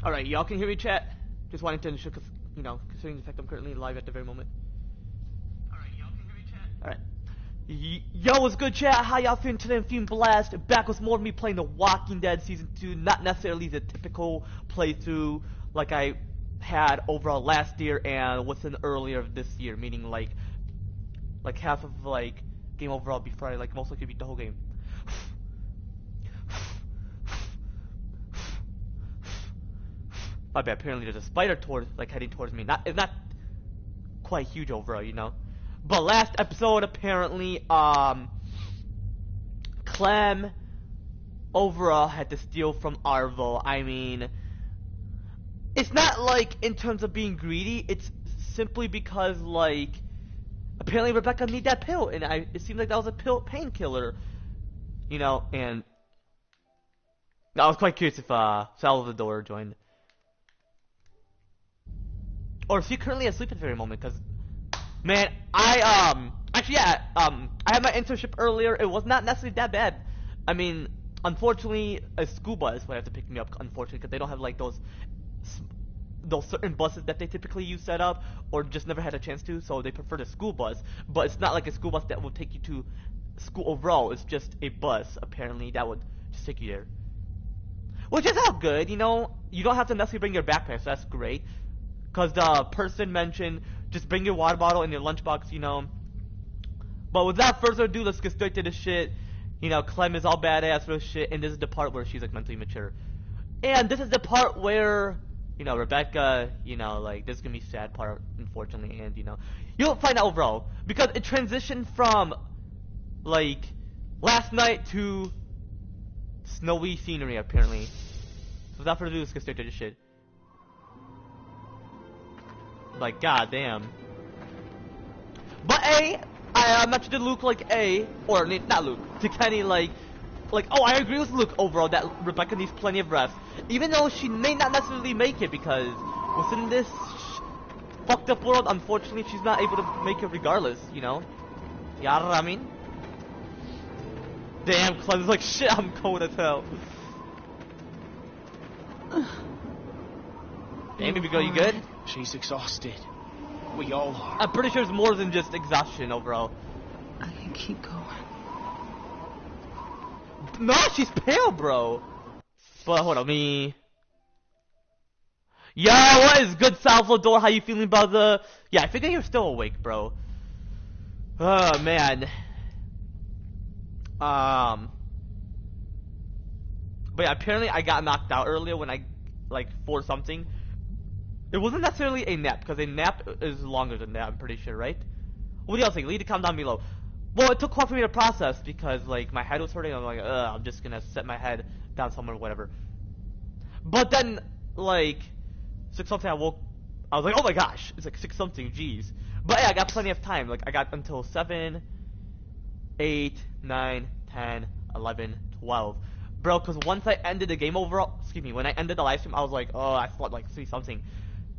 Alright, y'all can hear me, chat? Just wanting to ensure, considering the fact I'm currently live at the very moment. Alright, y'all can hear me, chat? Alright. Yo, what's good, chat? How y'all feeling today? I'm feeling blast. Back with more of me playing The Walking Dead Season 2. Not necessarily the typical playthrough like I had overall last year and within earlier this year. Meaning, like half of, game overall before I, most likely beat the whole game. My bad, apparently there's a spider heading towards me. It's not quite huge overall, you know. But last episode, apparently, Clem overall had to steal from Arvo. I mean, it's not in terms of being greedy, it's simply because, apparently Rebecca needed that pill, and it seemed like that was a painkiller, you know, and I was quite curious if, Salvador joined. Or is he currently asleep at the very moment? Because, man, I had my internship earlier. It was not necessarily that bad. I mean, unfortunately, a school bus would have to pick me up, unfortunately, because they don't have, those certain buses that they typically use set up, or just never had a chance to, so they prefer the school bus. But it's not like a school bus that will take you to school overall. It's just a bus, apparently, that would just take you there. Which is all good, you know? You don't have to necessarily bring your backpack, so that's great. Because the person mentioned, just bring your water bottle and your lunchbox, you know. But without further ado, let's get straight to the shit. You know, Clem is all badass for this shit, and this is the part where she's, mentally mature. And this is the part where, you know, Rebecca, you know, this is gonna be a sad part, unfortunately, and, you know, you'll find out overall. Because it transitioned from, last night to snowy scenery, apparently. So without further ado, let's get straight to the shit. Goddamn. But I mentioned to Luke, or not Luke, to Kenny, oh, I agree with Luke overall that Rebecca needs plenty of rest. Even though she may not necessarily make it, because within this fucked up world, unfortunately, she's not able to make it regardless, you know? Yeah, I mean? Damn, Clem's shit, I'm cold as hell. Hey, baby girl, you good? She's exhausted. We all are. I'm pretty sure it's more than just exhaustion overall. I can keep going. No, she's pale, bro. But hold on, me. Yo, what is good, Salvador? How you feeling about the? Yeah, I figure you're still awake, bro. Oh man. But yeah, apparently I got knocked out earlier when I for something. It wasn't necessarily a nap, because a nap is longer than that, I'm pretty sure, right? What do y'all think? Leave a comment down below. Well, it took a while for me to process, because, my head was hurting, I'm I'm just gonna set my head down somewhere, whatever. But then, 6 something, I was like, oh my gosh, it's 6 something, jeez. But yeah, I got plenty of time, I got until 7, 8, 9, 10, 11, 12. Bro, because once I ended the game overall, when I ended the live stream, I was like, oh, I slept 3 something.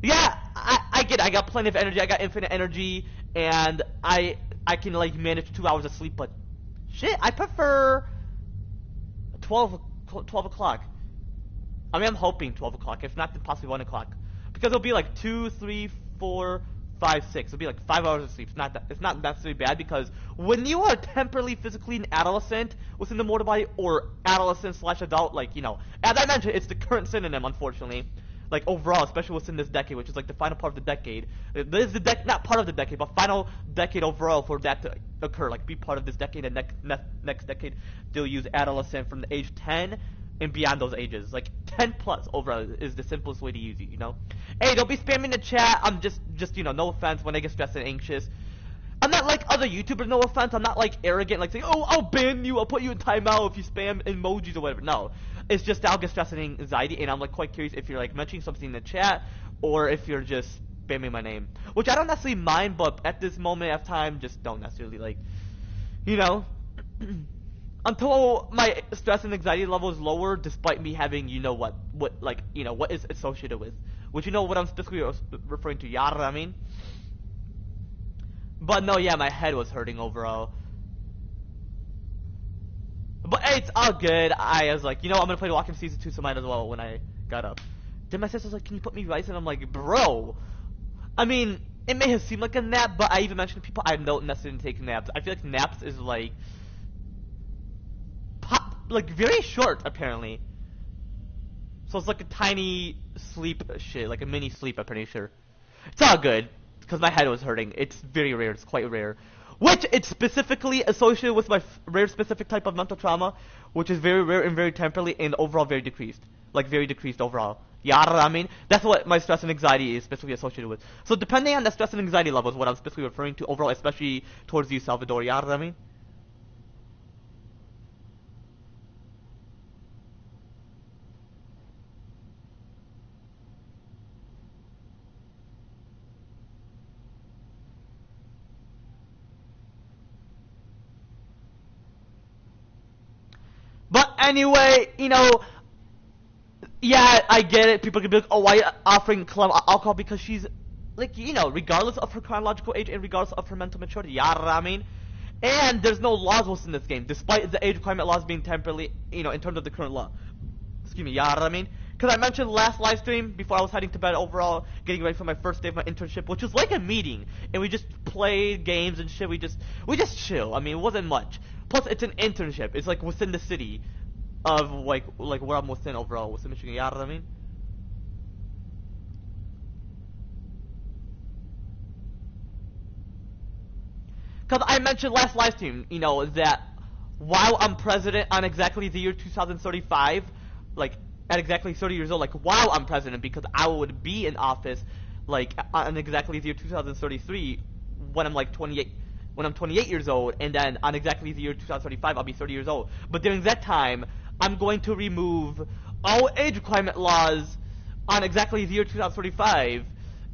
Yeah, I get it. I got plenty of energy. I got infinite energy, and I can manage 2 hours of sleep. But shit, I prefer 12 o'clock. I mean, I'm hoping 12 o'clock. If not, then possibly 1 o'clock, because it'll be 2, 3, 4, 5, 6. It'll be 5 hours of sleep. It's not necessarily bad, because when you are temporarily physically an adolescent within the mortal body, or adolescent / adult, you know, as I mentioned, it's the current synonym, unfortunately. Overall, especially within this decade, which is the final part of the decade. This is the not part of the decade, but final decade overall for that to occur. Be part of this decade, and next decade, they'll use adolescent from the age 10 and beyond those ages. 10 plus overall is the simplest way to use it, you know? Hey, don't be spamming the chat. I'm just, you know, no offense when I get stressed and anxious. I'm not like other YouTubers, no offense. I'm not arrogant, saying, oh, I'll ban you, I'll put you in timeout if you spam emojis or whatever. No. It's just I'll get stressed and anxiety, and I'm quite curious if you're mentioning something in the chat, or if you're just spamming my name. Which I don't necessarily mind, but at this moment of time, just don't necessarily you know, until my stress and anxiety level is lower, despite me having, you know what you know, what is associated with. Which you know what I'm specifically referring to, yeah, I mean? But no, yeah, my head was hurting overall. But hey, it's all good. I was like, you know, I'm gonna play The Walking Dead Season 2, so might as well when I got up. Then my sister's like, can you put me rice? And I'm like, bro. I mean, it may have seemed like a nap, but I even mentioned to people I don't necessarily take naps. I feel like naps is like very short apparently. So it's like a tiny sleep shit, like a mini sleep. I'm pretty sure. It's all good because my head was hurting. It's very rare. It's quite rare. Which it's specifically associated with my rare specific type of mental trauma, which is very rare and very temporary and overall very decreased. Like very decreased overall. Yeah, I mean, that's what my stress and anxiety is specifically associated with. So depending on the stress and anxiety level is what I'm specifically referring to overall, especially towards you, Salvador. Yeah, I mean. But anyway, yeah, I get it. People can be like, oh, why offering club alcohol? Because she's, like, regardless of her chronological age and regardless of her mental maturity. Yeah, I mean? And there's no laws within this game, despite the age requirement laws being temporarily, in terms of the current law. Excuse me, yeah, I mean? Because I mentioned last live stream, before I was heading to bed overall, getting ready for my first day of my internship, which was like a meeting. And we just played games and shit. We just chill. I mean, it wasn't much. Plus, it's an internship. It's like within the city of like where I'm within overall, within Michigan. You know what I mean? Because I mentioned last live stream, that while I'm president on exactly the year 2035, like at exactly 30 years old, like while I'm president, because I would be in office, like on exactly the year 2033 when I'm like 28. When I'm 28 years old, and then on exactly the year 2035, I'll be 30 years old. But during that time, I'm going to remove all age requirement laws on exactly the year 2035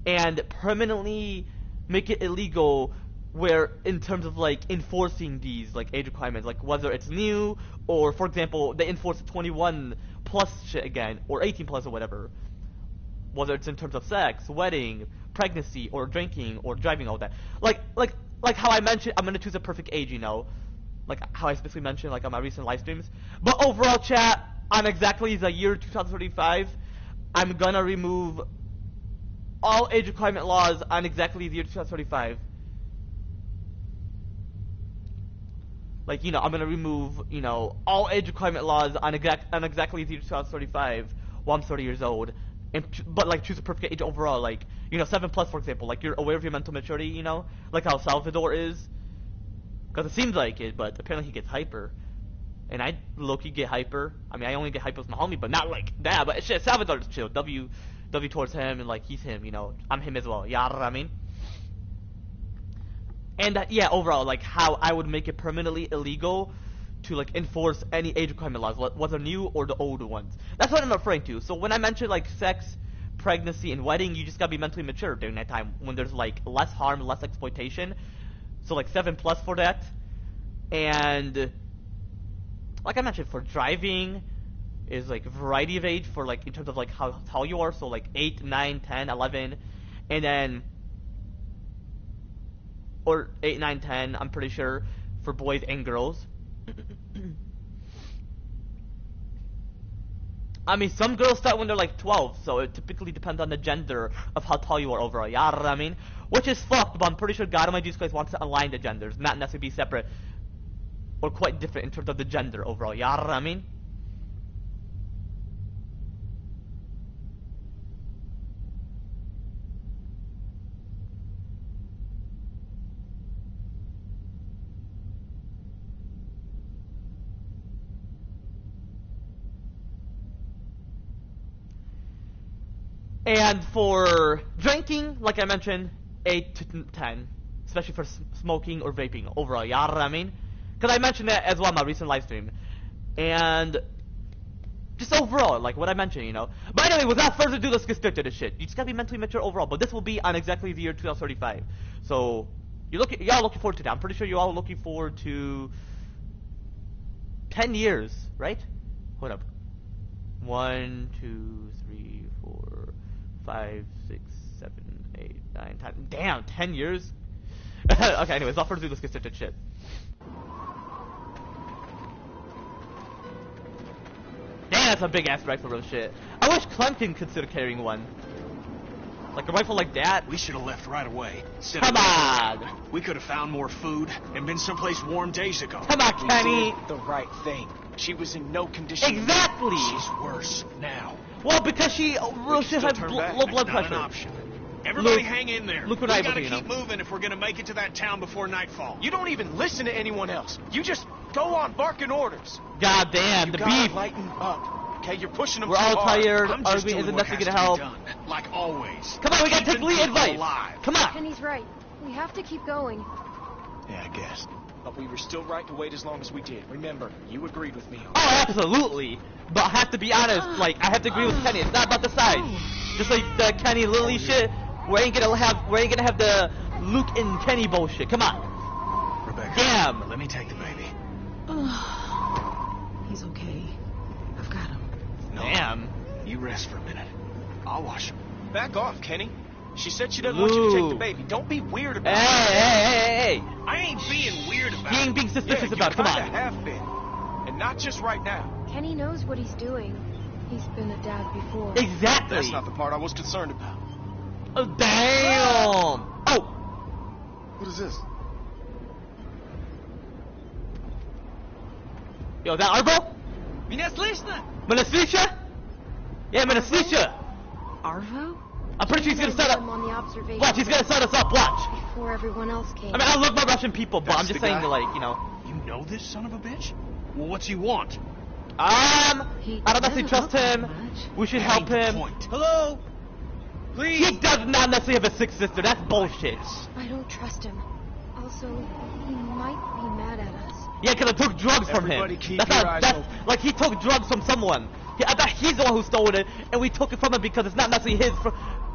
and permanently make it illegal where in terms of like enforcing these like age requirements, like whether it's new or, for example, they enforce 21 plus shit again, or 18 plus or whatever. Whether it's in terms of sex, wedding, pregnancy, or drinking, or driving, all that. Like how I mentioned, I'm gonna choose a perfect age, like how I specifically mentioned, like on my recent live streams. But overall, chat, on exactly the year 2035, I'm gonna remove all age requirement laws on exactly the year 2035. Like, I'm gonna remove, all age requirement laws on exactly the year 2035 while I'm 30 years old. But like choose a perfect age overall, like 7 plus, for example, like you're aware of your mental maturity, like how Salvador is, because it seems like it, but apparently he gets hyper, and I low-key get hyper. I mean, I only get hyper with my homie, but not like that. But shit, Salvador's chill. W towards him, and like he's him, I'm him as well. Yeah, I mean. And yeah, overall, like how I would make it permanently illegal to like enforce any age requirement laws, whether new or the older ones. That's what I'm referring to. So when I mentioned like sex, pregnancy, and wedding, you just gotta be mentally mature during that time when there's like less harm, less exploitation. So like 7 plus for that. And like I mentioned, for driving is like variety of age for like in terms of like how tall you are. So like 8, 9, 10, 11, and then or 8, 9, 10. I'm pretty sure for boys and girls. I mean, some girls start when they're like 12, so it typically depends on the gender of how tall you are overall. Yeah, I mean, which is fucked, but I'm pretty sure God Almighty Jesus Christ wants to align the genders, not necessarily be separate or quite different in terms of the gender overall. Yeah, I mean. And for drinking, like I mentioned, 8 to 10, especially for smoking or vaping overall. Yeah, I mean, because I mentioned that as well in my recent live stream, and just overall, like what I mentioned, But anyway, without further ado, let's get straight to this shit. You just gotta be mentally mature overall. But this will be on exactly the year 2035. So y'all looking forward to that. I'm pretty sure you all are looking forward to 10 years, right? Hold up. 1, 2, 3, 4, 5, 6, 7, 8, 9, 10. Damn, 10 years? Okay, anyways, without further ado, let's get started shit. Damn, that's a big ass rifle, real shit. I wish Clem can consider carrying one. Like a rifle like that. We should have left right away. Come on! We could have found more food and been someplace warm days ago. Come on, Kenny! We did the right thing. She was in no condition. Exactly! She's worse now. Well, because she real shit had low blood pressure. Option. Everybody Look, hang in there. Look what we I gotta you keep know. moving if we're gonna make it to that town before nightfall. You don't even listen to anyone else. You just go on barking orders. God damn, You the gotta beef! lighten up. Okay, you're pushing them We're too all hard. tired. I'm just Arvin doing isn't what necessarily has gonna help. to be done, like always. Come on, we gotta take Keeping Lee people advice! alive. Come on! Kenny's right. We have to keep going. Yeah, I guess. But we were still right to wait as long as we did. Remember, you agreed with me. Oh, absolutely. But I have to be honest, like, I have to agree with Kenny. It's not about the size. Just like the Kenny Lily shit, we ain't gonna have the Luke and Kenny bullshit. Come on. Rebecca, Damn. let me take the baby. He's okay. I've got him. No, Damn. you rest for a minute. I'll wash him. Back off, Kenny. She said she doesn't want you to take the Luke. baby. Don't be weird about Hey, it. hey. I ain't being weird about He it. ain't being suspicious Yeah, about it. Come you kinda on. have been. And not just right now. Kenny knows what he's doing. He's been a dad before. Exactly. That's not the part I was concerned about. Oh, damn. Oh. What is this? Yo, is that Arvo? Меня слышно? Meneslisha? Yeah, Meneslisha. Arvo? I'm pretty sure he's gonna set him up. on the observation Watch, he's gonna set us up. Watch. before everyone else came. I mean, I love my Russian people, but That's I'm just the saying, guy? like, you know. You know this son of a bitch? Well, what's he want? I don't necessarily doesn't trust look him. like much. We should That help ain't the him. point. Hello? He does not necessarily have a sick sister. That's bullshit. I don't trust him. Also, he might be mad at us. Yeah, because I took drugs from him. Everybody keep That's your not, eyes that's, open. like, he took drugs from someone. I thought he's the one who stole it, and we took it from him because it's not necessarily his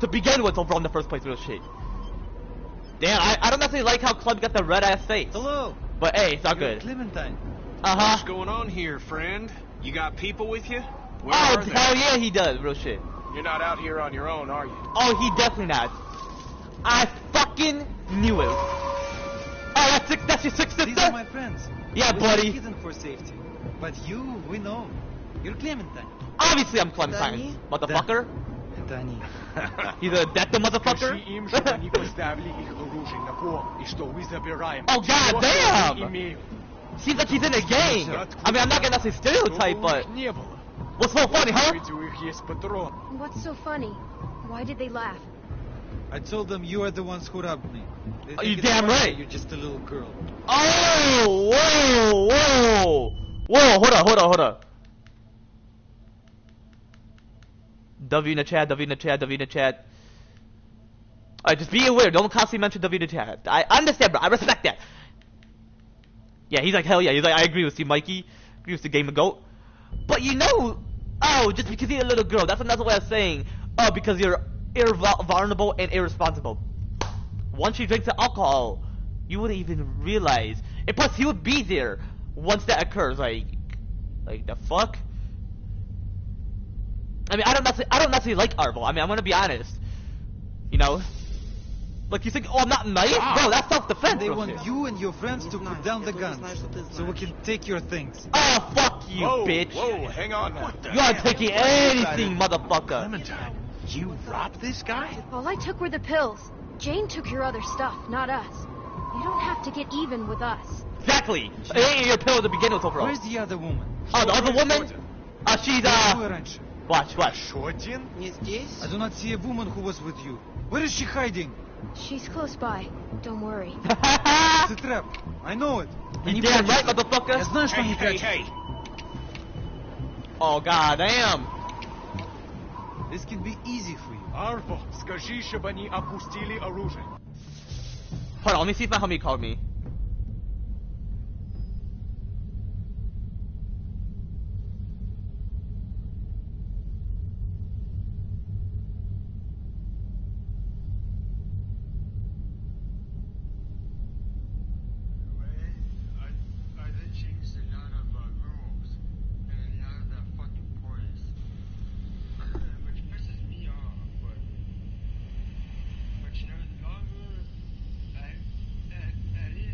to begin with overall in the first place, real shit. Damn, I don't necessarily like how Club got the red-ass face. Hello. But hey, it's all You're good. Clementine. Uh-huh. What's going on here, friend? You got people with you? Where Oh, are they? hell yeah, he does, real shit. You're not out here on your own, are you? Oh, he definitely not. I fucking knew it. Oh, that's your sick These are sister? my friends. Yeah, We buddy. are hidden for safety. But you, we know. You're Clementine. Obviously I'm Clementine, Danny? motherfucker. Danny. He's a death motherfucker. Скажи им, чтобы они поставили их оружие на пол, и что мы забираем Oh, всё, что goddamn! они имеют. Seems like he's in a gang. I mean, I'm not gonna say stereotype, Чтобы у but них не было. what's so funny, huh? Ведь у них есть патрон. What's so funny? Why did they laugh? I told them you are the ones who robbed me. They Are think you it's damn funny right. that You're just a little girl. Oh, whoa, hold up. W in the chat. Alright, just be aware, don't constantly mention W in the chat. I understand, bro, I respect that. Yeah, he's like, hell yeah, he's like, I agree with you, Mikey. Agree with the game of GOAT. But you know, oh, just because you're a little girl, that's another way of saying, oh, because you're vulnerable and irresponsible. Once you drink the alcohol, you wouldn't even realize. And plus, he would be there once that occurs. Like the fuck? I mean, I don't necessarily like Arvo. I mean, I'm gonna be honest. You know, like you think, oh, I'm not nice, bro. That's self-defense. They bro. want you and your friends to put down the guns, so we can take your things. Oh, fuck you, Whoa, bitch. whoa, hang on now. You aren't taking anything, motherfucker. Clementine, you robbed this guy? All I took were the pills. Jane took your other stuff, not us. You don't have to get even with us. Exactly. It ain't your pill to begin with, overall. Where's the other woman? Oh, the other woman? She's Where раньше? Watch. Один? Не здесь? I do not see a woman who was with you. Where is she hiding? She's close by. Don't worry. It's a trap. I know it. You Они damn right, прячутся. motherfucker. Я знаю, что они прячутся. Hey. Oh, god damn. This can be easy for you. Арво, скажи, чтобы они опустили оружие. Hold on, let me see if my homie called me. I did change a lot of rules and a lot of the fucking points, which pisses me off. But you know, the longer at least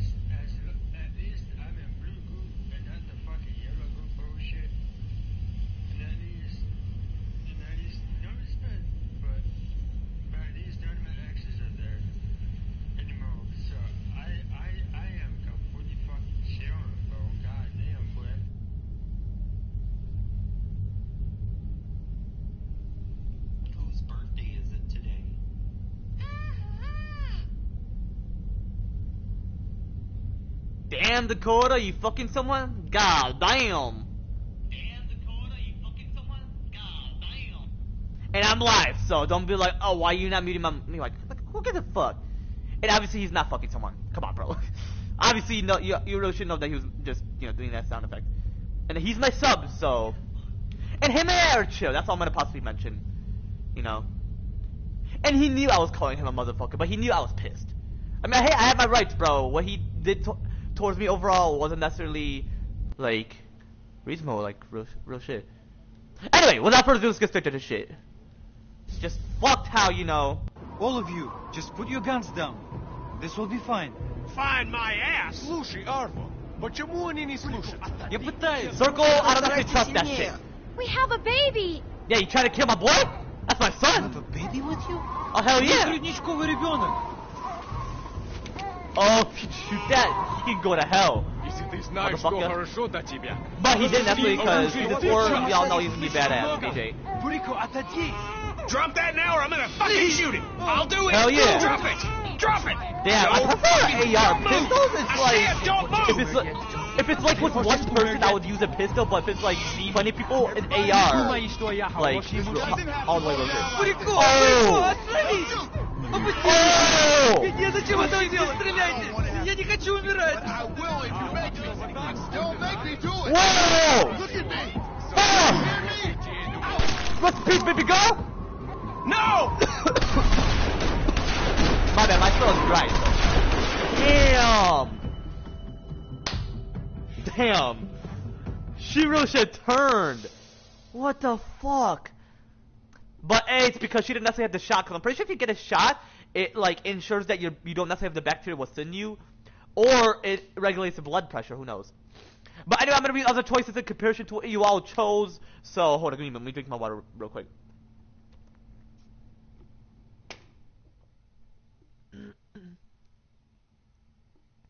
Damn, Dakota, you fucking someone? God damn. Damn, Dakota, you fucking someone? God damn. And I'm live, so don't be like, oh, why are you not muting my... Me like, who gives a fuck? And obviously he's not fucking someone. Come on, bro. Obviously, you really should know that he was just, doing that sound effect. And he's my sub, so... And him and I are chill. That's all I'm gonna possibly mention. And he knew I was calling him a motherfucker, but he knew I was pissed. I mean, hey, I have my rights, bro. What he did towards me overall wasn't necessarily, like, reasonable, like, real shit. Anyway, without further ado, let's get straight to the shit. It's just fucked how, All of you, just put your guns down. This will be fine. Find my ass! Слушай, Арво, почему они не слушают? Я пытаюсь. Circle, I don't know if you trust that shit. We have a baby! Yeah, you trying to kill my boy? That's my You have a son! baby with you? Oh, hell yeah! Грудничковый ребенок. Oh, if you shoot that, he can go to hell. Если ты знаешь, что Motherfucker. хорошо для тебя. But he didn't necessarily because before we all know he's gonna be badass, BJ. Бурико, отойди. Drop that now or I'm gonna fucking shoot him! I'll do it! Hell yeah. Drop it! Drop it! Damn, I Don't prefer fucking AR. move. Pistols is I like, said don't move! if it's like with one person, I would use a pistol, but if it's like 20 people, an AR. Думай, что я Like, хороший мужик. all the way over. Бурико, Oh! остановись! Oh! Опусти! Нет, зачем это делать? Стреляйте! Я не хочу умирать! Whoa! Oh! Rest in peace, baby girl! No! My bad, my throat is dry. Damn! Damn! She really should have turned! What the fuck? But A, it's because she didn't necessarily have the shot, because I'm pretty sure if you get a shot, it like ensures that you don't necessarily have the bacteria within you, or it regulates the blood pressure, who knows. But anyway, I'm gonna read other choices in comparison to what you all chose, so hold on, let me drink my water real quick.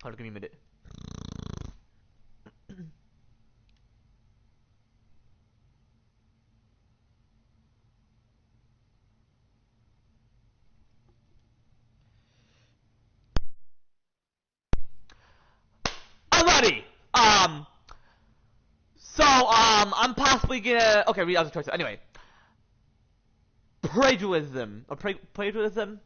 Hold on, give me a minute. Alrighty! I'm possibly gonna... Okay, read other choices. Anyway. Plagiarism. Plagiarism?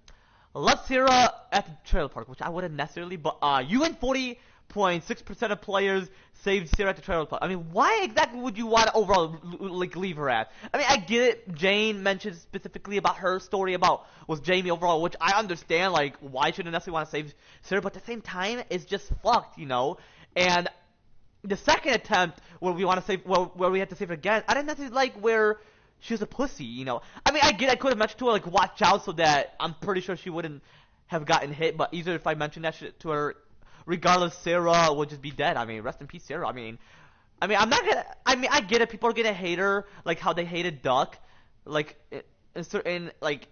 Left Sarah at the trailer park, which I wouldn't necessarily, but, you and 40.6% of players saved Sarah at the trailer park. I mean, why exactly would you want to overall, like, leave her at? I mean, I get it. Jane mentioned specifically about her story about was Jamie overall, which I understand, like, why shouldn't necessarily want to save Sarah, but at the same time, it's just fucked, And the second attempt where we want to save, where we had to save her again, I didn't necessarily like where she was a pussy, I mean, I get I could have mentioned to her, like, watch out so that I'm pretty sure she wouldn't have gotten hit, but either if I mentioned that shit to her, regardless, Sarah would just be dead. I mean, rest in peace, Sarah. I mean, I'm not gonna, I get it, people are gonna hate her, like how they hated Duck, like, in certain, like,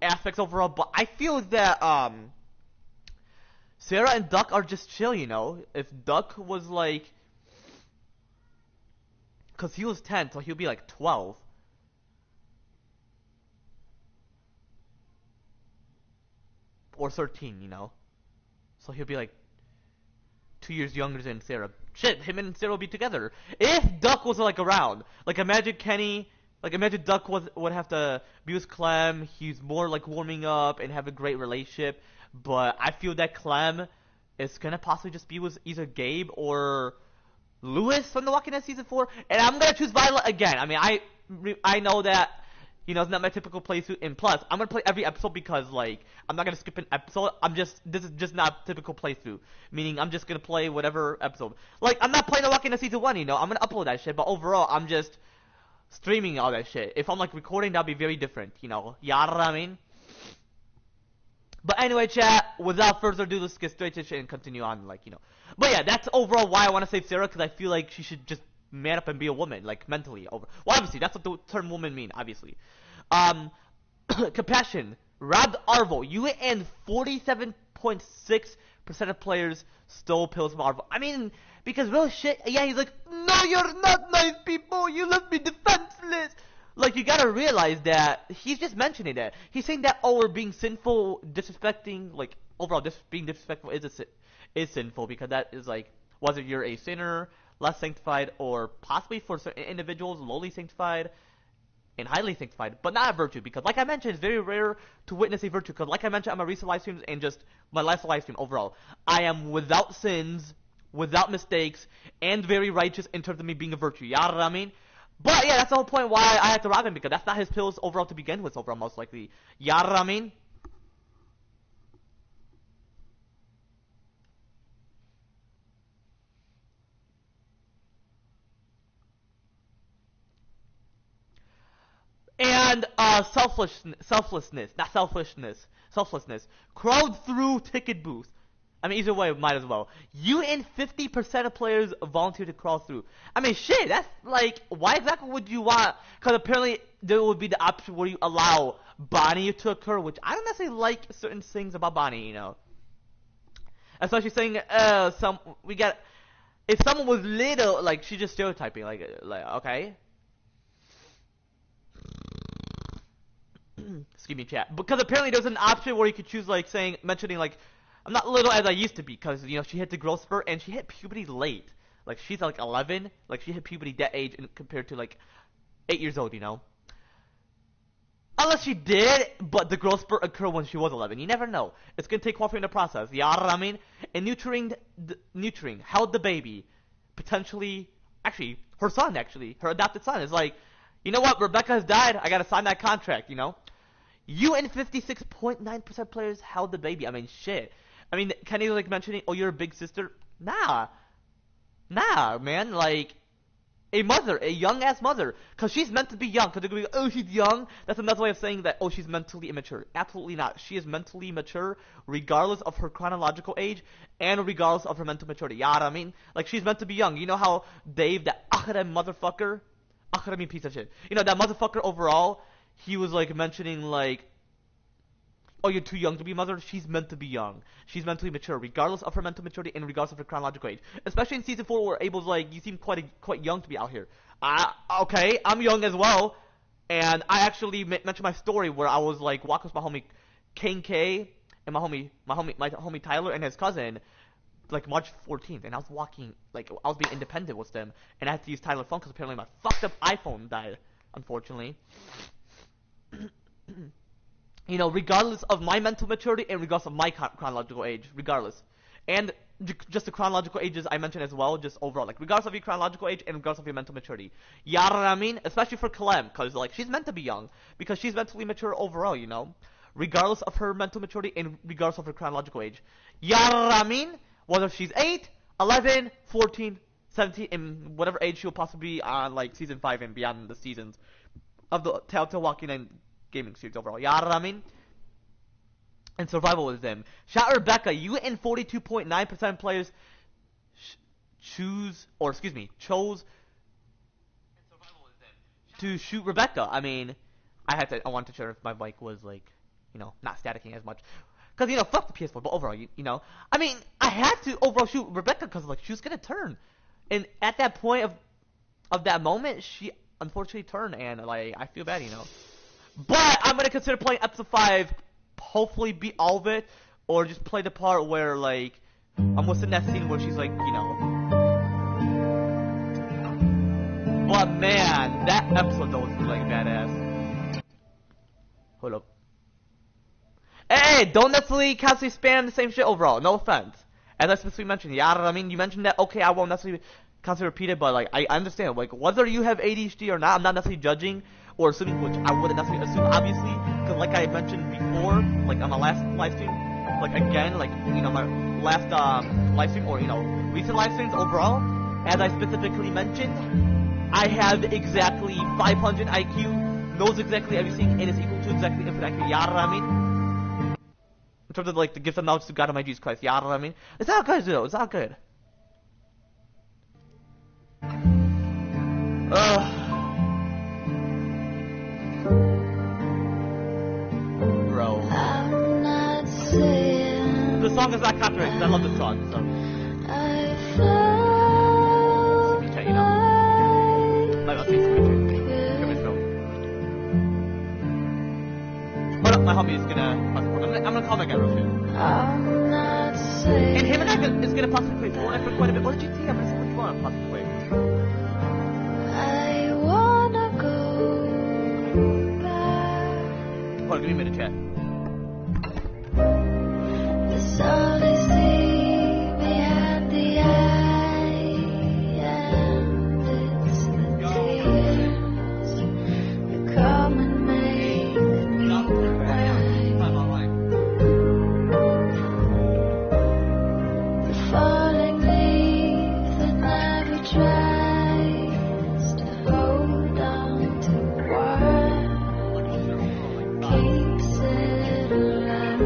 aspects overall, but I feel that, Sarah and Duck are just chill, If Duck was like, because he was 10, so he'll be like 12. Or 13, So he'll be like 2 years younger than Sarah. Shit, him and Sarah will be together. If Duck was like around. Like imagine Duck would have to be with Clem. He's more like warming up and have a great relationship. But I feel that Clem is gonna possibly just be with either Gabe or Lewis from The Walking Dead Season 4, and I'm gonna choose Violet again. I mean, I know that, it's not my typical playthrough, and plus, I'm gonna play every episode because, like, I'm not gonna skip an episode. This is just not a typical playthrough, meaning I'm just gonna play whatever episode. Like, I'm not playing The Walking Dead Season 1, I'm gonna upload that shit, but overall, I'm just streaming all that shit. If I'm, like, recording, that'll be very different, You know what I mean? But anyway, chat, without further ado, let's get straight to shit and continue on, like, But yeah, that's overall why I want to save Sarah, because I feel like she should just man up and be a woman, like, mentally. Well, obviously, that's what the term woman mean, obviously. Compassion. Robbed Arvo. You and 47.6% of players stole pills from Arvo. I mean, because real shit, yeah, he's like, no, you're not nice people, you left me defenseless. Like, you gotta realize that he's just mentioning that. He's saying that, oh, we're being sinful, disrespecting, like, overall, being disrespectful is sinful, because that is like, whether you're a sinner, less sanctified, or possibly for certain individuals, lowly sanctified and highly sanctified, but not a virtue. Because like I mentioned, it's very rare to witness a virtue. Because like I mentioned on my recent live streams and just my last live stream overall, I am without sins, without mistakes, and very righteous in terms of me being a virtue. You know what I mean? But yeah, that's the whole point why I had to rob him, because that's not his pills overall to begin with overall, most likely. You know what I mean? And selflessness. Crowd through ticket booth. I mean, either way, might as well. You and 50% of players volunteer to crawl through. I mean, shit, that's like, why exactly would you want? Because apparently there would be the option where you allow Bonnie to occur, which I don't necessarily like certain things about Bonnie, you know. Especially saying, if someone was little, like, she's just stereotyping, like, okay. Excuse me, chat. Because apparently there's an option where you could choose, like, mentioning, like, I'm not little as I used to be, because, you know, she hit the growth spurt, and she hit puberty late. Like, she's, like, 11. Like, she hit puberty that age compared to, like, 8 years old, you know? Unless she did, but the growth spurt occurred when she was 11. You never know. It's gonna take coffee in the process. You know what I mean? And nurturing held the baby. Potentially, actually, her son, her adopted son, is like, you know what? Rebecca has died. I gotta sign that contract, you know? You and 56.9% players held the baby. I mean, shit. I mean, Kenny like mentioning, oh, you're a big sister. Nah, man. Like, a mother, a young-ass mother. Because she's meant to be young. Because they're going to be, oh, she's young. That's another way of saying that, oh, she's mentally immature. Absolutely not. She is mentally mature regardless of her chronological age and regardless of her mental maturity. You know what I mean? Like, she's meant to be young. You know how Dave, that Akadem motherfucker, Akadem piece of shit. You know, that motherfucker overall, he was, like, mentioning, like, oh, you're too young to be a mother. She's meant to be young. She's mentally mature, regardless of her mental maturity and regardless of her chronological age. Especially in Season 4, where Abel's like, you seem quite young to be out here. Okay, I'm young as well. And I actually mentioned my story where I was, like, walking with my homie King K and my homie Tyler and his cousin, like, March 14th. And I was walking, like, I was being independent with them. And I had to use Tyler's phone because apparently my fucked up iPhone died, unfortunately. You know, regardless of my mental maturity and regardless of my chronological age, regardless. And just the chronological ages I mentioned as well, just overall. Like, regardless of your chronological age and regardless of your mental maturity. You know what I mean? Especially for Clem, because, like, she's meant to be young. Because she's mentally mature overall, you know? Regardless of her mental maturity and regardless of her chronological age. You know what I mean? Whether she's 8, 11, 14, 17, and whatever age she'll possibly be on, like, Season 5 and beyond the seasons of the Telltale Walking and gaming series overall. You know what I mean? And survival is them. Shout out Rebecca. You and 42.9% players chose to shoot Rebecca. I mean, I wanted to sure if my mic was, like, you know, not staticking as much. Because, you know, fuck the PS4, but overall, you know. I mean, I had to overall shoot Rebecca because, like, she was going to turn. And at that point of that moment, she unfortunately turned, and, like, I feel bad, you know. But I'm going to consider playing episode 5, hopefully beat all of it, or just play the part where, like, I'm within that scene where she's like, you know. But man, that episode though was like badass. Hold up. Hey, don't necessarily constantly spam the same shit overall, no offense. As I specifically mentioned, yeah, I mean, you mentioned that, okay, I won't necessarily constantly repeat it, but, like, I understand, like, whether you have ADHD or not, I'm not necessarily judging or assuming, which I wouldn't necessarily assume, obviously, because like I mentioned before, like on my last live stream, like again, like, you know, my last live stream, or, you know, recent live streams overall, as I specifically mentioned, I have exactly 500 IQ, knows exactly everything, and is equal to exactly infinite IQ, you know what I mean? In terms of, like, the gifts and knowledge to God of my Jesus Christ, you know what I mean? It's all good, though, it's all good. Bro. The song is not copyrighted because I love the song, so. See me chat, you know. Like, I'll see you chat. Come in, hold up, my homie is gonna. I'm gonna call my guy real quick. is gonna possibly play Fortnite for quite a bit. Or GTA, I'm gonna see what you want to possibly play. I wanna go back. Hold on, give me a minute, chat. It's all I see behind the eye, and it's the tears that come and make me cry. The falling leaf that never tries to hold on to what keeps it alive.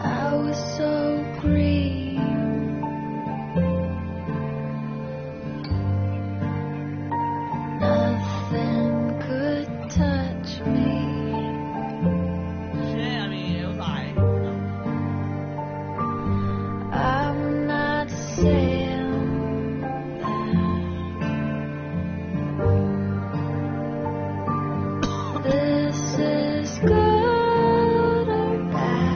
I was so green, nothing could touch me. Shit, I mean, it was alright. I'm not saying that this is good or bad.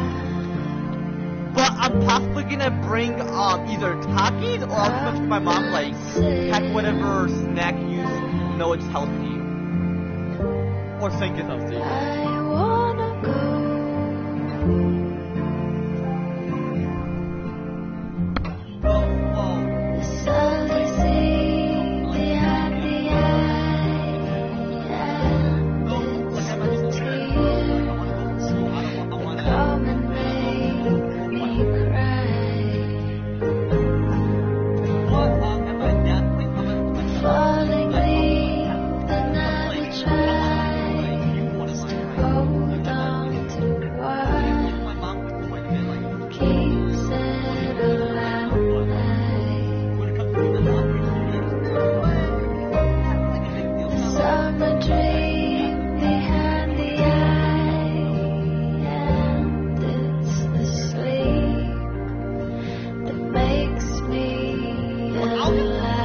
But I'm possibly gonna bring either Takis or I'll just let my mom like pack whatever snack you know it's healthy. Or think it's healthy. I wanna go. It's all I see behind the eye, and it's the tears that come and make me cry. Falling leaf that never tries to hold on to what keeps it alive. Summer dream behind the eye, and it's the sleep that makes me alive.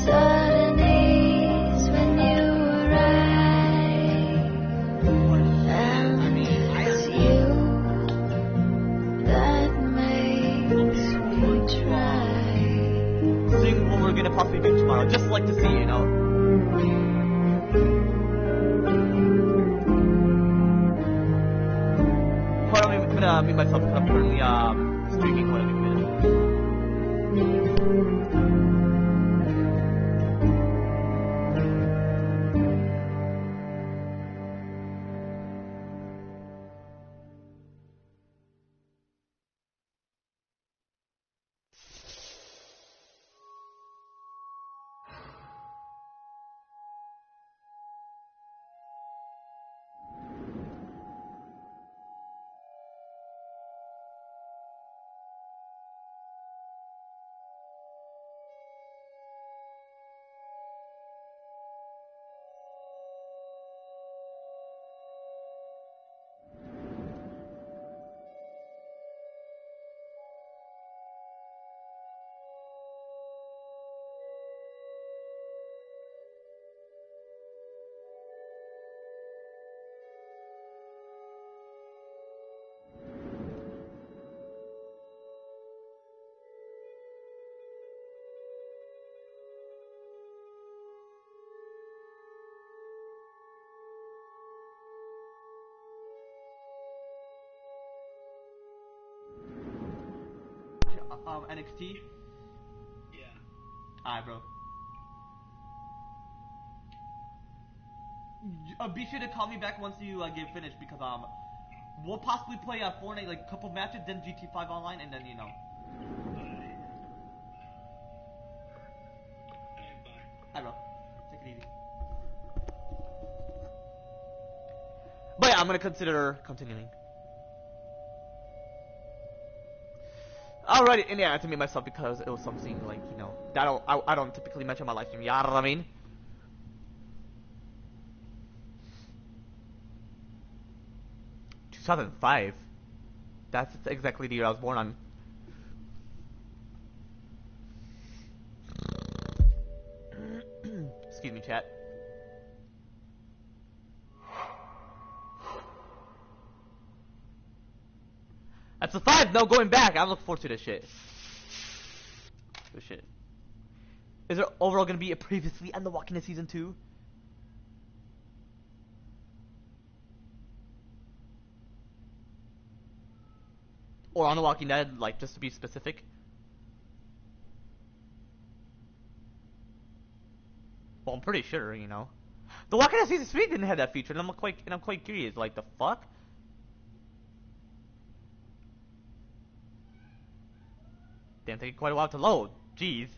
Sudden ease when you arrive, and it's you that makes me try. Seeing what we're gonna possibly do tomorrow. Just like to see, you know. Hold on, I'm gonna mute myself because I'm currently streaming. Hold on, give me a minute. NXT? Yeah. Alright, bro. Be sure to call me back once you get finished because we'll possibly play Fortnite like a couple matches, then GT5 online, and then you know. Alright, bro. Take it easy. But yeah, I'm gonna consider continuing. Alrighty, and yeah, I had to mute myself because it was something like, you know, that I don't typically mention my live stream. You know what I mean? 2005. That's exactly the year I was born on. Excuse me, chat. Episode 5, no going back. I'm looking forward to this shit. This shit. Is there overall gonna be a previously on The Walking Dead season 2? Or on The Walking Dead, like, just to be specific? Well, I'm pretty sure, you know. The Walking Dead season 3 didn't have that feature, and I'm quite curious. Like, the fuck? Damn, taking quite a while to load. Jeez.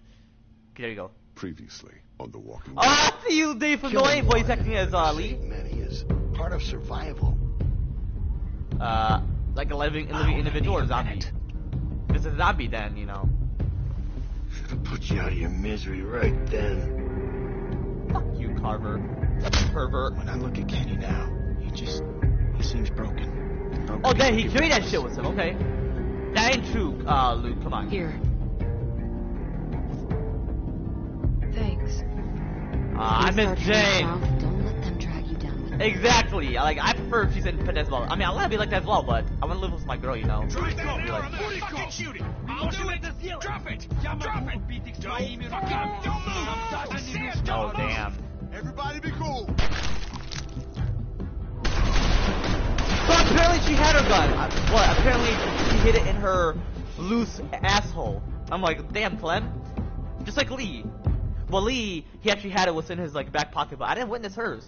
Okay, there you go. Previously on The Walking Dead. Oh, I see you, Dave from Noe, voice acting as Lee. Many is part of survival. Like a living individual or zombie. This is a zombie then, you know. Should have put you out of your misery right then. Fuck you, Carver. Pervert. When I look at Kenny now, he seems broken. Oh, then he carried that shit with him, okay. That ain't true, Luke, come on. Here. Thanks. I miss Jane. Don't let them drag you down. Exactly. Like, I prefer if she's independent as well. I mean, I want to be like that as well, but I want to live with my girl, you know. Drop Be like, fucking shoot it! I'll do it! Drop it! Drop it! Don't move! oh, damn. Everybody be cool. So apparently she had her gun. What? Apparently she hid it in her loose asshole. I'm like, damn, Clem. Just like Lee. Well, Lee, he actually had it within his like back pocket, but I didn't witness hers.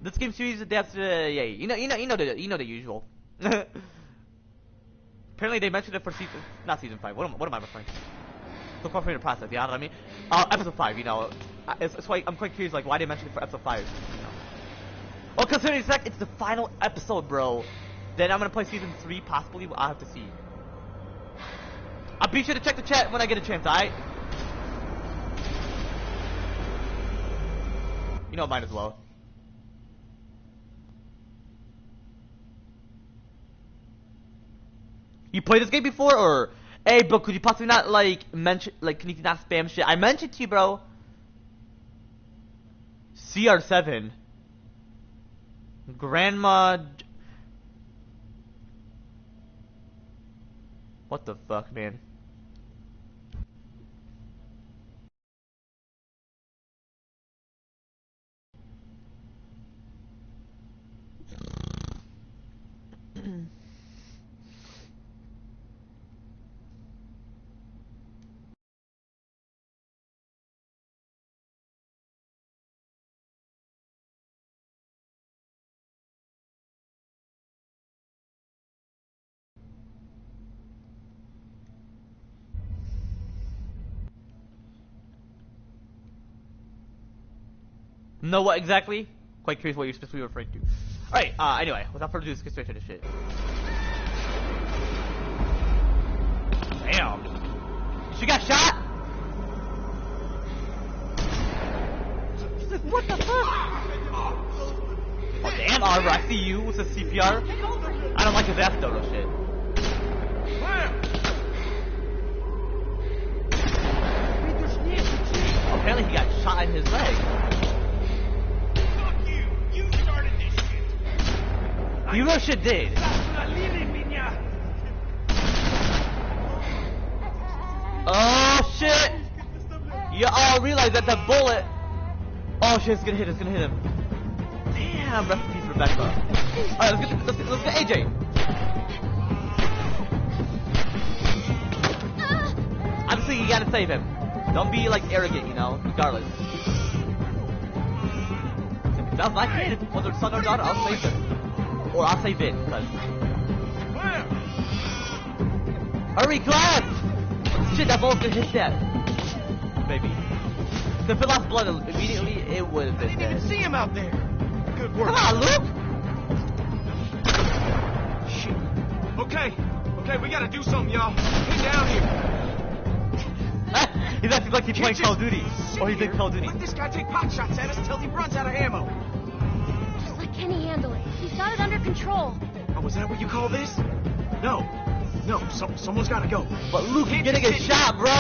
This game series adapts to yeah, you know the usual. Apparently they mentioned it for not season 5. What am I referring to? So far from the process, yeah, you know what I mean? Episode 5, you know. It's why I'm quite curious, like why they mentioned it for episode 5. You know. Well, considering it's the final episode, bro. Then I'm gonna play season 3, possibly. I'll have to see. I'll be sure to check the chat when I get a chance, alright? You know, might as well. You played this game before, or hey, bro, could you possibly not like mention, like, can you not spam shit? I mentioned to you, bro. CR7. Grandma. What the fuck, man? No, what exactly? Quite curious what you're specifically referring to. Alright, anyway, without further ado, let's get straight to this shit. Damn. She got shot? What the fuck? Oh, damn, Arbor, I see you with the CPR. I don't like his ass though, real shit. Apparently he got shot in his leg. You know shit did. Oh shit! You all realize that the bullet. Oh shit! It's gonna hit him. Damn! Rest in peace, Rebecca. All right, let's get AJ. Obviously, you gotta save him. Don't be like arrogant, you know. Regardless. If it sounds like it, whether it's son or daughter, I'll save him. Or I'll save it, because... Hurry, Glass! Shit, that bullet's gonna hit that. Baby. If it lost blood immediately, it would have been dead. I didn't even see him out there. Good work. Come on, Luke! Shit. Okay, we gotta do something, y'all. Get down here. He's acting like he's playing Call of Duty. Or he's in Call of Duty. Let this guy take pot shots at us till he runs out of ammo. Just let Kenny handle it. He's got it under control. Oh, is that what you call this? No, No, someone's gotta go. But Luke, you're gonna get shot, bro.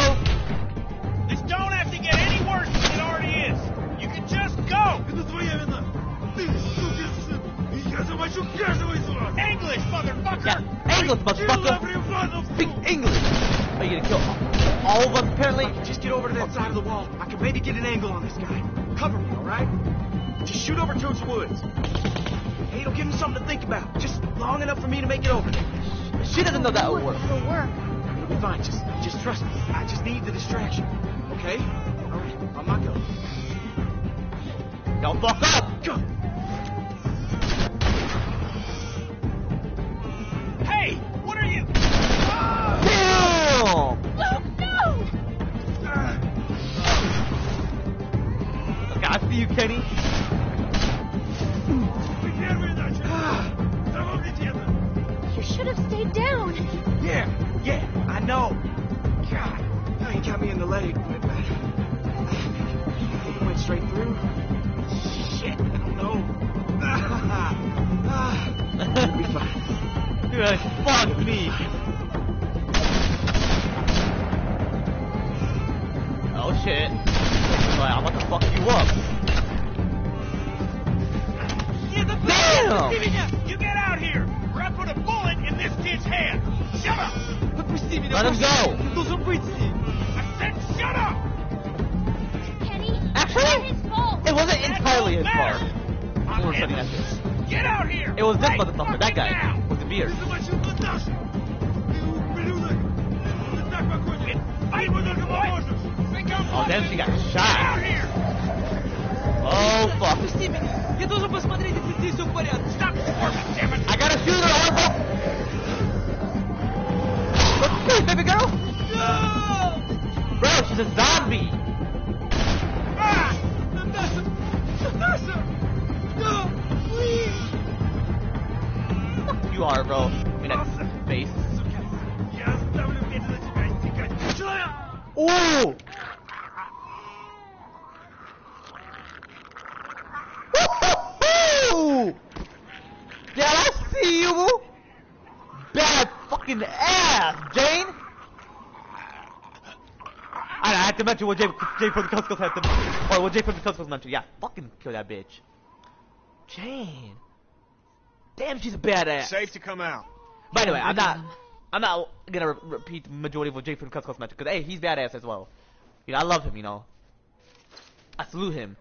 This don't have to get any worse than it already is. You can just go. English, motherfucker. Yeah, English, motherfucker. Speak English. Are you gonna kill all of us, apparently? Just get over to that side of the wall. I can maybe get an angle on this guy. Cover me, all right? Just shoot over towards the woods. Hey, it'll give him something to think about. Just long enough for me to make it over. She doesn't know that will work. It'll work. It'll be fine. Just trust me. I just need the distraction. Okay? All right. On my go. Y'all fuck up. Go. Hey, what are you? Damn! Luke, no! Okay, I see you, Kenny. You should have stayed down. Yeah, I know. God, now he got me in the leg, but I think it went straight through. Shit, I don't know. It'll be fine. You're like, fuck me. Oh shit. Like, I'm about to fuck you up. Damn! You get out here, or I put a bullet in this kid's head. Shut up! Let him go. I said shut up! Kenny, Actually, it's his fault. it wasn't entirely his Matter. fault. I'm We're setting in. that shit. Get out here! It was this Right motherfucker, that guy, now. with the beard. Fight with us, boys! Oh, then she got Get out shot. here! Oh, fuck. Я должен посмотреть, если здесь все в порядке. Stop squirming, damn it! I gotta shoot her, Arvo. What's this, baby girl? No! Bro, she's a zombie. Ah! Natasha! No! Please! Fuck you are, bro. I mean, that face. Я оставлю время на тебя истекать. Человек! Ooh! Woo-hoo-hoo! Yeah, I see you! Bad fucking ass, Jane! I have to mention what Jay from the Cuscos had to, or what Jay from the Cuscos mentioned. Yeah, fucking kill that bitch. Jane. Damn, she's a badass. Safe to come out. By the way, I'm not gonna repeat the majority of what Jay from the Cuscos mentioned, because hey, he's badass as well. You know, I love him, you know. I salute him.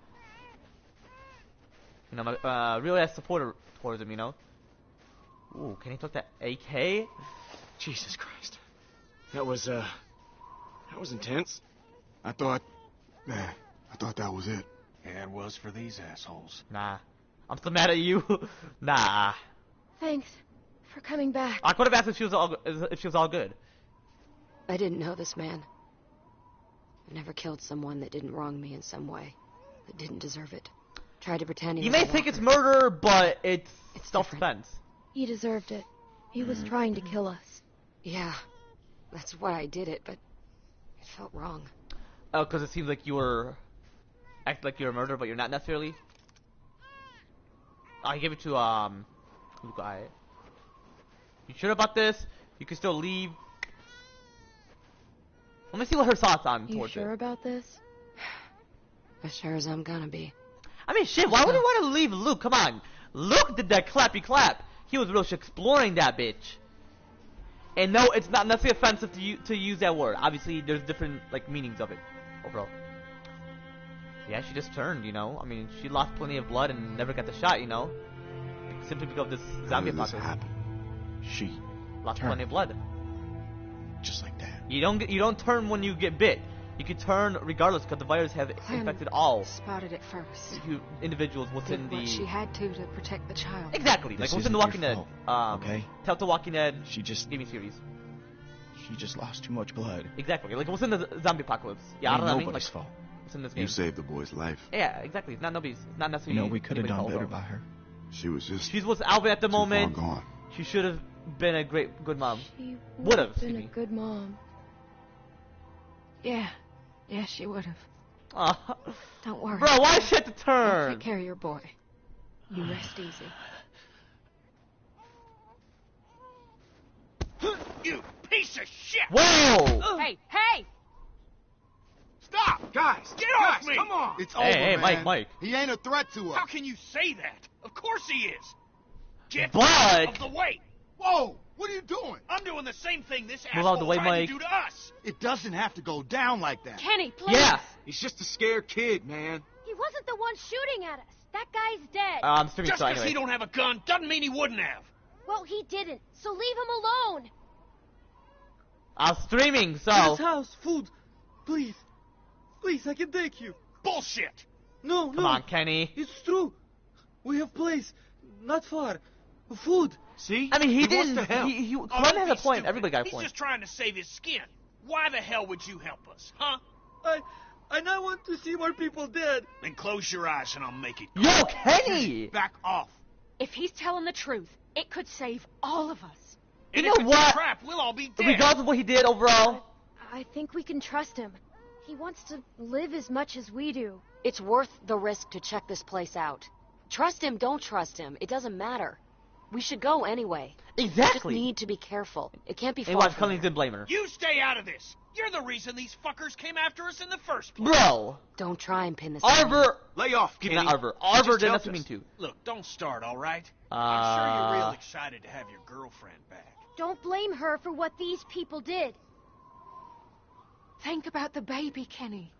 You know, my real ass supporter towards him, you know. Ooh, can he talk that AK? Jesus Christ. That was intense. I thought that was it. Yeah, it was for these assholes. Nah. I'm still mad at you. Nah. Thanks for coming back. I could have asked if she was all good. I didn't know this man. I never killed someone that didn't wrong me in some way, that didn't deserve it. Tried to pretend he You was may a think walker. it's murder, but it's It's self-defense. He deserved it. He was trying to kill us. Yeah, that's why I did it, but it felt wrong. Oh, because it seems like you were acting like you're a murderer, but you're not necessarily. I give it to Luke. You sure about this? You can still leave. Let me see what her thoughts on You towards sure it. about this? As sure as I'm gonna be. I mean, shit. Why would you want to leave Luke? Come on, Luke did that clappy clap. He was really exploring that bitch. And no, it's not necessarily offensive to use that word. Obviously, there's different like meanings of it overall. Yeah, she just turned, you know. I mean, she lost plenty of blood and never got the shot, you know. Simply because of this How zombie did this apocalypse. happen? She Lost turned. plenty of blood. just like that. You don't turn when you get bit. You can turn regardless because the virus has infected all Spotted it first. individuals within Did what she the. had to protect the child. Exactly, This like within the isn't Walking your Dead. fault, okay? Telltale Walking Dead She just gaming series. lost too much blood. Exactly, like within the zombie apocalypse. Yeah, I Ain't don't know what I mean. nobody's Like fault. within this game. You saved the boy's life. Yeah, exactly. It's not nobody's. It's not You necessarily. know, we could have done anybody's better fault. by her. She was just She's with Alvin at the too far moment. gone. She should have been a good mom. She Would've, been excuse a me. good mom. Yeah, she would have. Aw. Don't worry. Bro, why did she have to I'll turn? take care of your boy. You rest easy. You! Whoa! Hey, hey! Stop! Guys! Get off me! Come on! It's over, Hey, man. Mike. He ain't a threat to us. How can you say that? Of course he is. Get But- out of the way. Whoa! What are you doing? I'm doing the same thing this Move out of the asshole way, tried Mike. to do to us. It doesn't have to go down like that. Kenny, please! Yeah! He's just a scared kid, man. He wasn't the one shooting at us. That guy's dead. I'm streaming, Just so because anyway. he don't have a gun doesn't mean he wouldn't have. Well, he didn't, so leave him alone. I'm streaming, so... house, food. Please. Please, I can take you. Bullshit. No, Come on, Kenny. It's true. We have place. Not far. Food. See? I mean, he wants didn't... to help. He Oh, Clem don't has be a point. stupid. Everybody got a He's point. just trying to save his skin. Why the hell would you help us, huh? I not want to see more people dead. Then close your eyes and I'll make it. Yo, Kenny! Back off. If he's telling the truth, it could save all of us. And You if know it's what? a trap, we'll all be dead. Regardless of what he did overall... I think we can trust him. He wants to live as much as we do. It's worth the risk to check this place out. Trust him, don't trust him. It doesn't matter. We should go anyway. Exactly. Just need to be careful. It can't be Hey, far watch, from Cunning's here. didn't blame her. You stay out of this. You're the reason these fuckers came after us in the first place. Bro! Don't try and pin this on me. Arver... Lay off, Okay, Kenny. not Arver. He Arver just did helped nothing mean us. to. Look, don't start, all right? I'm sure you're real excited to have your girlfriend back. Don't blame her for what these people did. Think about the baby, Kenny.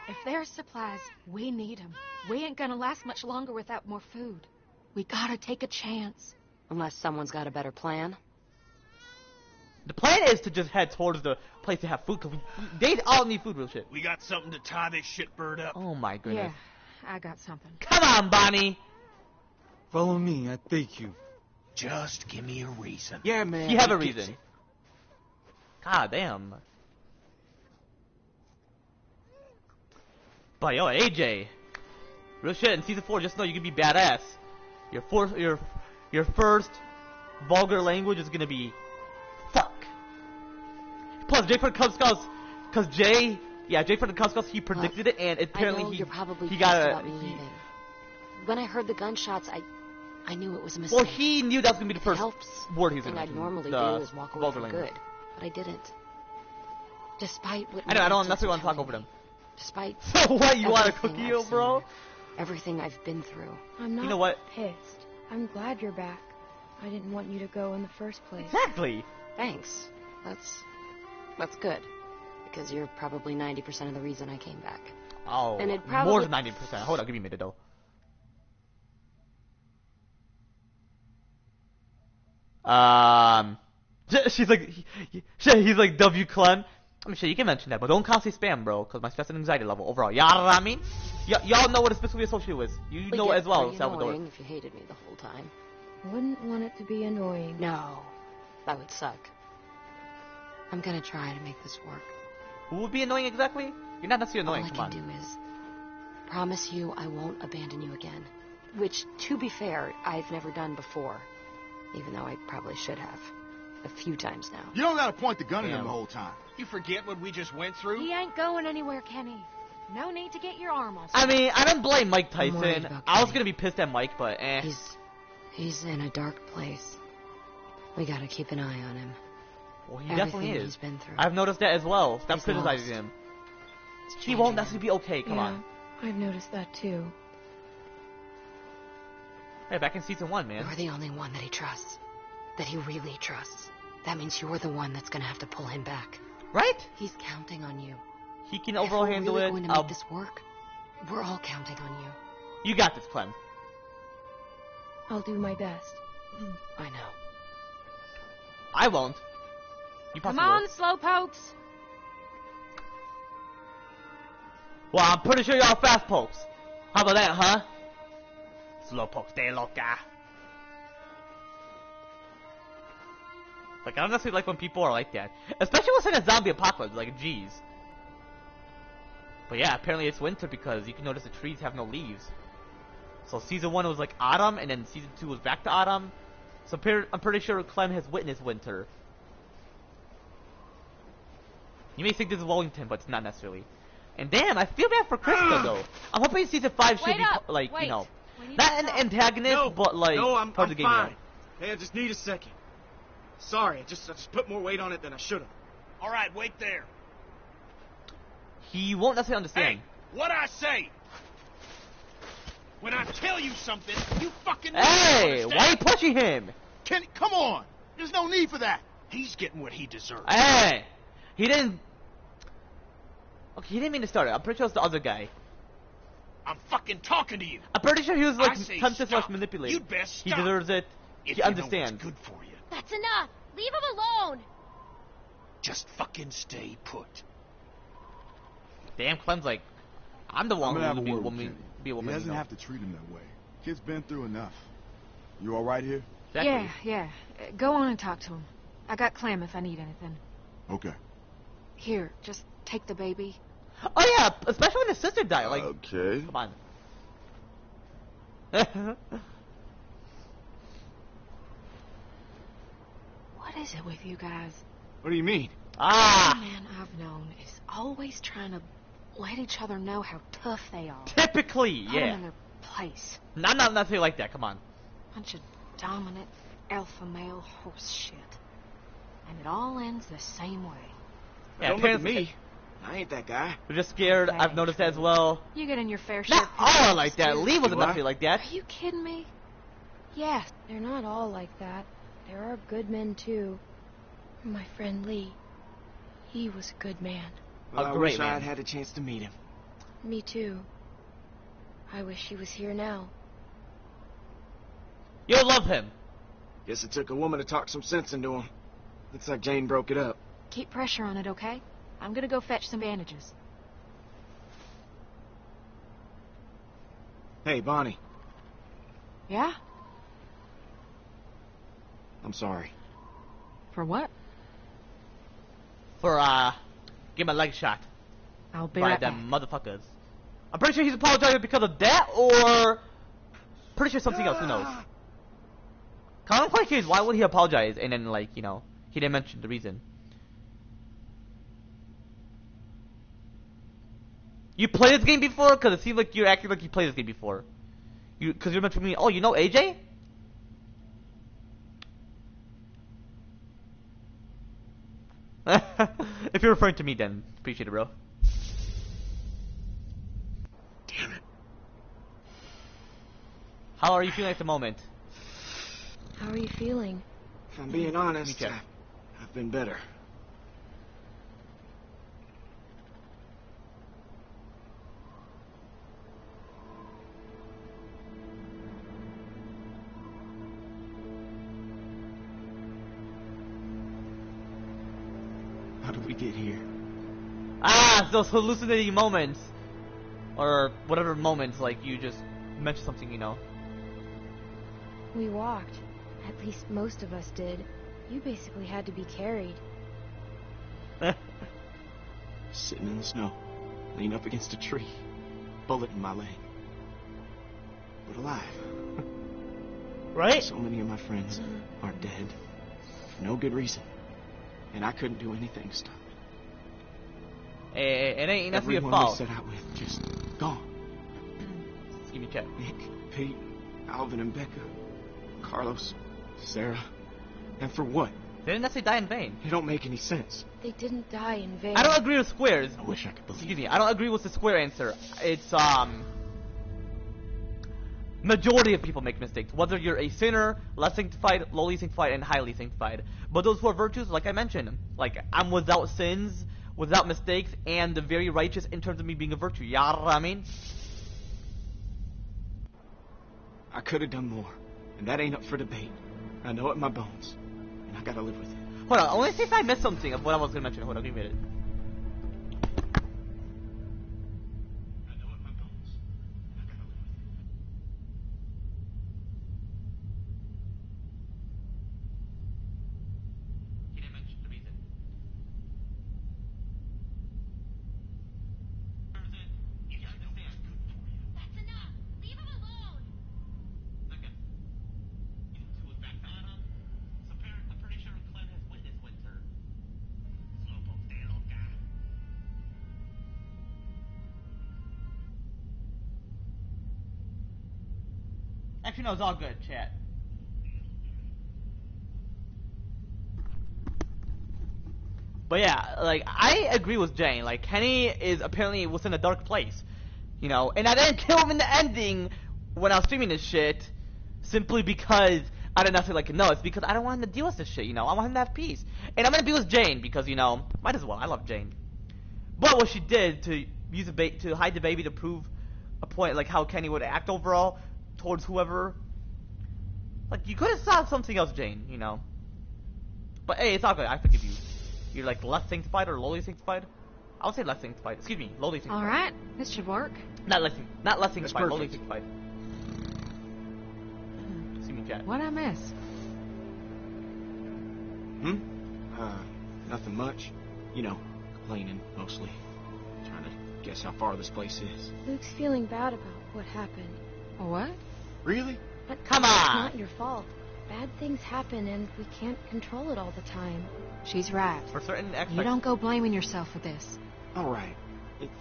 If there's supplies, we need them. We ain't gonna last much longer without more food. We gotta take a chance. Unless someone's got a better plan. The plan is to just head towards the place to have food, because they all need food, real shit. We got something to tie this shitbird up. Oh my goodness. Yeah, I got something. Come on, Bonnie! Follow me, I take you. Just give me a reason. Yeah, man. You have a he gets reason. it. God damn. But yo, AJ. Real shit, in Season 4, just know you can be badass. Your first vulgar language is gonna be fuck. Plus, Jay from the Cub Scouts, cause Jay from the Cub Scouts, he predicted it, and apparently I know you're probably he pissed got about me leaving. When I heard the gunshots, I knew it was a mistake. well, he knew that was gonna be the It first helps. word he was Thing gonna I'd mention, normally the do is walk away vulgar for language. good, but I didn't. Despite what I know, I don't my necessarily want instincts to talk were over them. telling me. Despite So what, you want a everything cookie, I've bro? seen, everything I've been through. I'm not You know what? pissed. I'm glad you're back. I didn't want you to go in the first place. Exactly. Thanks. That's good. Because you're probably 90% of the reason I came back. Oh, And it more probably- than 90%. Hold on, give me a minute though. She's like, he's like W Clem. I mean, shit, you can mention that, but don't constantly spam, bro, because my stress and anxiety level overall. You know what I mean? Y'all know what it's specifically associated with. You know it as well, Pretty Salvador. annoying if you hated me the whole time. Wouldn't want it to be annoying. No, that would suck. I'm gonna try to make this work. Who would be annoying exactly? You're not necessarily annoying. All I Come can on. do is promise you I won't abandon you again. Which, to be fair, I've never done before. Even though I probably should have. A few times now. You don't gotta point the gun at him Damn. the whole time. You forget what we just went through? He ain't going anywhere, Kenny. No need to get your arm all I mean, I don't blame Mike I'm worried Tyson. about I was Kenny. gonna be pissed at Mike, but eh. He's in a dark place. We gotta keep an eye on him. Well, he Everything definitely is. he's been through. I've noticed that as well. Stop He's criticizing lost. him. It's He changing won't him. necessarily be okay. Come on. I've noticed that too. Hey, back in season 1, man. You're the only one that he trusts. That he really trusts. That means you're the one that's gonna have to pull him back. Right? He's counting on you. He can If overall we're handle really it. going to make this work, we're all counting on you. You got this, Clem. I'll do my best. I know. I won't. You Come possibly on, will. slowpokes. Well, I'm pretty sure y'all fast pokes. How about that, huh? Slowpoke, stay loca. Like, I don't necessarily like when people are like that. Especially when it's in a zombie apocalypse, like, jeez. But yeah, apparently it's winter because you can notice the trees have no leaves. So season 1 was like autumn, and then season 2 was back to autumn. So I'm pretty sure Clem has witnessed winter. You may think this is Wellington, but it's not necessarily. And damn, I feel bad for Krista though. I'm hoping season 5 should Wait be up. like, Wait. you know, We need not to an stop. antagonist, No, but like no, I'm part of the game. fine. Hey, I just need a second. Sorry, I just put more weight on it than I should have. All right, wait there. He won't necessarily understand. Hey, what I say? When I tell you something, you fucking Hey, understand? why are you pushing him? Kenny, come on! There's no need for that. He's getting what he deserves. Hey, he didn't. Okay, he didn't mean to start it. I'm pretty sure it's the other guy. I'm fucking talking to you. I'm pretty sure he was I like say tempted stop. to manipulate. You'd best He stop. deserves it. If He you understands. know what's good for you, That's enough. Leave him alone. just fucking stay put. Damn, Clem's like, I'm the I'm one gonna have who a will word with be, Kenny. be a woman. He doesn't you know. have to treat him that way. Kid's been through enough. You all right here? Exactly. Yeah. Go on and talk to him. I got Clem if I need anything. Okay. Here, just take the baby. Oh yeah, especially when his sister died. Like, Okay. come on. What is it with you guys? What do you mean? Ah, Every man I've known is always trying to let each other know how tough they are. typically, Put 'em yeah. in their place. Not necessarily like that. Come on. Bunch of dominant alpha male horse shit. And it all ends the same way. Yeah, Don't look at parents me. I ain't that guy. are just scared. I've noticed that as well. You get in your fair share. Not of people all like that. too. Lee wasn't Do I? necessarily like that. Are you kidding me? Yes. They're not all like that. There are good men, too. My friend Lee. He was a good man. Well, A I great wish man. I'd had a chance to meet him. Me, too. I wish he was here now. You'll love him. Guess it took a woman to talk some sense into him. Looks like Jane broke it up. Keep pressure on it, okay? I'm gonna go fetch some bandages. Hey, Bonnie. Yeah? I'm sorry. For what? For give him a leg shot I'll be by right them back. motherfuckers. I'm pretty sure he's apologizing because of that, or pretty sure something else. Who knows? Kind of quite curious. Why would he apologize? And then, like, you know, he didn't mention the reason. You played this game before? Because it seems like you're acting like you played this game before. Because you're mentioning me. Oh, you know AJ? If you're referring to me, then appreciate it, bro. Damn it. How are you feeling at the moment? How are you feeling? If I'm being honest, check. I've been better. How did we get here? Ah, those hallucinating moments. Or whatever moments, like you just mentioned something, you know. We walked. At least most of us did. You basically had to be carried. Sitting in the snow, leaning up against a tree, bullet in my leg. But alive. Right? So many of my friends are dead for no good reason. And I couldn't do anything to stop it. It ain't necessarily your Everyone we fault. set out with just gone. Just give me a check. Nick, Pete, Alvin and Becca, Carlos, Sarah. And for what? They didn't necessarily die in vain. It don't make any sense. They didn't die in vain. I don't agree with squares. I wish I could believe Excuse it. me, I don't agree with the square answer. It's, majority of people make mistakes. Whether you're a sinner, less sanctified, lowly sanctified, and highly sanctified. But those four virtues, like I mentioned, like, I'm without sins, without mistakes, and very righteous in terms of me being a virtue. You know what I mean? I could have done more. And that ain't up for debate. I know it in my bones. And I gotta live with it. Hold on, I want to see if I missed something of what I was going to mention. Hold on, give me a minute. I know it in my bones. And I gotta live with it. He didn't mention the reason. You understand. That's enough. Leave him alone. Okay. You two was back on him. So I'm pretty sure Clem has witnessed winter. Slowpoke, stay old guy. Actually, no, it's all good, chat. But yeah, like, I agree with Jane. Like, Kenny is apparently within a dark place, you know, and I didn't kill him in the ending when I was streaming this shit simply because I did not say, like, no, it's because I don't want him to deal with this shit, you know. I want him to have peace. And I'm gonna be with Jane because, you know, might as well. I love Jane. But what she did to use to hide the baby to prove a point, like how Kenny would act overall towards whoever, like, you could have saw something else, Jane, you know. But hey, it's all good. I forgive you. You're like less sanctified or lowly sanctified? I would say less sanctified. Excuse me, lowly sanctified. Alright, this should work. Not less sanctified, lowly sanctified. See me, chat. What'd I miss? Nothing much. You know, cleaning, mostly. Trying to guess how far this place is. Luke's feeling bad about what happened. What? Really? But Come It's on! not your fault. Bad things happen and we can't control it all the time. She's right. For certain aspects. You don't go blaming yourself for this. Alright.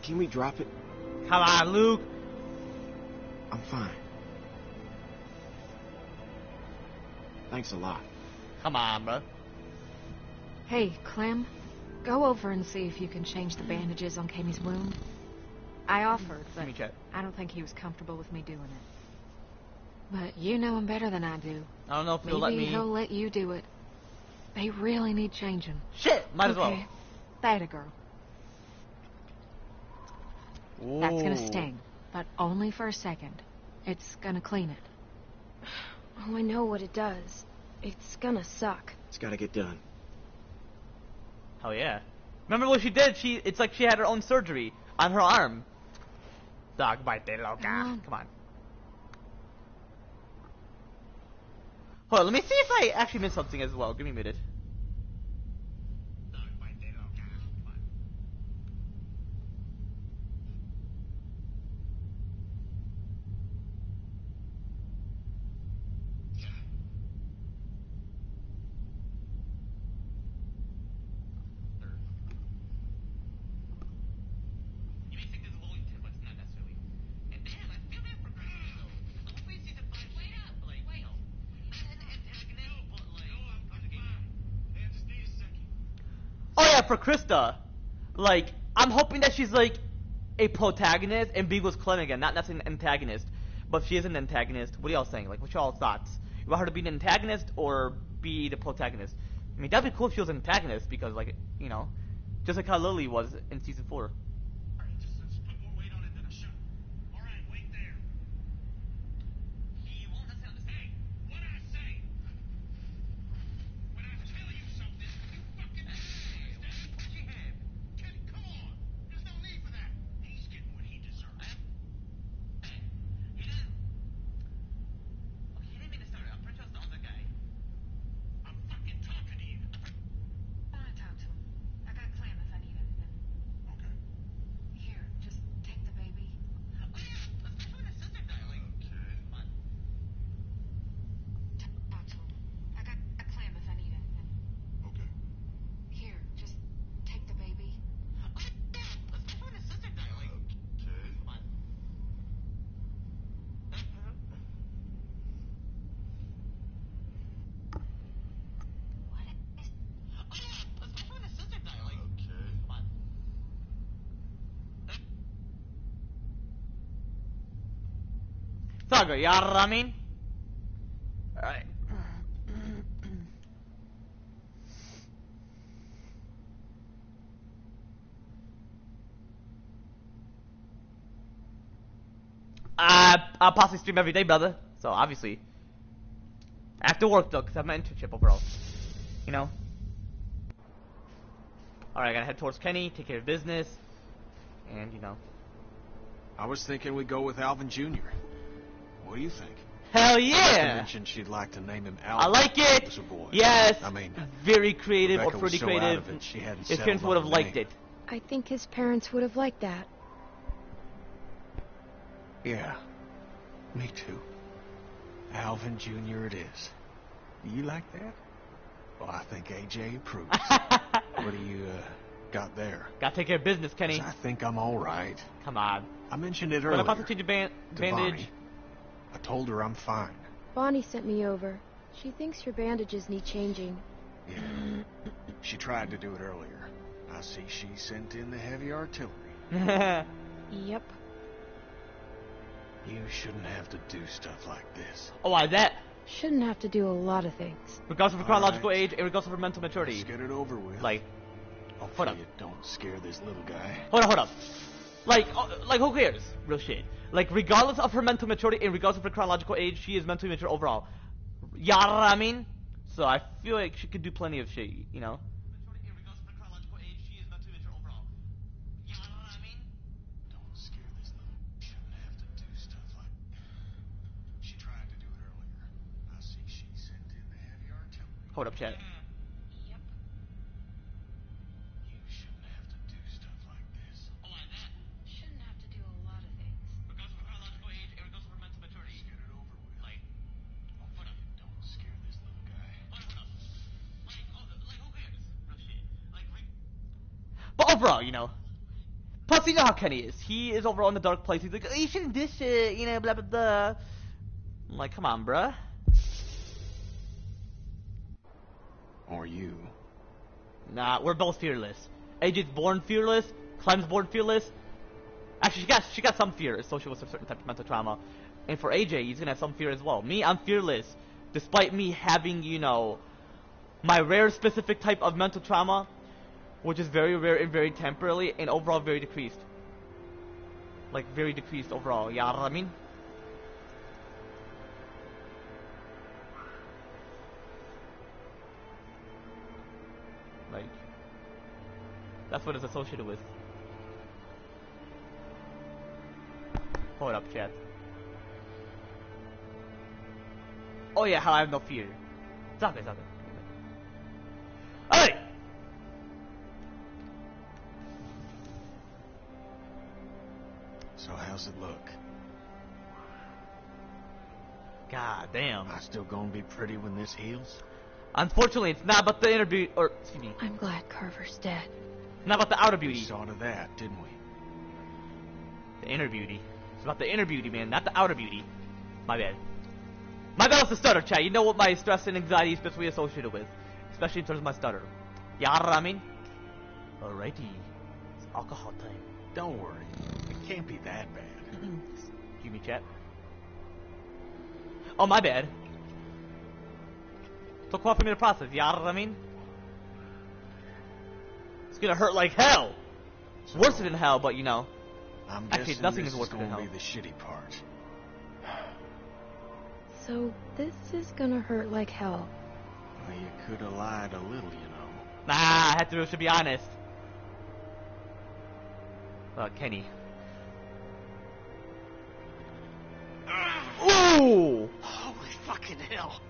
Can we drop it? Come on, Luke! I'm fine. Thanks a lot. Come on, bro. Hey, Clem, go over and see if you can change the bandages on Kenny's wound. I offered, See me, but chat. I don't think he was comfortable with me doing it. But you know him better than I do. I don't know if he'll Maybe let me. he'll let you do it. They really need changing. Shit! Might as well. Okay, that a girl. That's gonna sting, but only for a second. It's gonna clean it. Oh, I know what it does. It's gonna suck. It's gotta get done. Oh yeah. Remember what she did? It's like she had her own surgery on her arm. Dog bite de loca. Come on. Hold on, let me see if I actually missed something as well. Give me a minute. For Krista, like, I'm hoping that she's like a protagonist and be with Clem again, not necessarily an antagonist, but if she is an antagonist, what are y'all saying? Like, what's y'all thoughts? You want her to be an antagonist or be the protagonist? I mean, that'd be cool if she was an antagonist because, like, you know, just like how Lily was in season 4. It's all good, you know what I mean? Alright. I'll possibly stream every day, brother. So, obviously. After work, though, because I have my internship overall. You know? Alright, I gotta head towards Kenny, take care of business. And, you know. I was thinking we'd go with Alvin Jr. What do you think? Hell Rebecca yeah! mentioned she'd like to name him Alvin. I like it! As a boy. Yes! I mean, very creative Rebecca or pretty was so creative. out of it, she hadn't His parents settled would on have a liked name. it. I think his parents would have liked that. Yeah, me too. Alvin Jr. it is. Do you like that? Well, I think AJ approves. What do you, got there? Gotta take care of business, Kenny. 'Cause I think I'm all right. Come on. I mentioned it But earlier. I'm about to change your to bandage. Bonnie. I told her I'm fine. Bonnie sent me over. She thinks your bandages need changing. Yeah. She tried to do it earlier. I see she sent in the heavy artillery. Yep. You shouldn't have to do stuff like this. Oh, why that? Shouldn't have to do a lot of things. Regardless of her chronological age and regardless of her mental maturity. Let's get it over with. Like, hopefully you don't scare this little guy. Hold up. Like who cares? Real shit. Like, regardless of her mental maturity and regardless of her chronological age, she is mentally mature overall. You know what I mean? So I feel like she could do plenty of shit, you know? Don't scare this little. Shouldn't have to do stuff like. She tried to do it earlier. I see she sent in the heavy artillery. Hold up, chat. Yep. You shouldn't have to do stuff like this. Oh, like that? Shouldn't have to do a lot of things. Regardless of her chronological age and regardless of her mental maturity. Let's get it over with. Like, hopefully you don't scare this little guy. Like, who cares? Real shit. Like, but overall, you know. Plus, you know how Kenny is. He is overall in the dark place. He's like, oh, you shouldn't do shit, you know, blah, blah, blah. I'm like, come on, bruh. Or you. Nah, we're both fearless. AJ's born fearless. Clem's born fearless. Actually, she got some fear associated with a certain type of mental trauma. And for AJ, he's gonna have some fear as well. Me, I'm fearless. Despite me having, you know, my rare specific type of mental trauma, which is very rare and very temporarily, and overall very decreased. Like, very decreased overall, you know what I mean? Like, that's what it's associated with. Hold up, chat. Oh yeah, how I have no fear. It's okay, it's okay. Alright! So how's it look? God damn. I still gonna be pretty when this heals? Unfortunately, it's not about the inner beauty, or, excuse me. I'm glad Carver's dead. Not about the outer beauty. We saw to that, didn't we? The inner beauty. It's about the inner beauty, man, not the outer beauty. My bad. My bad was the stutter, chat. You know what my stress and anxiety is specifically associated with. Especially in terms of my stutter. You know what I mean? Alrighty. It's alcohol time. Don't worry. It can't be that bad. Excuse me, chat. Oh, my bad. Took a while for me to process, you know what I mean? It's gonna hurt like hell. So, worse than hell, but you know. I'm actually, guessing nothing this is worse than gonna hell. be the shitty part. So this is gonna hurt like hell. Well, you could have lied a little, you know. Nah, I had to be honest. Kenny. Ooh! Holy fucking hell!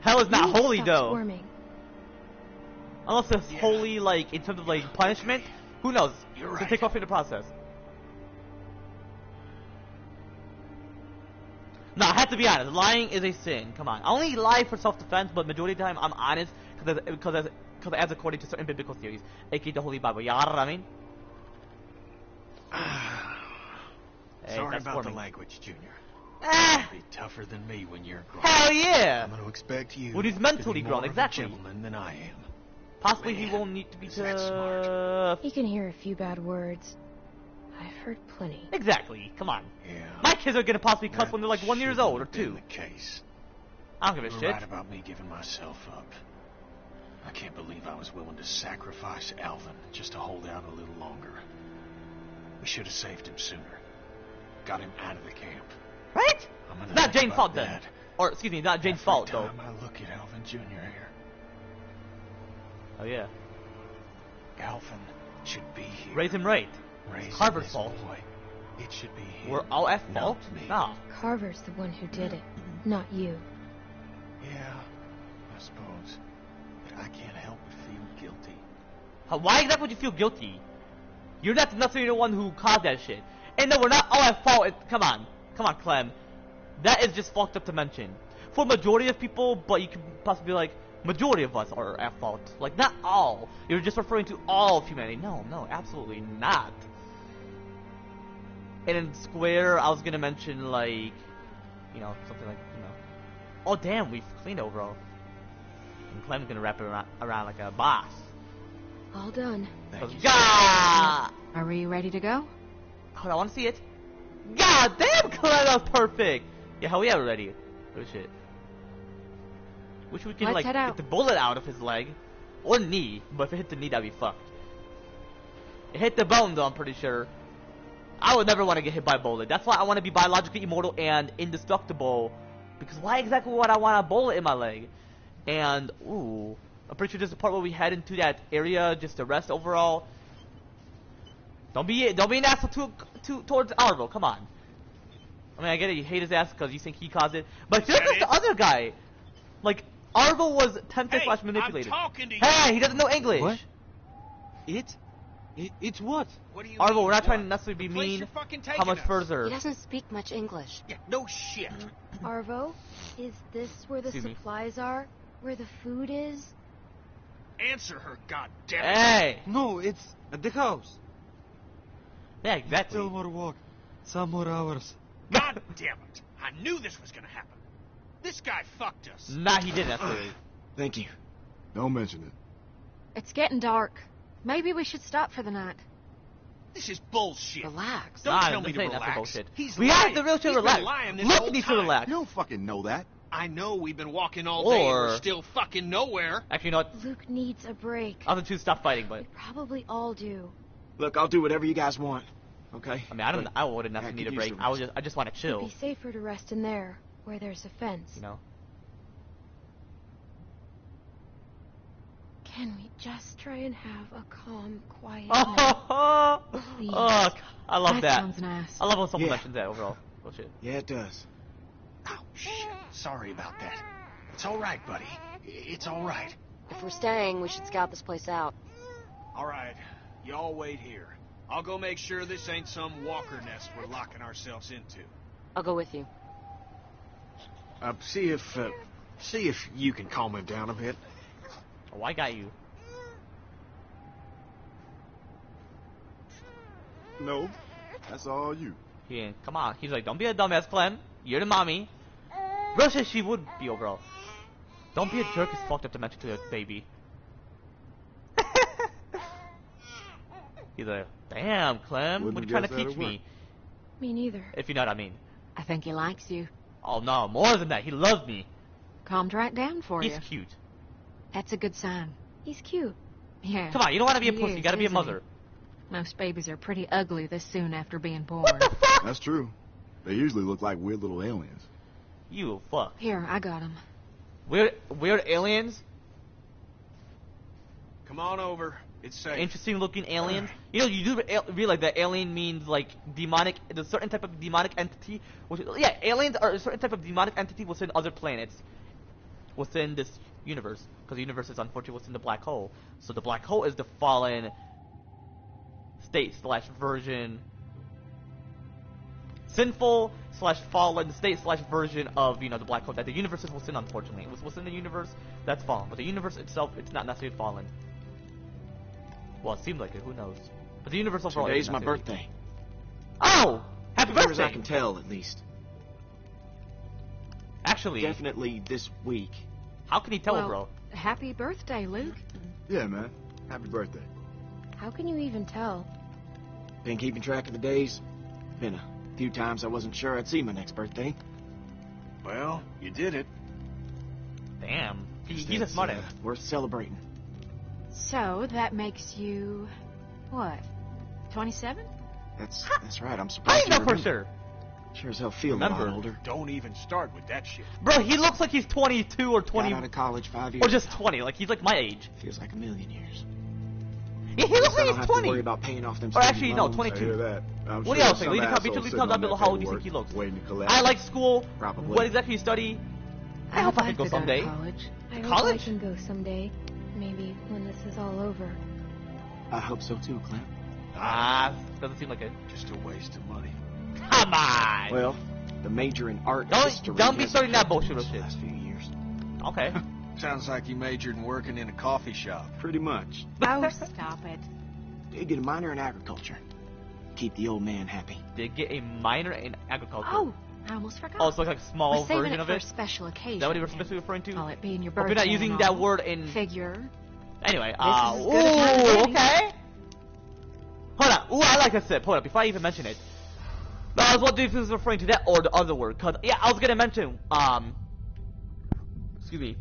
Hell is not holy, Stop though. squirming. Unless it's holy, like, in terms of, like, punishment. Who knows? You're It's right. take off in the process. No, I have to be honest. Lying is a sin. Come on. I only lie for self-defense, but majority of the time I'm honest because as according to certain biblical theories, a.k.a. the Holy Bible. You know what I mean? Hey, Sorry that's about forming. the language, Junior. Ah, Be tougher than me when you're grown. hell yeah! I'm gonna expect you When he's to mentally be grown, more exactly. of a gentleman than I am. Possibly Man, he won't need to be is that smart. He can hear a few bad words. I've heard plenty. Exactly. Come on. Yeah. My kids are gonna possibly cuss That when they're like 1 year old or shouldn't have 2. been the case. I don't give a You're shit. right about me giving myself up. I can't believe I was willing to sacrifice Alvin just to hold out a little longer. We should have saved him sooner. Got him out of the camp. Right? I'm gonna It's not think Jane's about fault then. that Or, excuse me, not Jane's every fault though. time I look at Alvin Jr. here. Oh yeah. Alvin should be here. Raise him right. Raising Carver's this fault. boy. It should be him. We're all at not fault? me. No. Carver's the one who did it, not you. Yeah, I suppose. But I can't help but feel guilty. Why exactly would you feel guilty? You're not necessarily the one who caused that shit. And no, we're not all at fault. Come on, Clem. That is just fucked up to mention. For majority of people, but you can possibly be like, majority of us are at fault. Like, not all. You're just referring to all of humanity. No, absolutely not. And in Square, I was gonna mention, like, you know, something like, you know, oh damn, we've cleaned overall. And Clem's gonna wrap it around like a boss. All done. Thank you. God! Are we ready to go? Hold on, I want to see it. God damn, Clem, that was perfect. Yeah, hell yeah, we're ready. Oh shit. Wish we could Let's like head get out. the bullet out of his leg or knee, but if it hit the knee, that'd be fucked. It hit the bone, though. I'm pretty sure. I would never want to get hit by a bullet. That's why I want to be biologically immortal and indestructible. Because why exactly would I want a bullet in my leg? And ooh, I'm pretty sure this is the part where we head into that area just to rest overall. Don't be an asshole towards Arvo. Come on. I mean, I get it. You hate his ass because you think he caused it, but just like the other guy, like Arvo was tempted slash manipulated. I'm talking to you. Hey, he doesn't know English. What? It's what? What do you Arvo, mean, we're not trying to what? necessarily be The place mean. you're fucking How taking much us. further? He doesn't speak much English. Yeah, no shit. Arvo, is this where the Excuse me. supplies are? Where the food is? Answer her, goddammit. Hey. No, it's at the house. Yeah, exactly. Still more walk. Some more hours. God damn it. I knew this was gonna happen. This guy fucked us. Nah, he didn't. Actually. Thank you. Don't mention it. It's getting dark. Maybe we should stop for the night. This is bullshit. Relax. Don't Nah, tell me this to ain't relax. nothing bullshit. He's We lying. have the real shit He's relax. been lying this Look, whole needs to time. relax. You don't fucking know that. I know we've been walking all day and Or- we're still fucking nowhere. Actually, you know what? Luke needs a break. Other two stop fighting, but We probably all do. Look, I'll do whatever you guys want. Okay? I mean, I wouldn't Yeah, necessarily I need a could break. use the rest. I just want to It'd chill. be safer to rest in there, where there's a fence. You know. Can we just try and have a calm, quiet night? Oh, Please. I love that. Sounds nice. I love when someone Yeah. mentions that overall. Bullshit. Yeah, it does. Oh, shit. Sorry about that. It's all right, buddy. It's all right. If we're staying, we should scout this place out. All right, y'all wait here. I'll go make sure this ain't some walker nest we're locking ourselves into. I'll go with you. See if you can calm him down a bit. Oh, I got you. No, that's all you. Yeah, come on. He's like, don't be a dumbass, Clem. You're the mommy. Bro says she would be overall. Don't be a jerk. It's fucked up to mention to a baby. He's like, damn, Clem. Wouldn't What are you have trying to guessed teach that'd me? Me neither. If you know what I mean. I think he likes you. Oh no, more than that. He loves me. Calmed right down for He's you. cute. That's a good sign. He's cute. Yeah. Come on, you don't want to be a He pussy. is, You gotta be a isn't he? mother. Most babies are pretty ugly this soon after being born. What the fuck? That's true. They usually look like weird little aliens. You fuck. Here, I got him. Weird aliens. Come on over. It's safe. Interesting looking aliens. You know, you do realize that alien means like demonic. There's a certain type of demonic entity. Yeah, aliens are a certain type of demonic entity within other planets, within this universe. Because the universe is unfortunately within the black hole. So the black hole is the fallen state slash version, sinful slash fallen state slash version of the black hole that the universe is within. Unfortunately, it was within the universe that's fallen, but the universe itself, it's not necessarily fallen. Well, it seemed like it. Who knows? But the universe overall. Today's isn't my necessarily- birthday. Oh, happy As far as I birthday! can tell, at least. Actually, Definitely this week. how can he tell, Well, bro? Happy birthday, Luke. Yeah, man. Happy birthday. How can you even tell? Been keeping track of the days. Been a few times I wasn't sure I'd see my next birthday. Well, you did it. Damn, he's a It's, smart ass. worth celebrating. So, that makes you... what? 27? That's right. I'm How surprised you know for remember. sure? Sure as hell feel a Remember. lot older. Don't even start with that shit. Bro, he looks like he's 22 or 20, Got out of college 5 years or just ago. 20. Like he's like my age. Feels like a million years. Yeah, he looks Guess I like don't he's have to worry 20. about paying off them Or student actually, no, loans. 22. I hear that. I'm What sure else? some Leave the asshole comment sitting down on below. that How old do you think he paperwork looks? Waiting to collect. I like school. Probably. What exactly you study? I hope I can I'd go like to someday. to college. I hope I College? can go someday. Maybe when this is all over. I hope so too, Clem. Doesn't seem like it. Just a waste of money. Come on. Well, the major in art Don't- history don't be hasn't starting that helped bullshit much with the shit. last few years. Okay. Sounds like you majored in working in a coffee shop. Pretty much. Oh, stop it. Did get a minor in agriculture. Keep the old man happy. Did get a minor in agriculture. Oh, I almost forgot. Oh, it's like a small We're saving version it of for it? a special occasion. Is that what you were specifically referring to? Call it being your Hope birthday. you're not using and that all. word in... Figure. Anyway, This is as good a time as ooh, any. okay. Hold on. Ooh, I like a sip. Hold on, before I even mention it. I was wondering if this was referring to that or the other word. Cause, yeah, I was gonna mention, excuse me.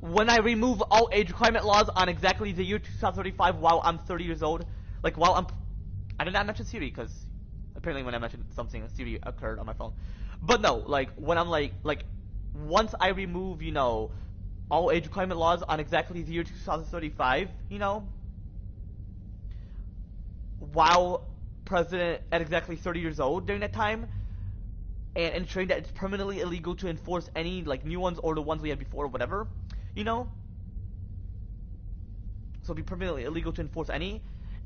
When I remove all age requirement laws on exactly the year 2035 while I'm 30 years old, like while I did not mention Siri because apparently when I mentioned something, Siri occurred on my phone. But no, like when I'm like once I remove, you know, all age requirement laws on exactly the year 2035, you know, while president at exactly 30 years old during that time, and ensuring that it's permanently illegal to enforce any like new ones or the ones we had before or whatever, you know. So it'd be permanently illegal to enforce any,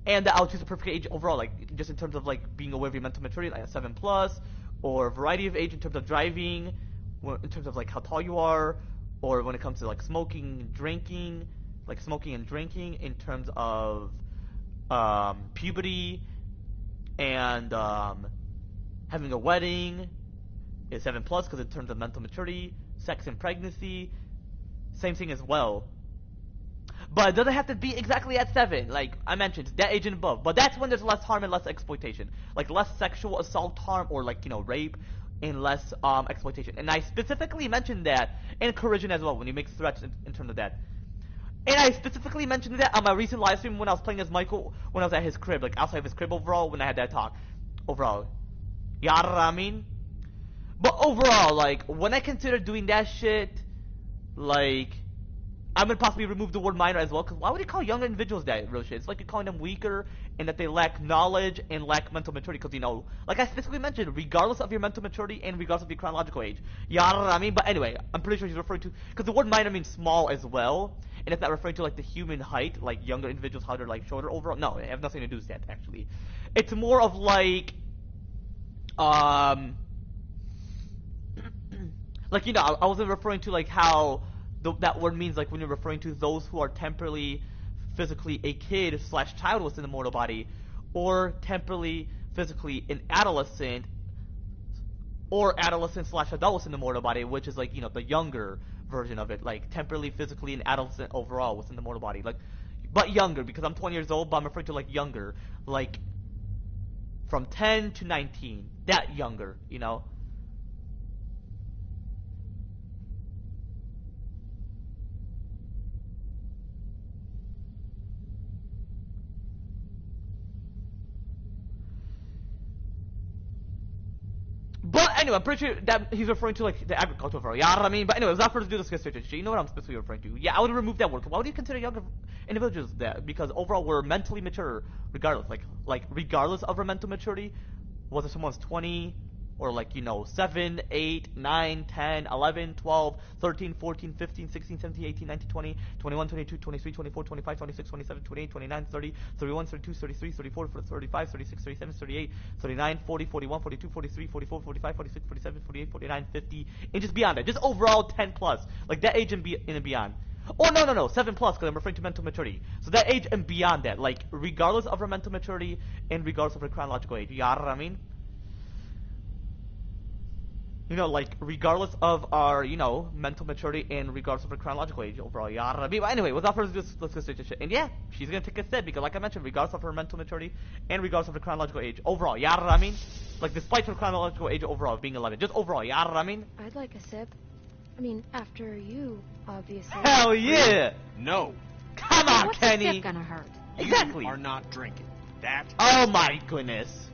and that I'll choose a perfect age overall, like just in terms of like being aware of your mental maturity, like a 7+, or a variety of age in terms of driving, in terms of like how tall you are, or when it comes to like smoking and drinking, like smoking and drinking in terms of puberty, and having a wedding is 7+ because in terms of mental maturity, sex and pregnancy, same thing as well. But it doesn't have to be exactly at 7, like I mentioned, that age and above. But that's when there's less harm and less exploitation, like less sexual assault harm or like, you know, rape, and less exploitation. And I specifically mentioned that in coercion as well when he makes threats in terms of that. And I specifically mentioned that on my recent live stream when I was playing as Michael, when I was at his crib, like outside of his crib overall, when I had that talk. Overall. You know what I mean? But overall, like, when I consider doing that shit, like, I'm gonna possibly remove the word minor as well, because why would you call younger individuals that real shit? It's like you're calling them weaker, and that they lack knowledge and lack mental maturity, because, you know, like I specifically mentioned, regardless of your mental maturity and regardless of your chronological age. You know what I mean? But anyway, I'm pretty sure he's referring to, because the word minor means small as well, and it's not referring to, like, the human height, like younger individuals, how they're, like, shorter overall. No, it has nothing to do with that, actually. It's more of, like, like, you know, I wasn't referring to, like, how that word means, like, when you're referring to those who are temporarily, physically a kid / child within the mortal body, or temporally, physically an adolescent, or adolescent / adult within the mortal body, which is, like, you know, the younger version of it, like, temporally, physically, an adolescent overall within the mortal body, like, but younger, because I'm 20 years old, but I'm referring to, like, younger, like, from 10 to 19, that younger, you know. But anyway, I'm pretty sure that he's referring to, like, the agricultural overall. Yeah, I mean, but anyway, without further ado, let's get straight to shit. You know what I'm specifically referring to? Yeah, I would remove that word. Why would you consider younger individuals that? Because overall, we're mentally mature, regardless. Like regardless of our mental maturity, whether someone's 20 or, like, you know, 7, 8, 9, 10, 11, 12, 13, 14, 15, 16, 17, 18, 19, 20, 21, 22, 23, 24, 25, 26, 27, 28, 29, 30, 31, 32, 33, 34, 35, 36, 37, 38, 39, 40, 41, 42, 43, 44, 45, 46, 47, 48, 49, 50, and just beyond that. Just overall 10+. Like, that age and beyond. Oh, no, 7+, because I'm referring to mental maturity. So that age and beyond that, like, regardless of our mental maturity and regardless of our chronological age. You know what I mean? You know, like, regardless of our, you know, mental maturity and regardless of our chronological age overall. You know what I mean? But anyway, without further ado, let's get straight to shit. And yeah, she's gonna take a sip, because like I mentioned, regardless of her mental maturity and regardless of her chronological age overall. You know what I mean? Like, despite her chronological age overall being 11. Just overall, you know what I mean? I'd like a sip. I mean, after you, obviously. Hell yeah! No. Come on, What's Kenny! the sip gonna hurt? Exactly. You are not drinking. That. Oh my goodness.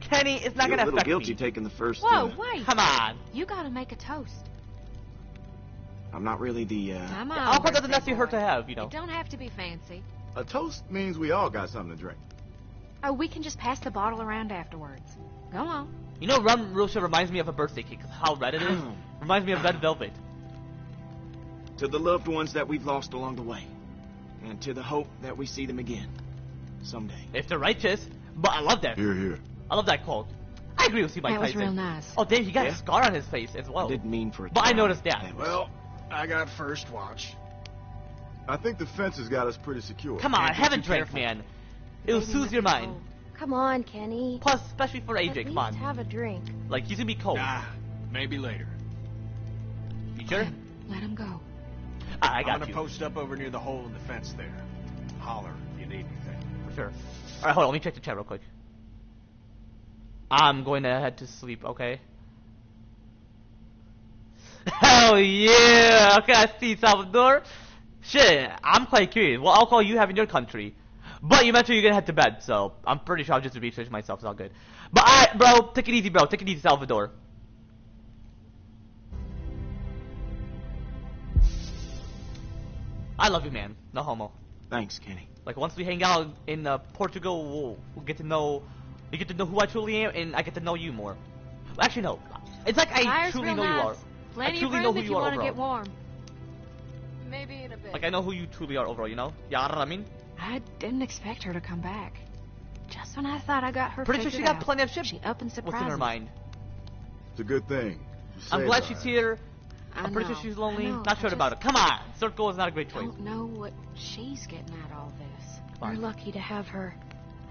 Kenny, it's not You're gonna a little affect guilty me. taking the first. Whoa, wait. Come on. You gotta make a toast. I'm not really the. Come on. Alcohol doesn't birthday necessarily hurt boy. to have, you know. It don't have to be fancy. A toast means we all got something to drink. Oh, we can just pass the bottle around afterwards. Go on. You know, rum real shit reminds me of a birthday cake, 'cause how red it is. Reminds me of red velvet. To the loved ones that we've lost along the way, and to the hope that we see them again someday. If they're righteous. But I love that. Here, here. I love that quote. I agree with you, Mike That was Tyson. real nice. Oh, damn, he got a Yeah? scar on his face as well. I didn't mean for it. But I to- noticed that. Well, I got first watch. I think the fence has got us pretty secure. Come on, Yeah, have a be drink, careful. man. It'll Maybe soothe not your be mind. cold. Come on, Kenny. Plus, especially for AJ, At come least on. have a drink. Like, he's gonna be cold. Nah, maybe later. You sure? Let him go. I I'm got gonna you. post up over near the hole in the fence there. Holler if you need anything. For sure. Alright, hold on, let me check the chat real quick. I'm going to head to sleep, okay? Hell yeah! Okay, I see Salvador. Shit, I'm quite curious. What alcohol you have in your country? But you mentioned you're gonna head to bed, so I'm pretty sure I'll just research myself. It's all good. But alright, bro, take it easy, bro. Take it easy, Salvador. I love you, man. No homo. Thanks, Kenny. Like, once we hang out in Portugal, we'll get to know... You get to know who I truly am, and I get to know you more. Actually, no. It's like I Fire's truly real know you nice. are. Plenty I truly of know room who if you you are want to overall. get warm. Maybe in a bit. Like, I know who you truly are overall, you know? Yeah, I mean? I didn't expect her to come back. Just when I thought I got her Pretty sure figured she got out, plenty of shit she up and what's in surprised her me. mind. It's a good thing. You I'm saved glad her she's ass. here. I I'm pretty know, sure she's lonely. I know, Not sure I about it. just Come on! Circle is not a great choice. don't know what she's getting at all this. Come on. We're lucky to have her.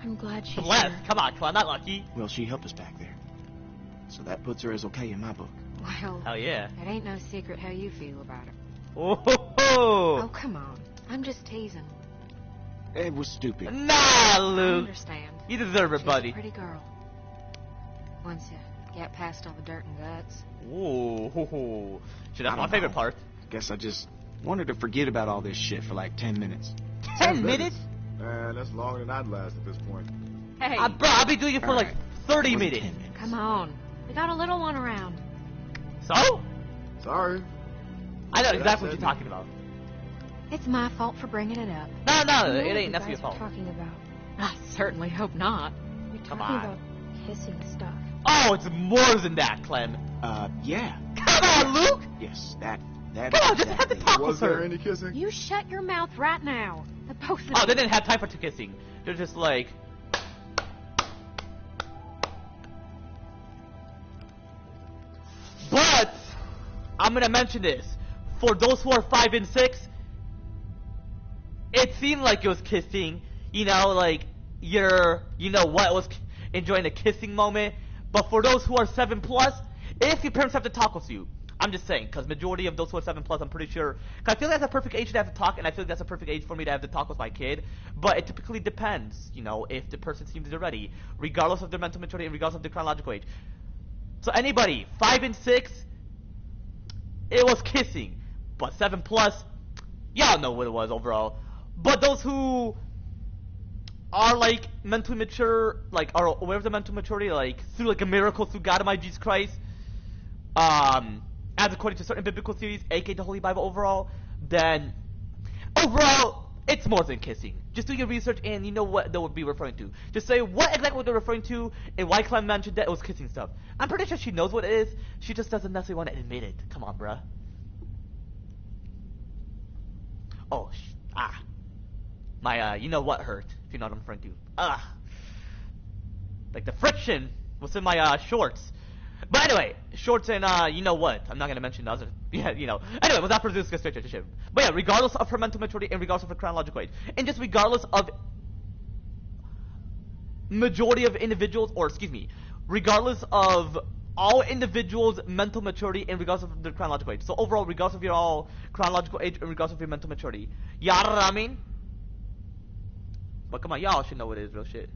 I'm glad she's Bless. here. Come on, not lucky. Well, she helped us back there. So that puts her as okay in my book. Well, Hell yeah. it ain't no secret how you feel about her. Oh ho ho! Oh, come on. I'm just teasing. It was stupid. Nah, I Luke. understand. You deserve it, She's buddy. a pretty girl. Once you get past all the dirt and guts. Ooh, ho, ho. Shit, that's I my don't favorite know. part. Guess I just wanted to forget about all this shit for like 10 minutes. 10 minutes? Man, that's longer than I'd last at this point. Hey, Bro, I'll be doing it for All like right. 30 It wasn't minutes. 10 minutes. come on. We got a little one around. So? Sorry. I know Yeah, exactly what that's you're it. talking about. It's my fault for bringing it up. No, I know it what ain't. you That's guys your are fault. talking about. I certainly hope not. You're Come talking on. about kissing stuff. Oh, it's more than that, Clem. Yeah. Come on, Luke! Yes, that Come on, just have to exactly. talk Was with there her. any kissing? You shut your mouth right now. The both of Oh, you. they didn't have time for kissing. They're just like... But, I'm gonna mention this. For those who are 5 and 6, it seemed like it was kissing. You know, like, you know what, was enjoying the kissing moment. But for those who are 7 plus, if your parents have to talk with you, I'm just saying, because majority of those who are 7 plus, I'm pretty sure, cause I feel like that's a perfect age to have to talk, and I feel like that's a perfect age for me to have to talk with my kid. But it typically depends, you know, if the person seems they're ready, regardless of their mental maturity and regardless of their chronological age. So anybody 5 and 6, it was kissing, but 7 plus, y'all know what it was overall. But those who are like mentally mature, like are aware of the mental maturity, like through like a miracle through God Almighty Jesus Christ, as according to certain biblical theories, aka the Holy Bible overall, then overall it's more than kissing. Just do your research and you know what they would be referring to. Just say what exactly they're referring to and why Clem mentioned that it was kissing stuff. I'm pretty sure she knows what it is. She just doesn't necessarily want to admit it. Come on, bruh. Oh, my you know what hurt, if you know what I'm referring to. Like the friction was in my shorts. But anyway, shorts and you know what? I'm not gonna mention the other. Yeah, you know. Anyway, without further ado, let's get straight to shit. But yeah, regardless of her mental maturity and regardless of her chronological age, and just regardless of majority of individuals, or excuse me, regardless of all individuals' mental maturity and regardless of their chronological age. So overall, regardless of your all chronological age and regardless of your mental maturity. Yeah, I mean. But come on, y'all should know what it is, real shit.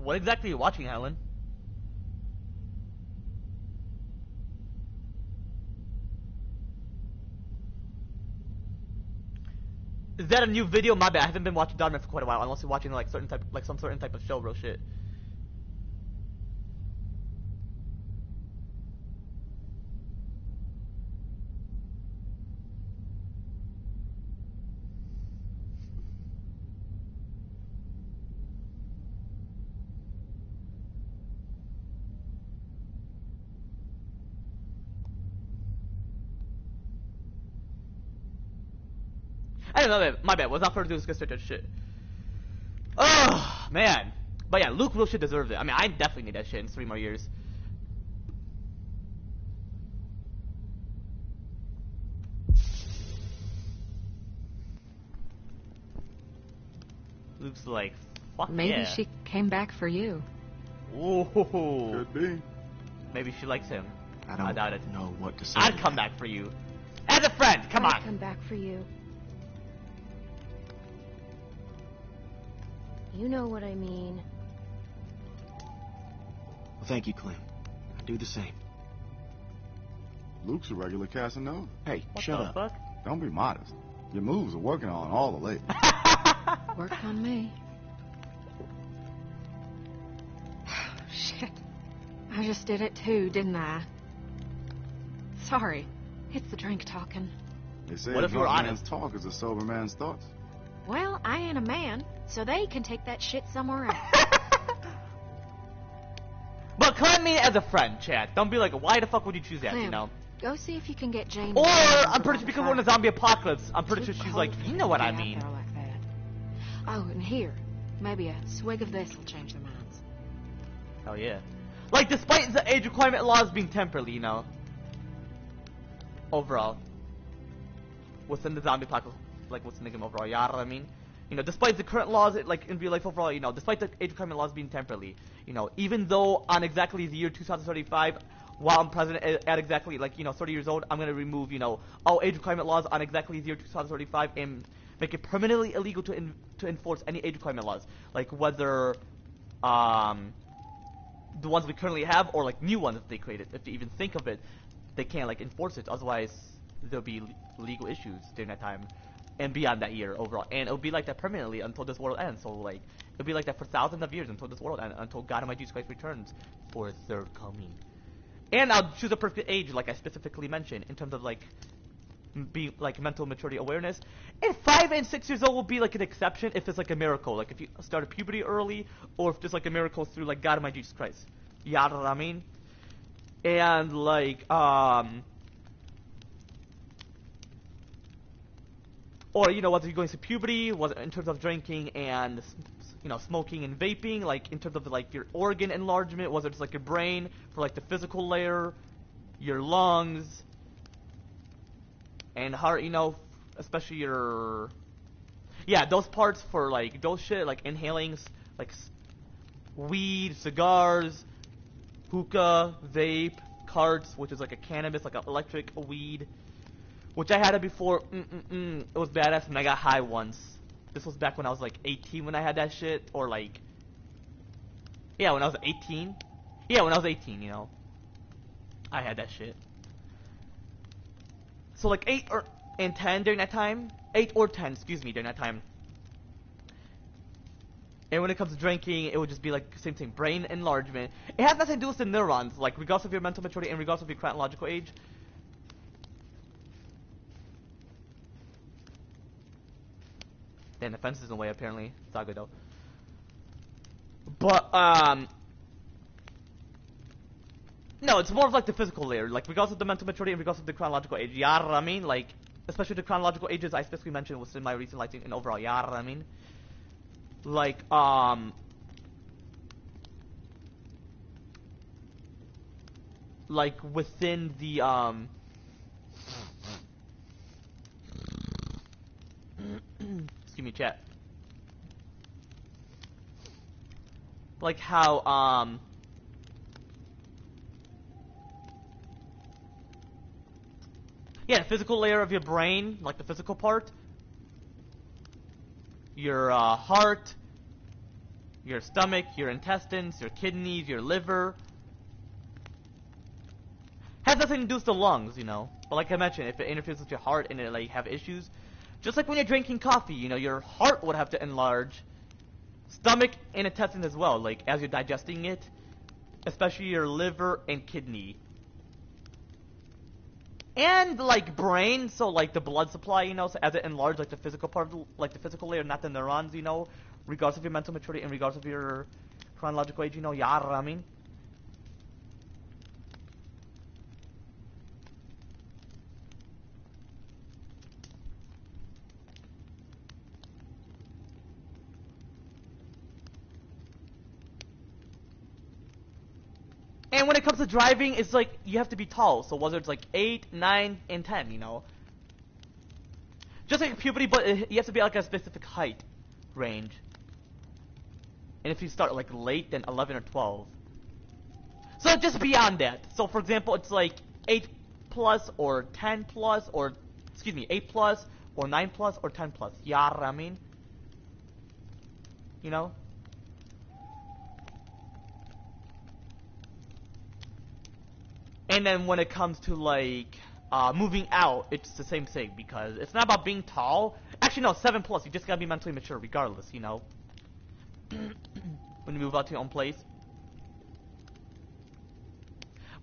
What exactly are you watching, Helen? Is that a new video? My bad. I haven't been watching Donovan for quite a while. I'm mostly watching like some certain type of show, real shit. I don't know, my bad. Was not for to discuss such shit. Oh man. But yeah, Luke real shit deserves it. I mean, I definitely need that shit in 3 more years. Luke's like, fuck Maybe yeah. she came back for you. Ooh. Could be. Maybe she likes him. I doubt it. know what to say. I'd come back for you. As a friend, come I'd on. come back for you. You know what I mean. Well, thank you, Clem. I do the same. Luke's a regular Casanova. Hey, What shut the up. fuck? Don't be modest. Your moves are working on all the ladies. Worked on me. Shit. I just did it too, didn't I? Sorry. It's the drink talking. They say What a if you were drunk honest? man's talk is a sober man's thoughts. Well, I ain't a man, so they can take that shit somewhere else. But claim me as a friend, Chad. Don't be like, why the fuck would you choose that, you Clem, know? Go see if you can get Jamie. Or, to I'm remember pretty about sure the because we're in a fire. zombie apocalypse, I'm pretty Too sure she's cold like, for you know what to I be out mean. there like that. Oh, and here, maybe a swig of this will change their minds. Hell yeah. Like, despite the age requirement laws being temporarily, you know, overall, within the zombie apocalypse, like, what's the name overall, you know what I mean? You know, despite the current laws, like, in real life overall, you know, despite the age requirement laws being temporarily, you know, even though on exactly the year 2035, while I'm president at exactly, like, you know, 30 years old, I'm gonna remove, you know, all age requirement laws on exactly the year 2035 and make it permanently illegal to enforce any age requirement laws. Like, whether, the ones we currently have or, like, new ones that they created. If they even think of it, they can't, like, enforce it. Otherwise, there'll be legal issues during that time and beyond that year overall. And it'll be like that permanently until this world ends. So, like, it'll be like that for thousands of years until this world ends, until God Almighty Jesus Christ returns for His third coming. And I'll choose a perfect age, like I specifically mentioned, in terms of, like, be like mental maturity awareness. And 5 and 6 years old will be like an exception if it's like a miracle, like if you started puberty early, or if there's like a miracle through like God Almighty Jesus Christ. You know what I mean? And like or you know, whether you're going through puberty, was in terms of drinking and, you know, smoking and vaping, like in terms of like your organ enlargement, whether it's like your brain for like the physical layer, your lungs, and heart, you know, especially your, yeah, those parts for like those shit, like inhaling, like weed, cigars, hookah, vape, carts, which is like a cannabis, like an electric weed, which I had it before. It was badass, and I got high once. This was back when I was like 18 when I had that shit, or like, yeah, when I was 18. Yeah, when I was 18, you know, I had that shit. So like 8 and 10 during that time, 8 or 10, excuse me, during that time. And when it comes to drinking, it would just be like same thing, brain enlargement. It has nothing to do with the neurons, like regardless of your mental maturity and regardless of your chronological age. Then the fence is in the way apparently. It's all good though. But no, it's more of like the physical layer, like regardless of the mental maturity and regardless of the chronological age. You know what I mean? Like, especially the chronological ages I specifically mentioned within my recent lighting and overall. You know what I mean? Like, like within the excuse me, chat. Like how yeah, the physical layer of your brain, like the physical part, your heart, your stomach, your intestines, your kidneys, your liver. Has nothing to do with the lungs, you know. But like I mentioned, if it interferes with your heart and it like have issues, just like when you're drinking coffee, you know, your heart would have to enlarge, stomach and intestines as well, like as you're digesting it, especially your liver and kidney. And like brain, so like the blood supply, you know, so as it enlarges, like the physical part, like the physical layer, not the neurons, you know, regardless of your mental maturity and regardless of your chronological age, you know, I mean. And when it comes to driving, it's like you have to be tall. So whether it's like 8, 9, and 10, you know. Just like puberty, but you have to be like a specific height range. And if you start like late, then 11 or 12. So just beyond that. So for example, it's like 8 plus or 10 plus or, excuse me, 8 plus or 9 plus or 10 plus. Yeah, I mean. You know? And then when it comes to like moving out, it's the same thing because it's not about being tall. Actually, no, 7 plus. You just gotta be mentally mature, regardless. You know, when you move out to your own place.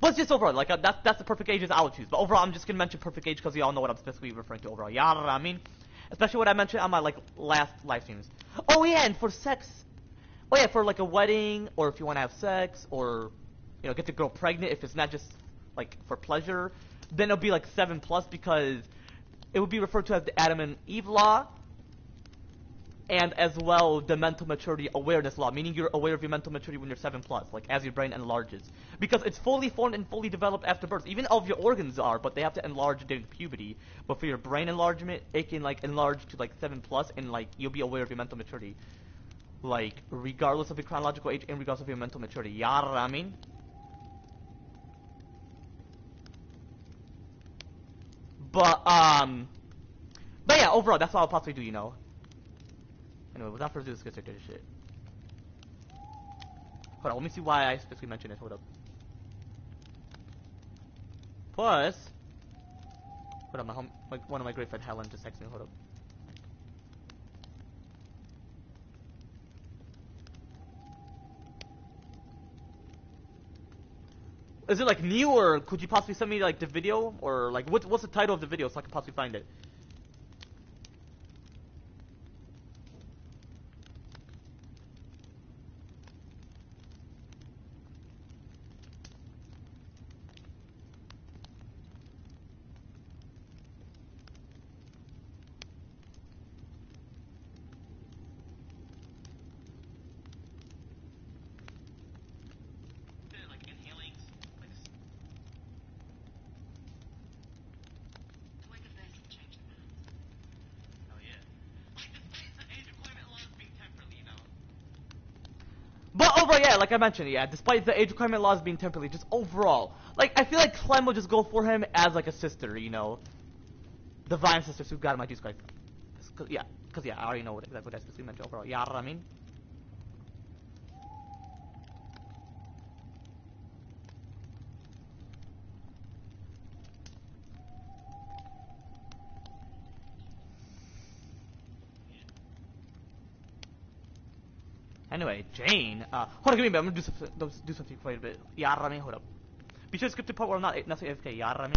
But it's just overall, like that's the perfect ages I would choose. But overall, I'm just gonna mention perfect age because you all know what I'm specifically referring to overall. Yeah, I mean, especially what I mentioned on my like last live streams. Oh yeah, and for sex. Oh yeah, for like a wedding or if you want to have sex or you know get the girl pregnant if it's not just like for pleasure, then it'll be like 7 plus because it would be referred to as the Adam and Eve law, and as well the mental maturity awareness law, meaning you're aware of your mental maturity when you're 7 plus, like as your brain enlarges, because it's fully formed and fully developed after birth. Even all of your organs are, but they have to enlarge during puberty. But for your brain enlargement, it can like enlarge to like 7 plus, and like you'll be aware of your mental maturity, like regardless of your chronological age and regardless of your mental maturity. Yeah, I mean. But yeah, overall, that's all I'll possibly do, you know. Anyway, without further ado, let's get started with this shit. Hold on, let me see why I specifically mentioned it. Hold up. Plus, hold on, one of my great friend Helen just texted me. Hold up. Is it like new, or could you possibly send me like the video, or like what's the title of the video so I can possibly find it? But overall, yeah, like I mentioned, yeah, despite the age requirement laws being temporarily, just overall, like, I feel like Clem will just go for him as, like, a sister, you know? The Vine sisters who got him, I Jesus Christ. Yeah, I already know exactly what I specifically meant overall. Yeah, I mean? Anyway, Jane, hold on, give me a minute, I'm gonna do something for you a bit. Yeah, I mean, hold up. Be sure to skip the part where I'm not AFK, yeah, I mean?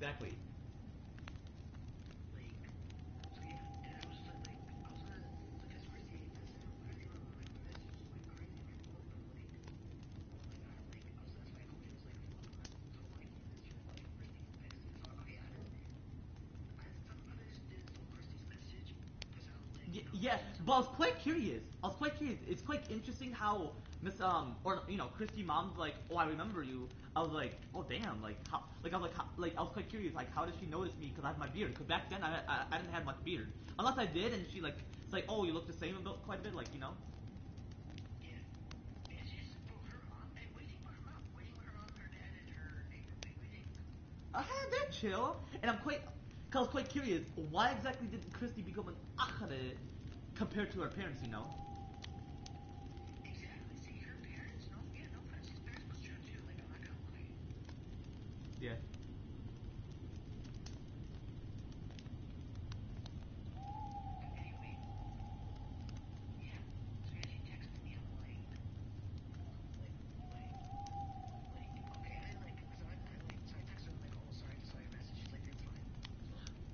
exactly. Yeah, but I was quite curious. It's quite interesting how Miss or you know Christy mom's like, oh, I remember you. I was like, oh damn, like how, like I was like, I was quite curious, like how did she notice me because I have my beard? Because back then I didn't have much beard, unless I did, and she like it's like, oh, you look the same about quite a bit, like you know. They're chill, and cause I was quite curious, why exactly did Christy become an a.k.a. compared to her parents, you know? Yeah.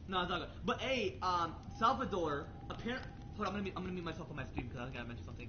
No, it's not good. But hey, Salvador, apparently, hold on, I'm gonna mute myself on my stream because I gotta mention something.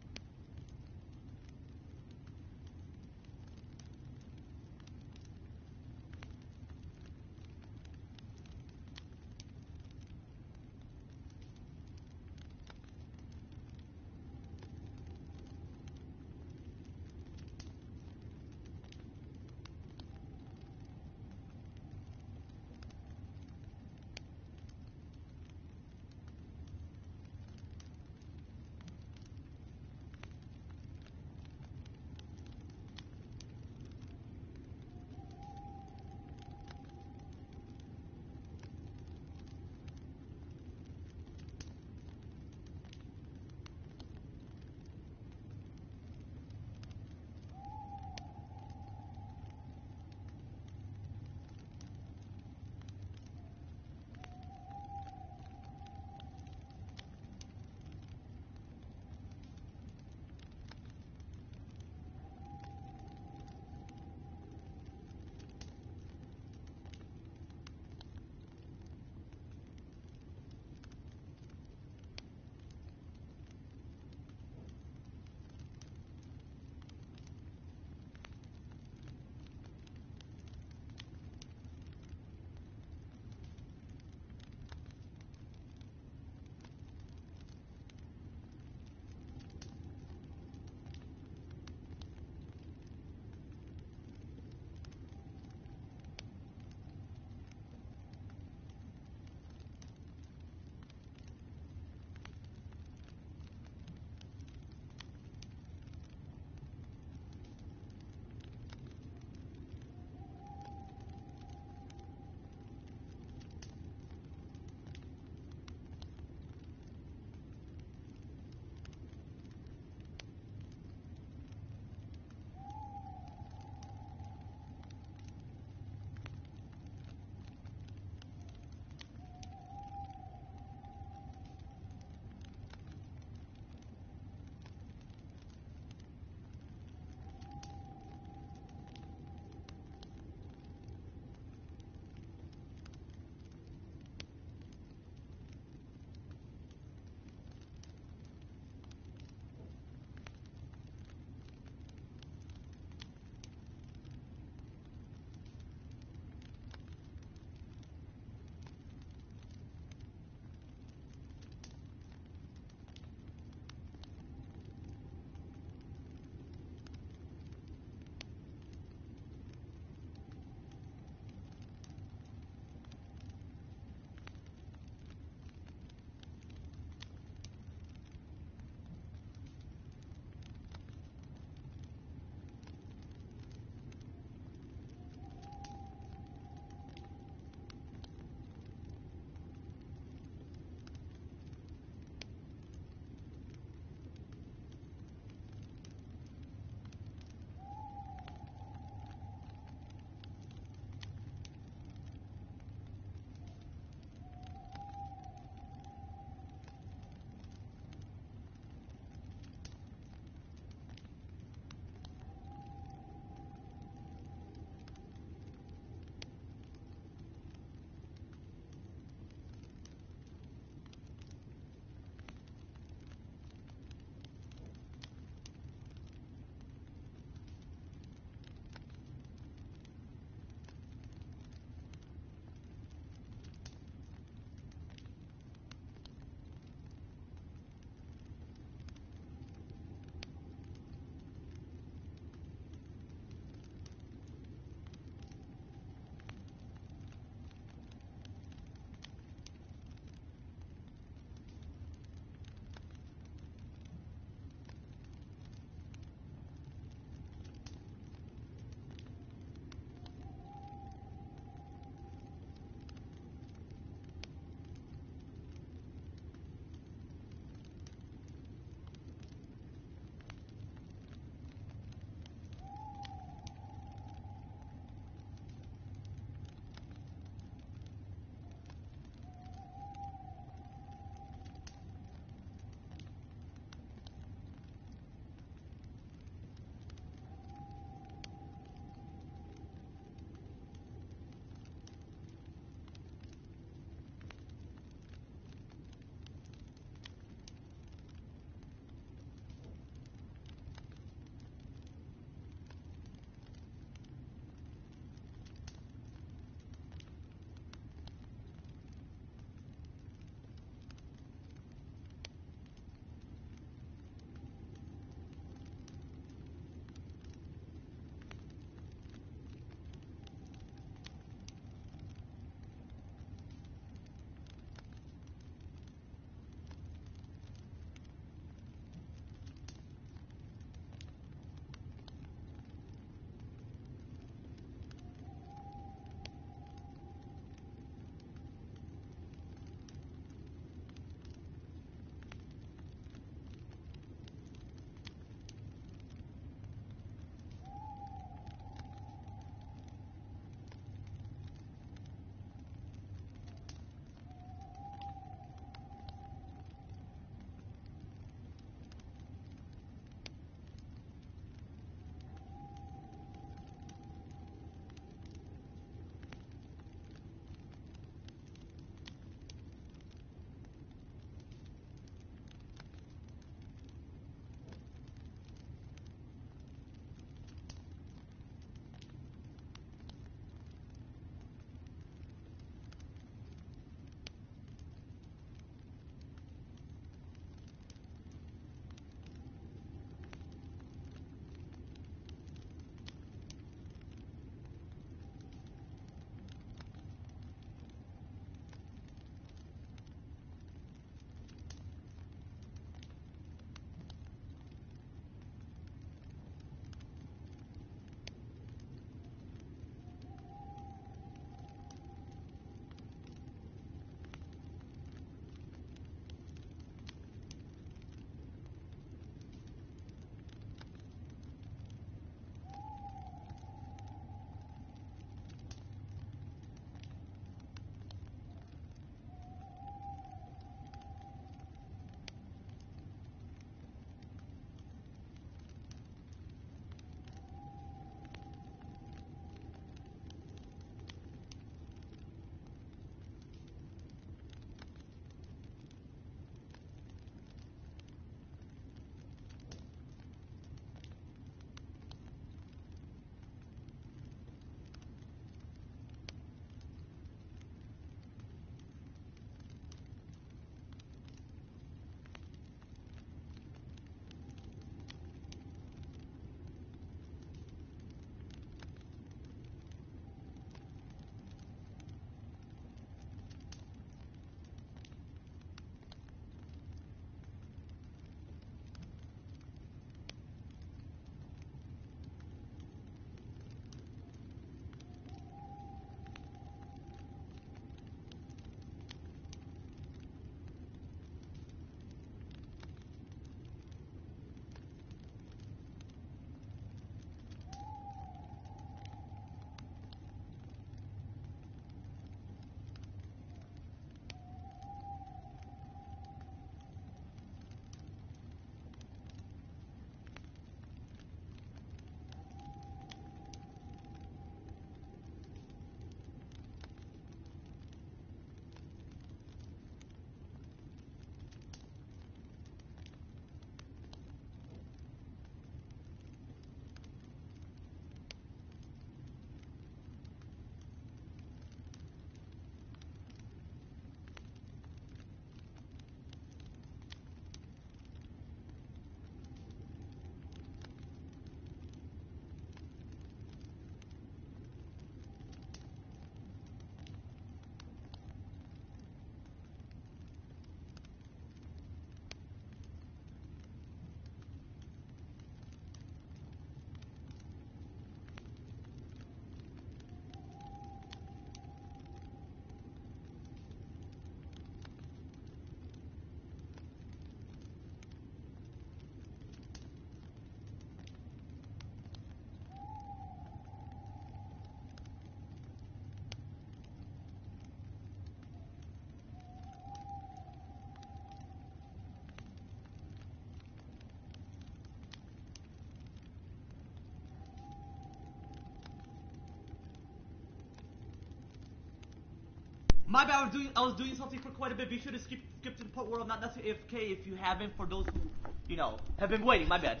My bad, I was doing something for quite a bit. Be sure to skip to the part where I'm not necessarily AFK if you haven't, for those who, you know, have been waiting, my bad.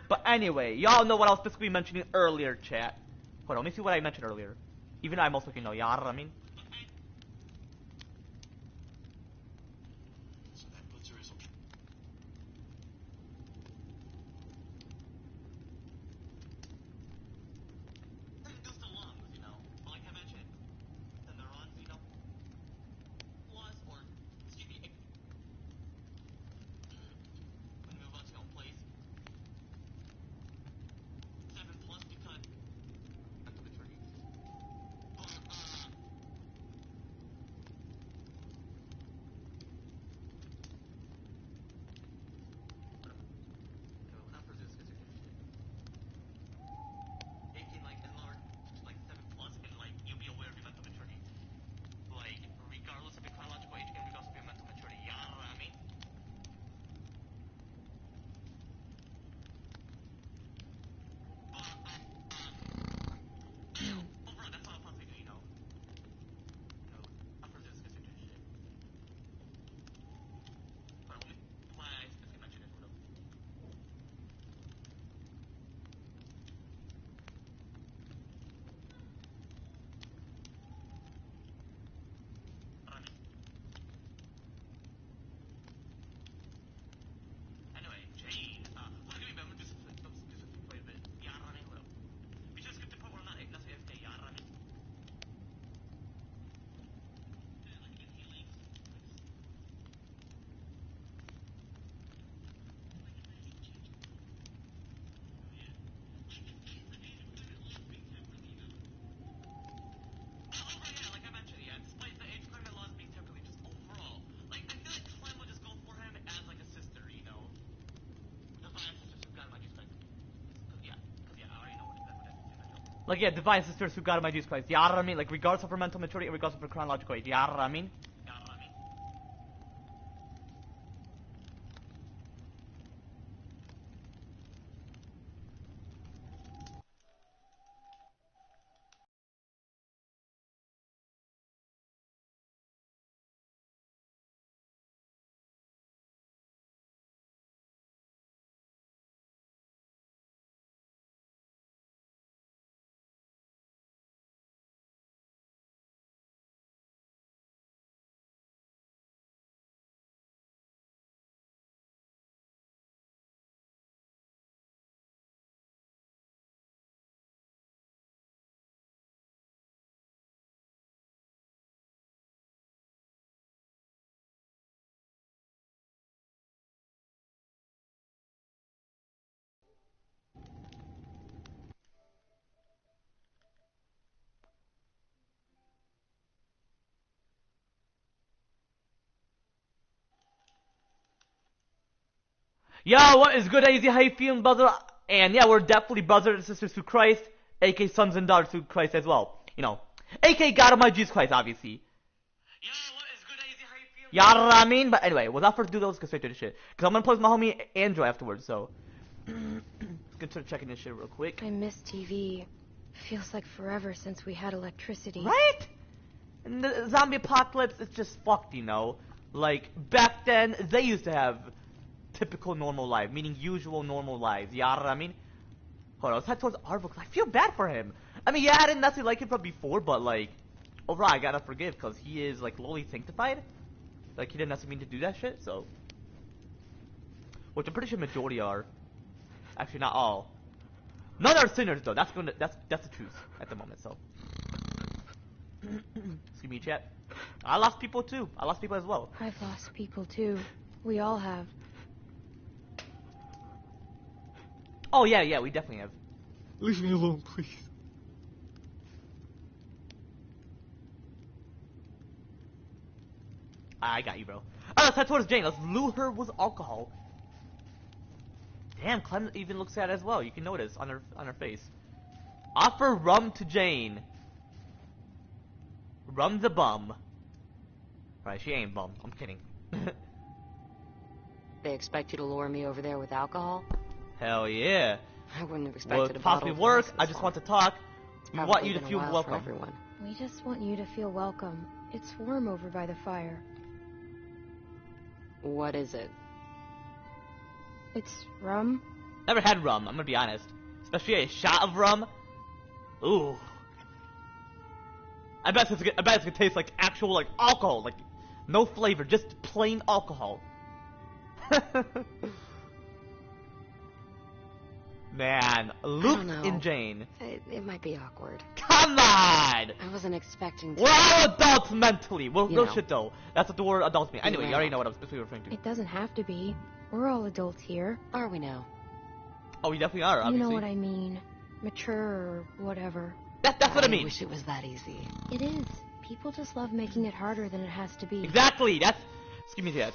But anyway, y'all know what I was specifically mentioning earlier, chat. Hold on, let me see what I mentioned earlier. Even though I most likely know, you know what I mean? So that puts her as a... Like, yeah, divine sisters who got my Jesus Christ. You know what I mean? Like, regardless of her mental maturity and regardless of her chronological age. You know what I mean? Yo, what is good, AZ? How you feeling, brother? And yeah, we're definitely brothers and sisters through Christ, a.k.a. sons and daughters through Christ as well. You know, a.k.a. God Almighty Jesus Christ, obviously. Yo, what is good, AZ? How you feeling? You know what I mean? But anyway, without further ado, let's get straight to the shit. Because I'm going to play with my homie Andrew afterwards, so... Let's get to checking this shit real quick. I miss TV. Feels like forever since we had electricity. Right? And the zombie apocalypse is just fucked, you know? Like, back then, they used to have typical normal life, meaning usual normal lives. You know what I mean? Hold on, let's head towards Arvo, because I feel bad for him. I mean, yeah, I didn't necessarily like him from before, but, like, overall, I gotta forgive, because he is, like, lowly sanctified. Like, he didn't necessarily mean to do that shit, so. Which I'm pretty sure majority are. Actually, not all. None are sinners, though. That's the truth at the moment, so. Excuse me, chat. I lost people, too. I lost people as well. I've lost people, too. We all have. Oh, yeah, we definitely have. Leave me alone, please. I got you, bro. Alright, let's head towards Jane. Let's lure her with alcohol. Damn, Clem even looks sad as well. You can notice on her face. Offer rum to Jane. Rum's a bum. Right, she ain't bum. I'm kidding. They expect you to lure me over there with alcohol? Hell yeah. I wouldn't have expected Well, a bottle possibly of work. this I just long. want to talk. It's We want probably you to been a feel while welcome. for everyone. We just want you to feel welcome. It's warm over by the fire. What is it? It's rum. Never had rum, I'm gonna be honest. Especially a shot of rum. Ooh. I bet it's gonna taste like actual like alcohol, like no flavor, just plain alcohol. Man, Luke and Jane. It might be awkward. Come on! I wasn't expecting to. We're all adults mentally. Well, You no know. shit though. That's what the word adults mean. Anyway, You you already know. know what I'm specifically referring to. It doesn't have to be. We're all adults here. Are we now? Oh, we definitely are, You obviously. know what I mean. Mature or whatever. That's what I mean. wish it was that easy. It is. People just love making it harder than it has to be. Exactly. That's. Excuse me, that.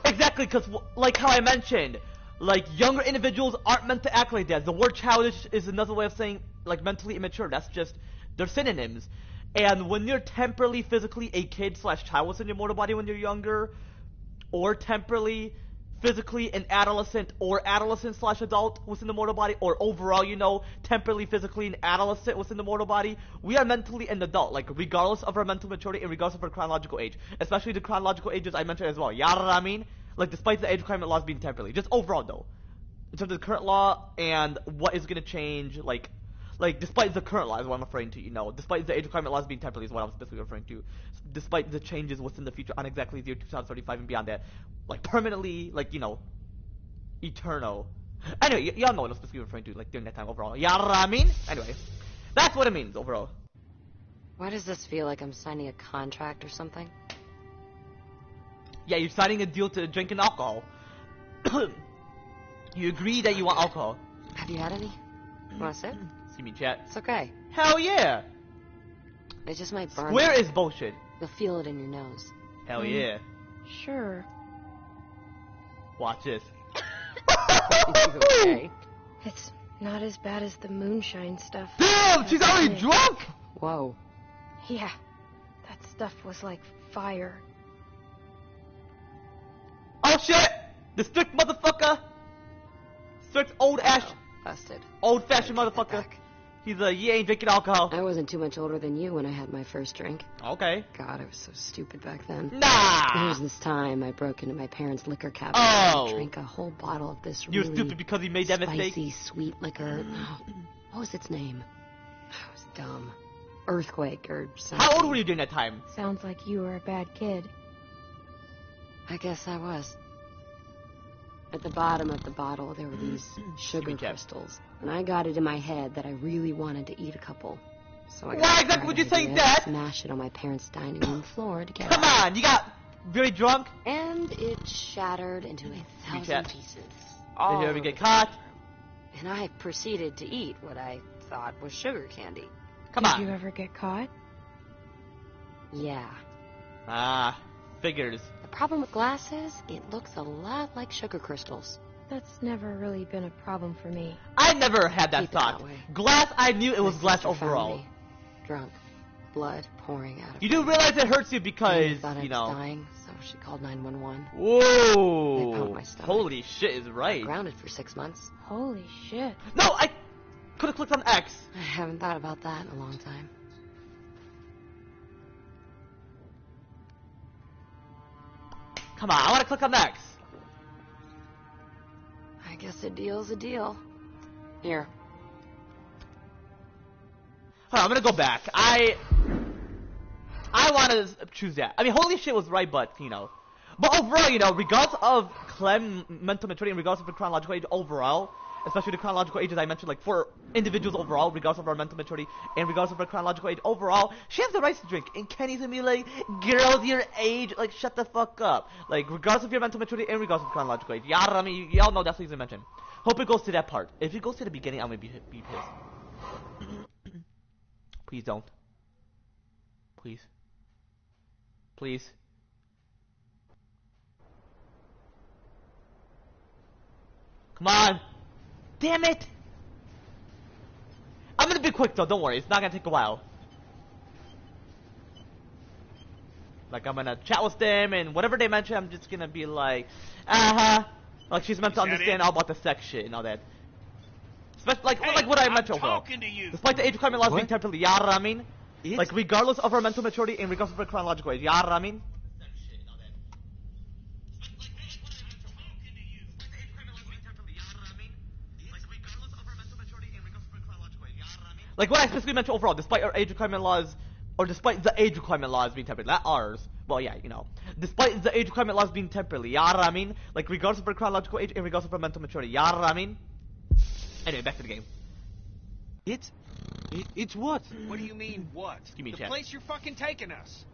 Exactly, because like how I mentioned, like younger individuals aren't meant to act like that. The word childish is another way of saying like mentally immature. That's just they're synonyms. And when you're temporarily, physically a kid / child within your mortal body when you're younger, or temporarily, physically an adolescent or adolescent / adult within the mortal body, or overall, you know, temporarily, physically an adolescent within the mortal body, we are mentally an adult, like regardless of our mental maturity and regardless of our chronological age, especially the chronological ages I mentioned as well. You know what I mean? Like despite the age requirement laws being temporarily, just overall though, in terms of the current law and what is gonna change, like despite the current law is what I'm referring to, you know, despite the age requirement laws being temporally is what I'm specifically referring to, despite the changes within the future on exactly 2035 and beyond that, like permanently, like, you know, eternal. Anyway, y'all know what I'm specifically referring to, like during that time overall. You know what I mean? Anyway, that's what it means overall. Why does this feel like I'm signing a contract or something? Yeah, you're signing a deal to drinking alcohol. You agree that you want alcohol. Have you had any? Want a sip? See me, chat. It's okay. Hell yeah! It just might burn. Square you. is bullshit. You'll feel it in your nose. Hell yeah. Sure. Watch this. Okay. It's not as bad as the moonshine stuff. Damn, she's already drunk! Whoa. Yeah. That stuff was like fire. Oh shit! The strict motherfucker! Strict old ash. Busted. Old fashioned motherfucker. He's you ain't drinking alcohol. I wasn't too much older than you when I had my first drink. Okay. God, I was so stupid back then. Nah! There was this time I broke into my parents' liquor cabinet Oh. and drank a whole bottle of this You really were stupid because you made that mistake? spicy, sweet liquor. What was its name? It was dumb. Earthquake or something. How old were you during that time? Sounds like you were a bad kid. I guess I was. At the bottom of the bottle, there were these sugar crystals. And I got it in my head that I really wanted to eat a couple. So I got Why exactly would you say that? Smash it on my parents' dining room floor to get Come out. on, you got very drunk? And it shattered into 1,000 pieces. Did All you ever over get the caught? And I proceeded to eat what I thought was sugar candy. Come Did on. you ever get caught? Yeah. Ah, figures. The problem with glass is, it looks a lot like sugar crystals. That's never really been a problem for me. I never had that Keep it thought. that way. Glass, I knew it was My glass sister found overall. me drunk. Blood pouring out of You do realize it hurts you me. because, Thought I you was know. dying, so she called 911. They Whoa. pumped my stomach. Holy shit is right. Grounded for 6 months. Holy shit. No, I could have clicked on X. I haven't thought about that in a long time. Come on, I want to click on X. I guess a deal's a deal. Here. Hold on, I'm gonna go back. I want to choose that. I mean, holy shit was right, but, you know. But overall, you know, regardless of Clem mental maturity and regardless of the chronological age overall, especially the chronological ages I mentioned, like for individuals overall, regardless of our mental maturity and regardless of our chronological age overall, she has the right to drink. And Kenny's gonna be like, girls your age, like shut the fuck up. Like regardless of your mental maturity and regardless of chronological age. Yeah, I mean, y'all know that's what he's gonna mention. Hope it goes to that part. If it goes to the beginning, I'm gonna be pissed. Please don't. Please. Please. Come on. Damn it! I'm gonna be quick though, don't worry, it's not gonna take a while. Like, I'm gonna chat with them, and whatever they mention, I'm just gonna be like, like she's meant to understand all about the sex shit and all that. Especially, like what I mentioned overall. Despite the age requirement laws being temporarily, yeah, I mean? Like, regardless of our mental maturity and regardless of our chronological age. You know what I mean? Like, what I specifically meant overall, despite our age requirement laws, or despite the age requirement laws being temporary, not ours. Well, yeah, you know. Despite the age requirement laws being temporary, you know what I mean? Like, regardless of our chronological age and regardless of our mental maturity, you know what I mean? Anyway, back to the game. It's what? What do you mean, what? Give me a the check. place you're fucking taking us.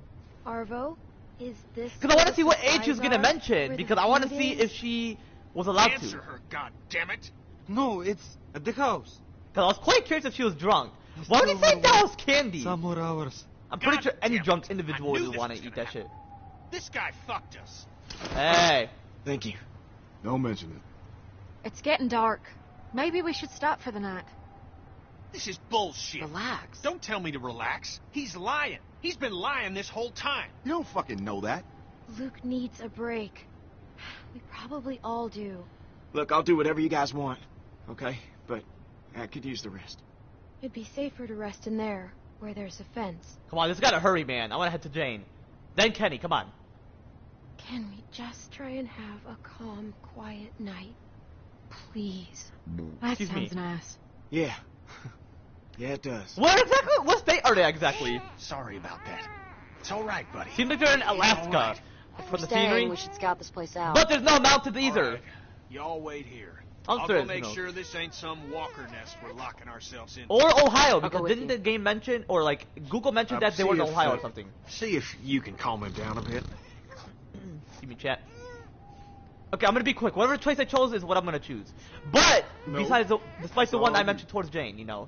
Arvo, is this... Because I want to see what age she was supplies gonna are mention, for the because I want to few see days? if she was allowed Answer to. her, goddammit. No, it's at the house. Because I was quite curious if she was drunk. Why would you say that was candy? Some more hours. I'm pretty sure any damn drunk it. individual I knew would this want was to eat gonna that shit. This guy fucked us. Hey. Thank you. Don't mention it. It's getting dark. Maybe we should stop for the night. This is bullshit. Relax. Don't tell me to relax. He's lying. He's been lying this whole time. You don't fucking know that. Luke needs a break. We probably all do. Look, I'll do whatever you guys want, okay? But I could use the rest. It'd be safer to rest in there, where there's a fence. Come on, this gotta hurry, man. I want to head to Jane. Then Kenny, come on. Can we just try and have a calm, quiet night? Please. That Excuse me. sounds nice. Yeah. Yeah, it does. Where exactly? What state are they exactly? Sorry about that. It's all right, buddy. Seems like they're in Alaska. Alright. For the Staying, scenery. we should scout this place out. But there's no mountains either. All right. Y'all wait here. I'm I'll serious, go make you know. sure this ain't some walker nest we're locking ourselves in. Or Ohio, go because with didn't you. the game mention, or like, Google mentioned that they were in Ohio or something. See if you can calm him down a bit. Give me chat. Okay, I'm gonna be quick. Whatever choice I chose is what I'm gonna choose. But, despite the one I mentioned towards Jane, you know.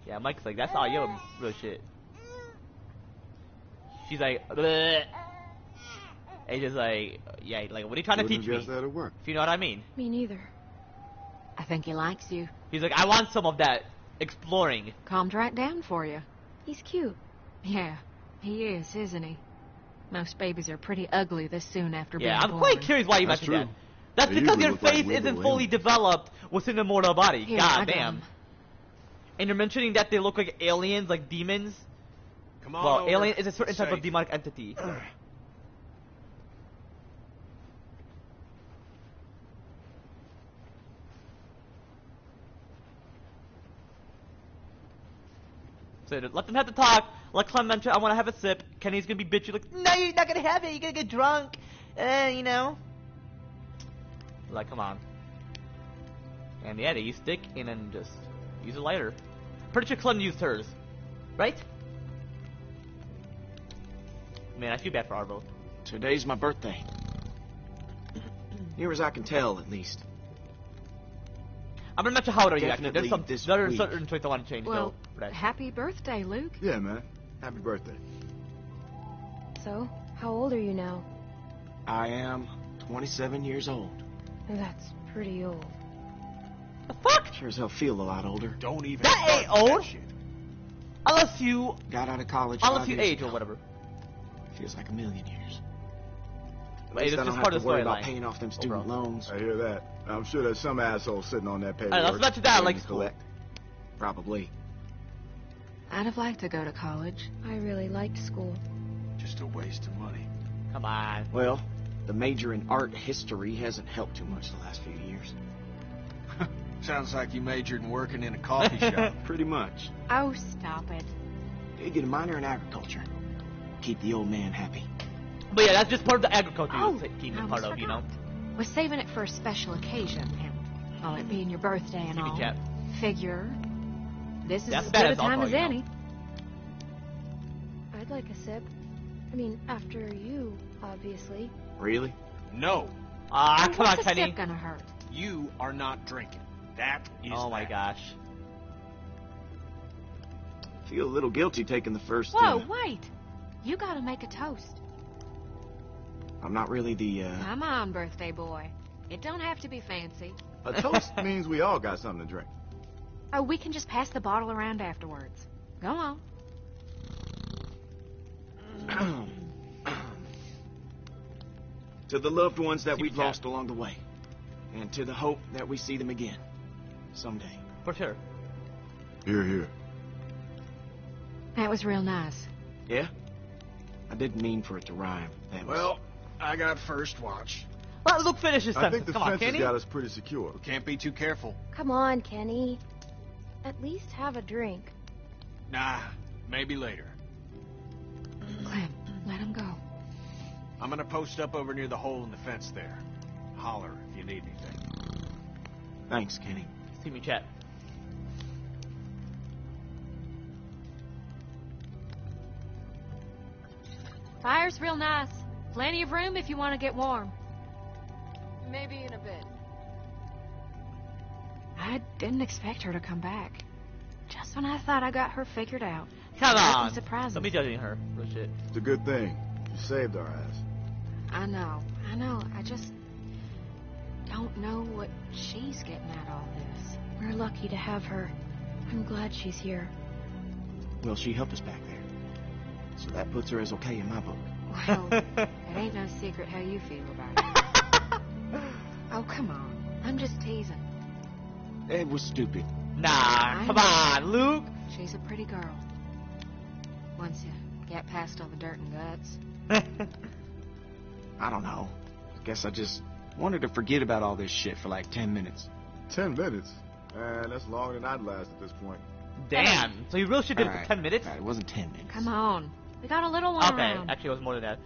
Yeah, Mike's like, that's all you, real shit. She's like, bleh. AJ's like, yeah, like, what are you trying to teach me? That'll work. If you know what I mean. Me neither. I think he likes you. He's like, I want some of that exploring. Calmed right down for you. He's cute. Yeah, he is, isn't he? Most babies are pretty ugly this soon after Yeah, being I'm born. quite curious why you That's mentioned true. that. That's They because usually your look like face weird isn't little fully aliens. developed within the mortal body. Here, God I got damn. him. And you're mentioning that they look like aliens, like demons. Come on Well, over. alien is a certain type of Safe. demonic entity. So let them have the talk. Let Clem mention, I want to have a sip. Kenny's gonna be bitchy, like, no, you're not gonna have it. You're gonna get drunk. You know. Like, come on. And yeah, they use stick and then just use a lighter. Pretty sure Clem used hers, right? Man, I feel bad for Arvo. Today's my birthday. Near as I can tell, at least. I'm gonna mention how old are you actually. Definitely There's this some week. certain choice I want to change. Well, so, right. happy birthday, Luke. Yeah, man. Happy birthday. So, how old are you now? I am 27 years old. That's pretty old. The fuck? Sure as hell feel a lot older. Don't even. That ain't start with old. That shit. Unless you, Got out of college unless 5 you years age ago. or whatever. Feels like a million years. At Wait, least it's I don't just have part to of the worry about storyline. paying off them student Overall. loans. I hear that. I'm sure there's some asshole sitting on that paperwork. Alright, let's mention that, like, waiting to school. collect. Probably. I'd have liked to go to college. I really liked school. Just a waste of money. Come on. Well, the major in art history hasn't helped too much the last few years. Sounds like you majored in working in a coffee shop. Pretty much. Oh, stop it. Did get a minor in agriculture. Keep the old man happy. But yeah, that's just part of the agriculture Oh, team I is part almost of, you know. forgot. We're saving it for a special occasion, and all it being your birthday and Give me all. chat. Figure. This is That's as bad good a as time alcohol, as you know. any. I'd like a sip. I mean, after you, obviously. Really? No, Ah, come on, What's a Kenny. sip gonna hurt? you are not drinking. That is. Oh my that. gosh. Feel a little guilty taking the first. Whoa, wait. You gotta make a toast. I'm not really the. Come on, birthday boy. It don't have to be fancy. A toast means we all got something to drink. Oh, we can just pass the bottle around afterwards. Go on. To the loved ones that Keep we've it chat. lost along the way, and to the hope that we see them again someday. For sure. Here, here. That was real nice. Yeah? I didn't mean for it to rhyme. Thanks. Well, I got first watch. Let Luke finish his I sentence. think the Come on, fence has Kenny. got us pretty secure. We can't be too careful. Come on, Kenny. At least have a drink. Nah, maybe later. Clem, let him go. I'm gonna post up over near the hole in the fence there. Holler if you need anything. Thanks, Kenny. See me chat. Fire's real nice. Plenty of room if you want to get warm. Maybe in a bit. I didn't expect her to come back. Just when I thought I got her figured out. Come on. Surprises. Don't be judging her. Real shit. It's a good thing. You saved our ass. I know. I just don't know what she's getting at all this. We're lucky to have her. I'm glad she's here. Well, she helped us back there. So that puts her as okay in my book. Well, it ain't no secret how you feel about it. Oh, come on. I'm just teasing. It was stupid. Nah, come on, Luke. She's a pretty girl. Once you get past all the dirt and guts. I don't know. I guess I just wanted to forget about all this shit for like 10 minutes. 10 minutes? Man, that's longer than I'd last at this point. Damn. So you really should did it for 10 minutes? Right, it wasn't 10 minutes. Come on. We got a little one Okay, around. actually it was more than that.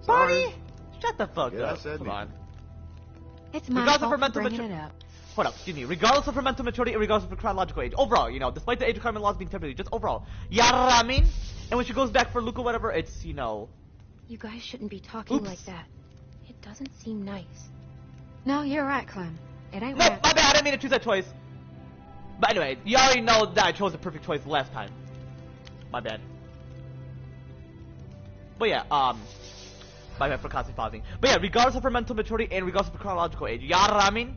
Sorry. Barney, shut the fuck Yeah, I up. said Come me. on. It's my Regardless of fault her for mental bringing maturity. it up. Hold up, excuse me. Regardless of her mental maturity and regardless of her chronological age. Overall, you know, despite the age requirement laws being temporary, just overall. Yaramin. And when she goes back for Luke or whatever, it's, you know. You guys shouldn't be talking Oops. like that. It doesn't seem nice. No, you're right, Clem. It ain't No, right. my bad. I didn't mean to choose that choice. But anyway, you already know that I chose the perfect choice last time. My bad. But yeah, my bad for constantly pausing. But yeah, regardless of her mental maturity and regardless of her chronological age, Yaramin,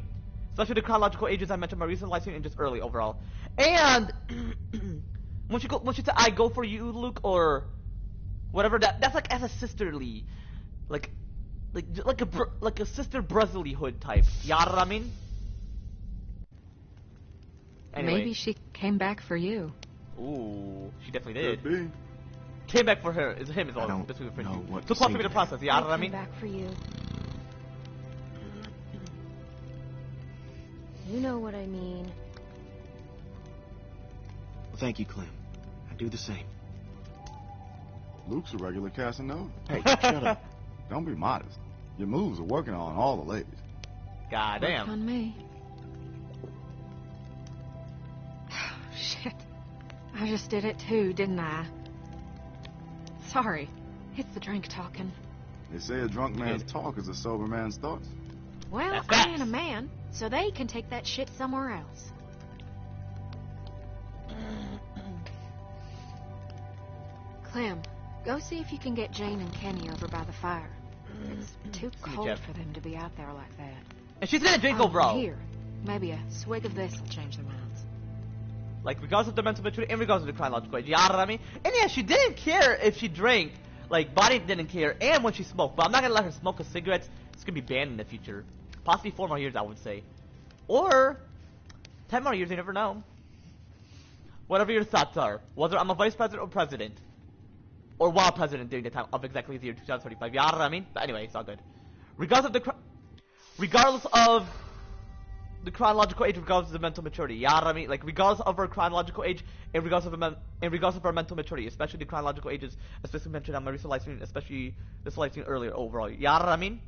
especially the chronological ages I mentioned in my recent live stream and just early overall. And when she said I go for you, Luke, or whatever, that's like as a sisterly, like a sister brotherlyhood type. Yaramin. Anyway. Maybe she came back for you. Ooh, she definitely did. Could be. Came back for her. Is him as well. I don't This was for know you. what Took to long say for me to to process. that. Yeah, I I came mean. back for you. You know what I mean. Well, thank you, Clem. I do the same. Luke's a regular Casanova. Hey, shut up. Don't be modest. Your moves are working on all the ladies. God Worked damn. on me. Shit. I just did it too, didn't I? Sorry. It's the drink talking. They say a drunk man's talk is a sober man's thoughts. Well, That's I facts. ain't a man, so they can take that shit somewhere else. Clem, go see if you can get Jane and Kenny over by the fire. It's too cold Jeff. for them to be out there like that. And she's gonna drink Oh, overall. Here, maybe a swig of this will change their minds. Like, regardless of the mental maturity and regardless of the chronological age. You know what I mean? And yeah, she didn't care if she drank. Like, Bonnie didn't care. And when she smoked. But I'm not gonna let her smoke a cigarettes. It's gonna be banned in the future. Possibly 4 more years, I would say. Or 10 more years, you never know. Whatever your thoughts are. Whether I'm a vice president or president. Or while president during the time of exactly the year 2035. You know what I mean? But anyway, it's all good. Regardless of the chronological age, regardless of the mental maturity. You know what I mean? Like, regardless of her chronological age, and regardless of her mental maturity, especially the chronological ages, especially mentioned on my recent live stream, especially this live stream earlier overall. You know what I mean?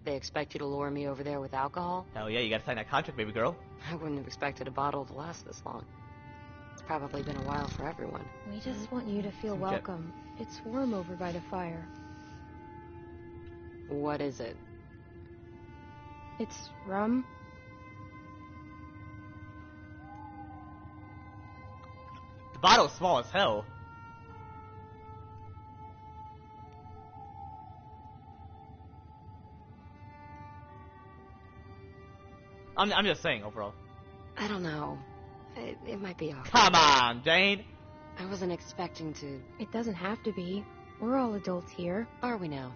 They expect you to lure me over there with alcohol? Hell yeah, you gotta sign that contract, baby girl. I wouldn't have expected a bottle to last this long. It's probably been a while for everyone. We just want you to feel Okay. welcome. It's warm over by the fire. What is it? It's rum. The bottle's small as hell. I'm just saying overall. I don't know. It might be off. Come on, Jane. I wasn't expecting to. It doesn't have to be. We're all adults here. Are we now?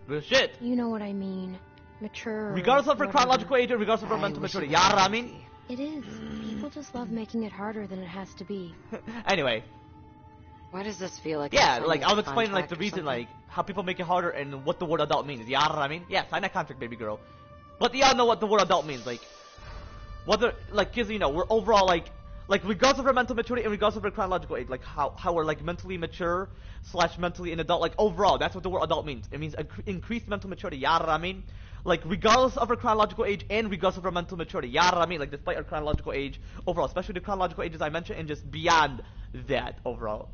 Real shit. You know what I mean. Mature. or Regardless of her whatever. chronological age or regardless of her I mental wish maturity. it was Yeah, I mean? easy. It is. People just love making it harder than it has to be. Anyway. Why does this feel like? Yeah, I'm like signing I'll a explain like the contract or reason, something? like how people make it harder and what the word adult means. You know what I mean? Yeah, sign that contract, baby girl. But y'all know what the word adult means, like whether like kids, you know, we're overall like regardless of our mental maturity and regardless of our chronological age, like how we're like mentally mature / mentally an adult, like overall, that's what the word adult means. It means increased mental maturity. You know what I mean? Like regardless of our chronological age and regardless of our mental maturity. You know what I mean? Like despite our chronological age overall, especially the chronological ages I mentioned, and just beyond that overall.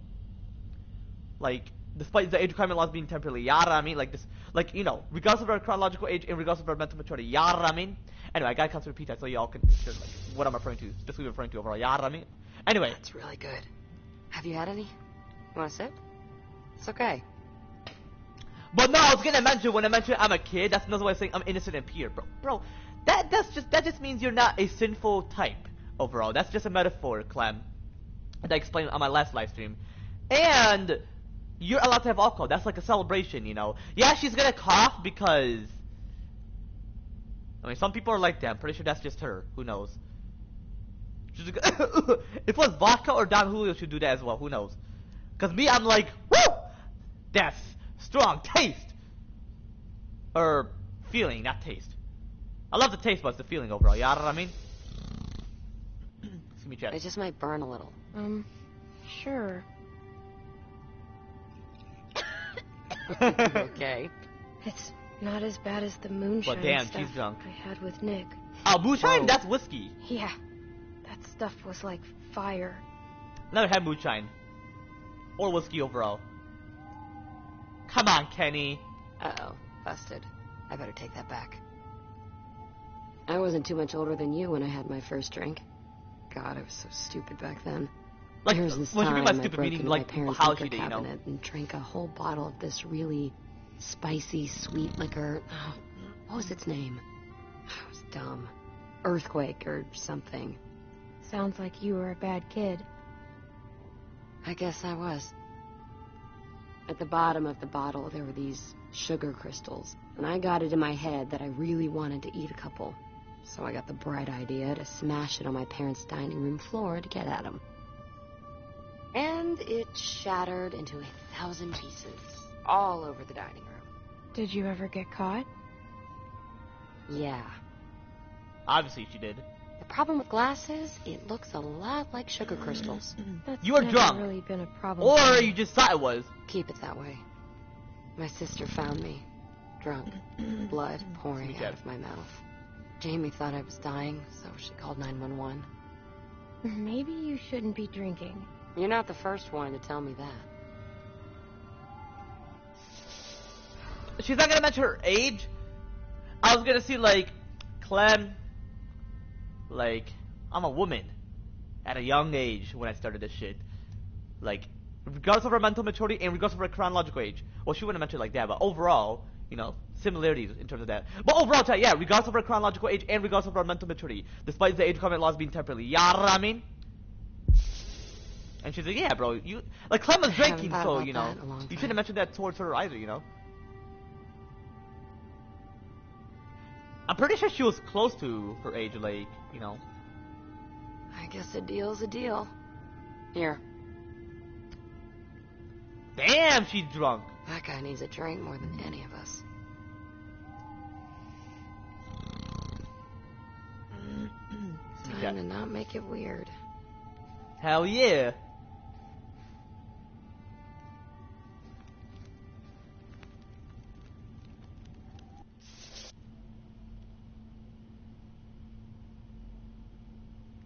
Like, despite the age requirement laws being temporarily, you know what I mean? Like this, like, you know, regardless of our chronological age and regardless of our mental maturity, you know what I mean? Anyway, I gotta come to repeat that so y'all can hear, like, what I'm referring to, specifically referring to overall, you know what I mean? Anyway. That's really good. Have you had any? You want to sip? It's okay. But no, I was gonna mention, when I mentioned I'm a kid, that's another way of saying I'm innocent and pure. Bro, that just means you're not a sinful type, overall. That's just a metaphor, Clem. And I explained on my last live stream. And you're allowed to have alcohol. That's like a celebration, you know. Yeah, she's gonna cough because, I mean, some people are like that. I'm pretty sure that's just her. Who knows? She's if it was vodka or Don Julio, should do that as well. Who knows? Cause me, I'm like, woo! That's strong taste. Or feeling, not taste. I love the taste, but it's the feeling overall. You know what I mean? Excuse me, chat. It just might burn a little. Sure. Okay. It's not as bad as the moonshine But damn, stuff she's drunk. I had with Nick. Oh, moonshine? Whoa. That's whiskey. Yeah. That stuff was like fire. Never had moonshine. Or whiskey overall. Come on, Kenny. Uh-oh. Busted. I better take that back. I wasn't too much older than you when I had my first drink. God, I was so stupid back then. Like, There was this what do you time mean by I stupid broke meaning? into Like, my parents' how liquor she did, you know? cabinet and drank a whole bottle of this really spicy, sweet liquor. Oh, what was its name? It was dumb. Earthquake or something. Sounds like you were a bad kid. I guess I was. At the bottom of the bottle, there were these sugar crystals, and I got it in my head that I really wanted to eat a couple. So I got the bright idea to smash it on my parents' dining room floor to get at them. And it shattered into 1,000 pieces, all over the dining room. Did you ever get caught? Yeah. Obviously she did. The problem with glass is, it looks a lot like sugar crystals. That's You were never drunk. really been a problem. Or for me. you just thought it was. Keep it that way. My sister found me, drunk, blood pouring out of my mouth. Jamie thought I was dying, so she called 911. Maybe you shouldn't be drinking. You're not the first one to tell me that. She's not gonna mention her age. I was gonna see, like, Clem, like, I'm a woman at a young age when I started this shit. Like, regardless of her mental maturity and regardless of her chronological age. Well, she wouldn't mention it like that, but overall, you know, similarities in terms of that. But overall, yeah, regardless of her chronological age and regardless of her mental maturity, despite the age requirement laws being temporarily. You know what I mean? And she's like, yeah, bro, you, like, Clem was drinking, so, you know, you shouldn't mention that towards her either, you know? I'm pretty sure she was close to her age, like, you know. I guess a deal's a deal. Here. Damn, she's drunk. That guy needs a drink more than any of us. Time to not make it weird. Hell yeah.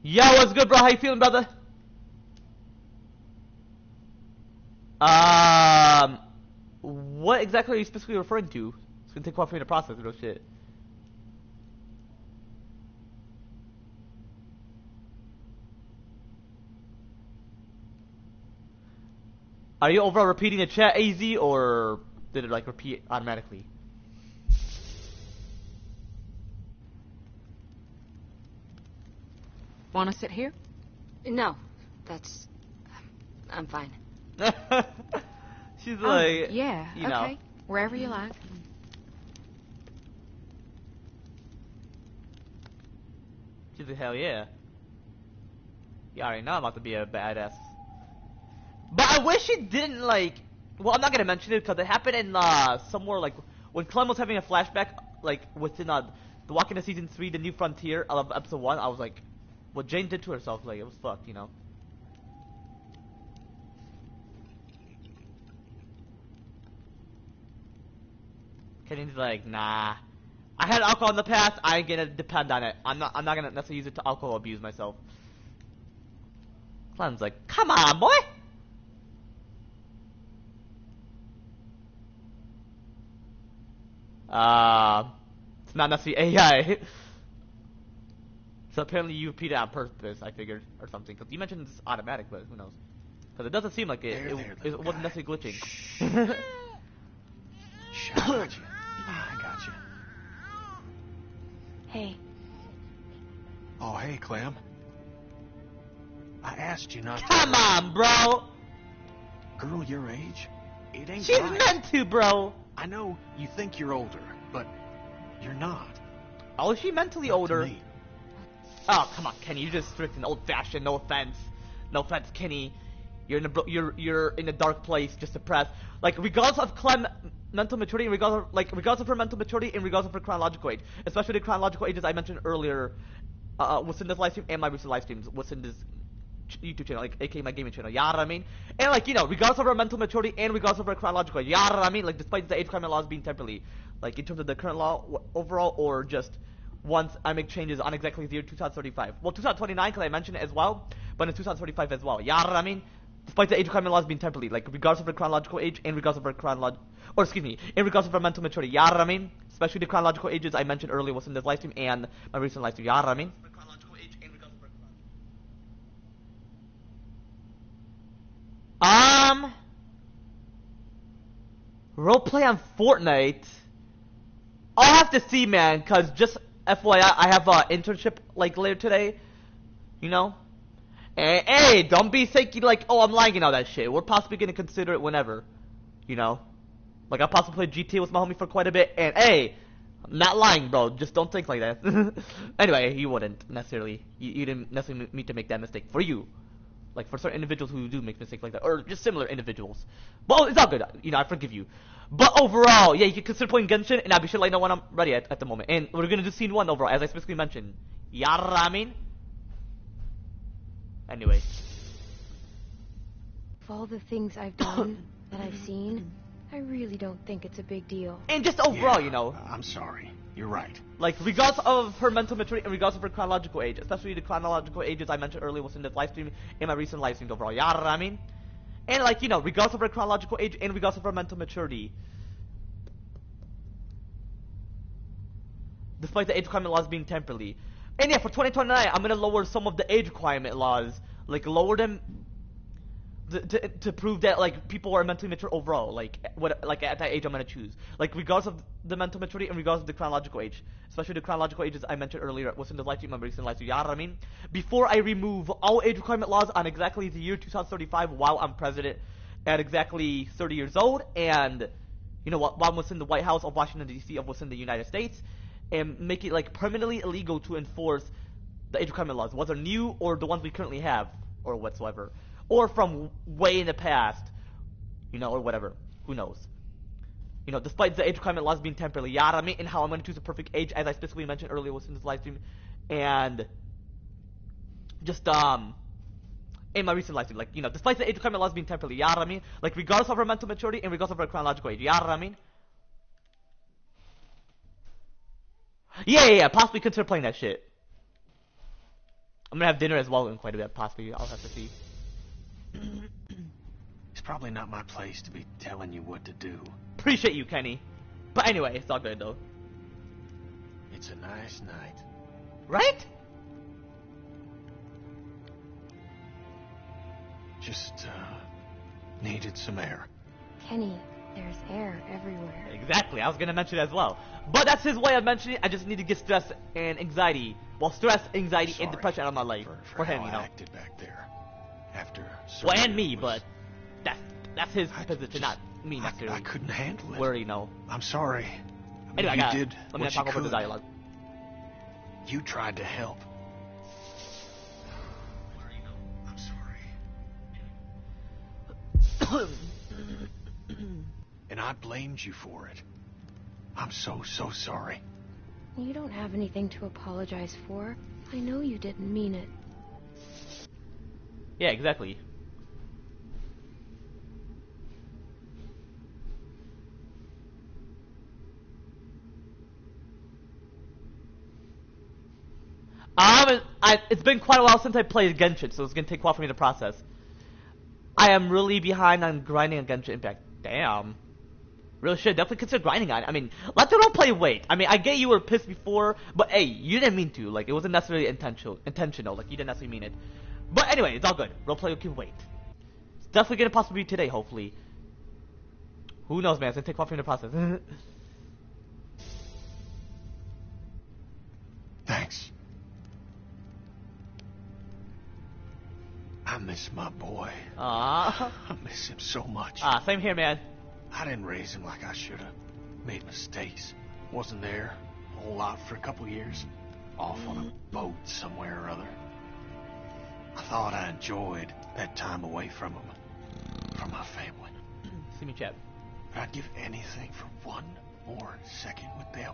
Yo, what's good, bro? How you feeling, brother? What exactly are you specifically referring to? It's gonna take a while for me to process, real shit. Are you overall repeating the chat, AZ, or did it, like, repeat automatically? Want to sit here? No, that's... I'm fine. She's like, yeah, you okay. know. Wherever you like. She's like, hell yeah. You already know I'm about to be a badass. But I wish it didn't, like... Well, I'm not gonna mention it because it happened in, somewhere, like, when Clem was having a flashback, like, within, The Walking Dead Season 3, The New Frontier of Episode 1, I was like, what Jane did to herself, like, it was fucked, you know? Kenny's like, nah. I had alcohol in the past, I ain't gonna depend on it. I'm not gonna necessarily use it to alcohol abuse myself. Clem's like, come on, boy! It's not necessarily AI. So apparently you repeat it on purpose, I figured, or something. Because you mentioned it's automatic, but who knows? Because it doesn't seem like it wasn't necessarily glitching. Shh, I got you. I got you. Hey. Oh, hey, Clem. I asked you not to... Come on, bro! Girl your age? It ain't She's right. meant to, bro! I know you think you're older, but you're not. Oh, is she mentally Not to older? me. Oh, come on, Kenny, you're just strict and old-fashioned, no offense. No offense, Kenny. You're in a dark place, just depressed. Like, regardless of Clem mental maturity, regardless of her mental maturity, and regardless of her chronological age, especially the chronological ages I mentioned earlier, within this live stream and my recent live streams, within this YouTube channel, like, a.k.a. my gaming channel, you know what I mean? And, like, you know, regardless of her mental maturity and regardless of her chronological age, you know what I mean? Like, despite the age requirement laws being temporarily, like, in terms of the current law overall, or just once I make changes on exactly the year 2035. Well, 2029, because I mentioned it as well, but in 2035 as well, you know what I mean? Despite the age requirement laws being temporarily, like, regardless of her chronological age and regardless of her in regards of her mental maturity, you know what I mean? Especially the chronological ages I mentioned earlier within this live stream and my recent live stream, you know what I mean? Roleplay on Fortnite. I'll have to see, man, cause just FYI, I have an internship, like, later today, you know? And, hey, don't be thinking, like, oh, I'm lying and all that shit. We're possibly gonna consider it whenever, you know? Like, I possibly played GTA with my homie for quite a bit, and, hey, I'm not lying, bro. Just don't think like that. Anyway, you wouldn't, necessarily. You didn't necessarily mean to make that mistake. For you. Like, for certain individuals who do make mistakes like that, or just similar individuals. Well, it's all good, you know, I forgive you. But overall, yeah, you can consider playing Genshin, and I'll be sure to let you know when I'm ready at the moment. And we're gonna do scene 1 overall, as I specifically mentioned. Yaramin? Anyway. Of all the things I've done, that I've seen, I really don't think it's a big deal. And just overall, Yeah, you know. I'm sorry. You're right. Like, regardless of her mental maturity and regardless of her chronological age, especially the chronological ages I mentioned earlier within this live stream and my recent live streams overall, you know what I mean? And, like, you know, regardless of her chronological age and regardless of her mental maturity, despite the age requirement laws being temporarily. And yeah, for 2029, I'm gonna lower some of the age requirement laws, like, lower them to prove that, like, people are mentally mature overall, like, at that age I'm gonna choose. Like, regardless of the mental maturity and regardless of the chronological age. Especially the chronological ages I mentioned earlier within the live stream, my recent live stream, you know what I mean? Before I remove all age requirement laws on exactly the year 2035 while I'm president at exactly 30 years old, and, you know, while I'm within the White House of Washington, D.C. of within the United States, and make it, like, permanently illegal to enforce the age requirement laws, whether new or the ones we currently have, or whatsoever. Or from way in the past, you know, or whatever. Who knows? You know, despite the age requirement laws being temporarily, you know what I mean? And how I'm going to choose the perfect age, as I specifically mentioned earlier within this live stream. And just, in my recent live stream, like, you know, despite the age requirement laws being temporarily, you know what I mean? Like, regardless of her mental maturity and regardless of her chronological age, you know what I mean? Yeah, possibly consider playing that shit. I'm gonna have dinner as well in quite a bit, possibly. I'll have to see. It's probably not my place to be telling you what to do. Appreciate you, Kenny. But anyway, it's all good, though. It's a nice night. Right? Just, needed some air. Kenny, there's air everywhere. Exactly, I was gonna mention it as well. But that's his way of mentioning it. I just need to get stress and anxiety. Well, stress, anxiety, and depression out of my life. For him, you know. I acted back there. After well, and me, but that's his position, not me necessarily. I couldn't handle it. Where, you know. I'm sorry. Anyway, you did let me talk over the dialogue. You tried to help. And I blamed you for it. I'm so sorry. You don't have anything to apologize for. I know you didn't mean it. Yeah, exactly. It's been quite a while since I played Genshin, so it's gonna take a while for me to process. I am really behind on grinding on Genshin Impact. Damn. Really should definitely consider grinding on it. I mean, let the roleplay wait. I mean, I get you were pissed before, but hey, you didn't mean to. Like, it wasn't necessarily intentional. Like, you didn't necessarily mean it. But anyway, it's all good. Roleplay can wait. It's definitely gonna possibly be today, hopefully. Who knows, man? It's gonna take a while for me to process. Thanks. I miss my boy. Aww. I miss him so much. Same here, man. I didn't raise him like I should have. Made mistakes. Wasn't there a whole lot for a couple years. Off on a boat somewhere or other. I thought I enjoyed that time away from him. From my family. See me, chat. But I'd give anything for one more second with them.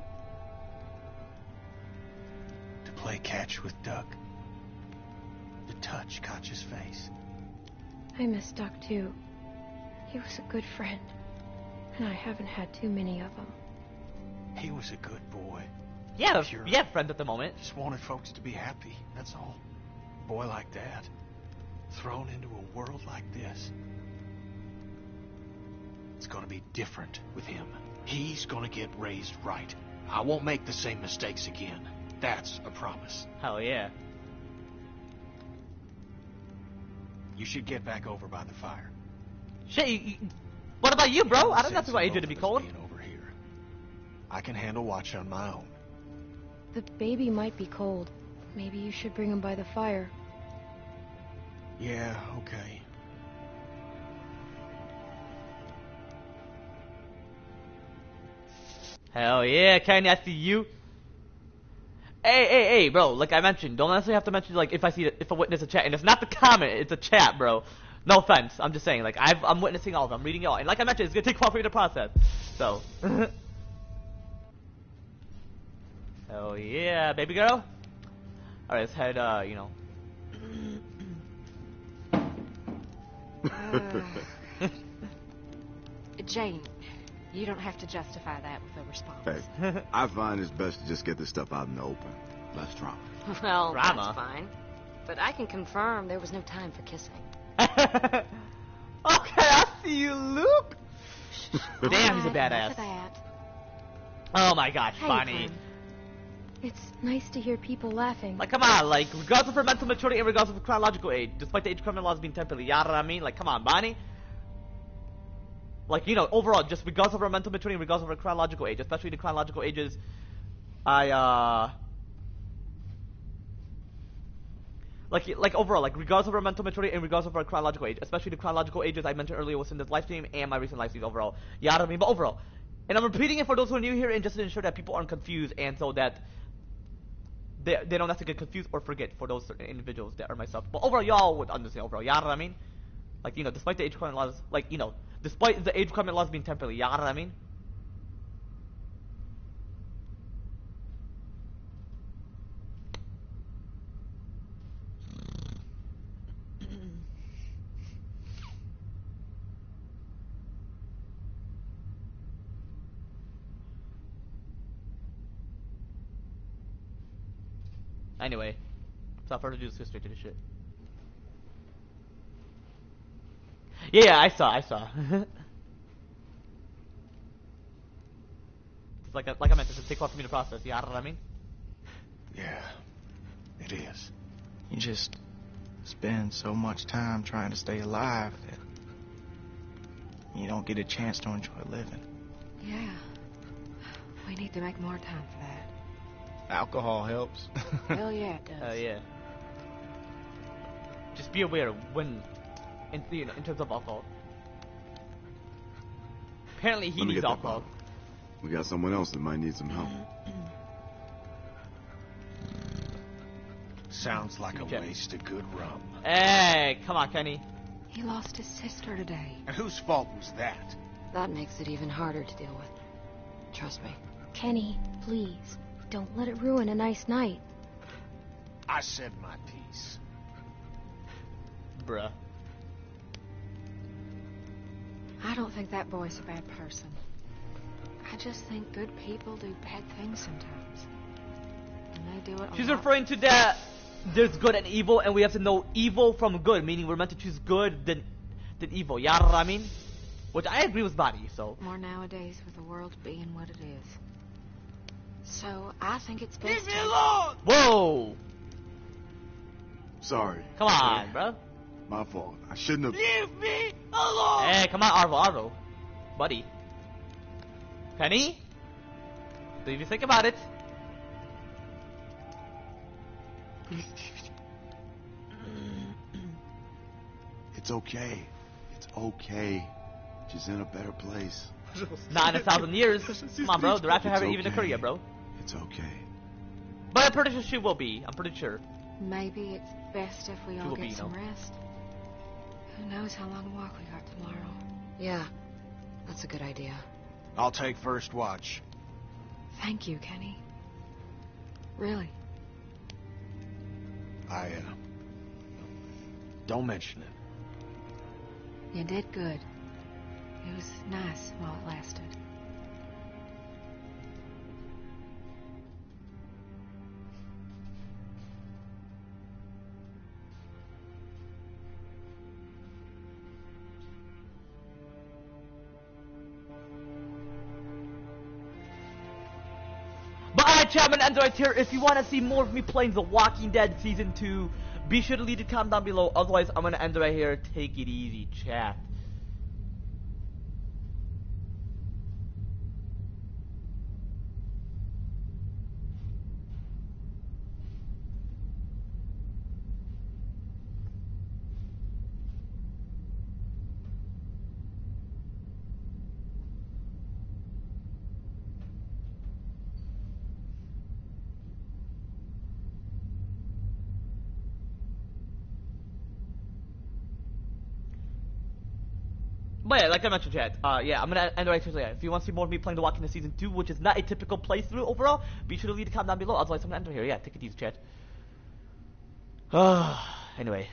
To play catch with Duck. To touch Koch's face. I miss Duck too. He was a good friend. And I haven't had too many of them. He was a good boy. Yeah, we have friends at the moment. Just wanted folks to be happy, that's all. A boy like that. Thrown into a world like this. It's gonna be different with him. He's gonna get raised right. I won't make the same mistakes again. That's a promise. Hell yeah. You should get back over by the fire. Shit, what about you, bro? I don't know if I need you to be cold. Over here. I can handle watch on my own. The baby might be cold. Maybe you should bring him by the fire. Yeah, okay. Hell yeah, Kenny, I see you. Hey, bro, like I mentioned, don't necessarily have to mention, like, if I witness a chat, and it's not the comment, it's a chat, bro. No offense, I'm just saying, like, I'm witnessing all of them, I'm reading it all, and like I mentioned, it's gonna take a while for you to process, so. Hell yeah, baby girl. Alright, let's head, you know. Jane, you don't have to justify that with a response. Hey, I find it's best to just get this stuff out in the open. Less drama. Well, Drama? that's fine. But I can confirm there was no time for kissing. Okay, I see you, Luke. Damn, he's a Enough badass. of that. Oh my gosh, Hey, Bonnie. Clem. It's nice to hear people laughing. Like, come on, like, regardless of her mental maturity and regardless of her chronological age, despite the age criminal laws being temporary, you know what I mean? Like, come on, Bonnie. Like, you know, overall, just regardless of her mental maturity and regardless of her chronological age, especially the chronological ages, like overall, like, regardless of her mental maturity and regardless of her chronological age, especially the chronological ages I mentioned earlier within this live stream and my recent live streams overall. You know what I mean? But overall, and I'm repeating it for those who are new here and just to ensure that people aren't confused and so that they don't have to get confused or forget for those certain individuals that are myself. But overall, y'all would understand overall. You know what I mean? Like, you know, despite the age requirement laws, like, you know, despite the age requirement laws being temporary, you know what I mean? Anyway, without further ado, let's go straight to the shit. Yeah, I saw. It's like I mentioned, it's take a while for me to process. You know what I mean? Yeah, it is. You just spend so much time trying to stay alive that you don't get a chance to enjoy living. Yeah. We need to make more time for that. Alcohol helps. Hell yeah, it does. Yeah. Just be aware when, in terms of alcohol. Apparently he Let me needs get that alcohol. bottle. We got someone else that might need some help. Sounds like a waste of good rum. Hey, come on, Kenny. He lost his sister today. And whose fault was that? That makes it even harder to deal with. Trust me. Kenny, please, don't let it ruin a nice night. I said my piece. Bruh. I don't think that boy's a bad person. I just think good people do bad things sometimes. And they do it a She's lot. referring to that there's good and evil, and we have to know evil from good, meaning we're meant to choose good than evil. Yeah, you know what I mean? Which I agree with Body, so. More nowadays with the world being what it is. So I think it's best. Leave me alone! Whoa! Sorry. Come on, bro. My fault. I shouldn't have. Leave me alone! Hey, come on, Arvo. Buddy. Penny? Do you think about it? It's okay. It's okay. She's in a better place. Not in 1,000 years. Come on, bro. The rapture haven't even occurred yet, bro. It's okay. But I'm pretty sure she will be. I'm pretty sure. Maybe it's best if we She all will get be, some no? rest. Who knows how long a walk we got tomorrow? Yeah, that's a good idea. I'll take first watch. Thank you, Kenny. Really. Don't mention it. You did good. It was nice while it lasted. But alright, chat, I'm gonna end right here. If you want to see more of me playing The Walking Dead Season 2, be sure to leave a comment down below. Otherwise, I'm gonna end right here. Take it easy, chat. But yeah, like I mentioned, chat, yeah, I'm gonna end right here. So yeah, if you want to see more of me playing The Walking Dead Season 2, which is not a typical playthrough overall, be sure to leave a comment down below. Otherwise, I'm gonna end right here. Yeah, take it easy, chat. Anyway.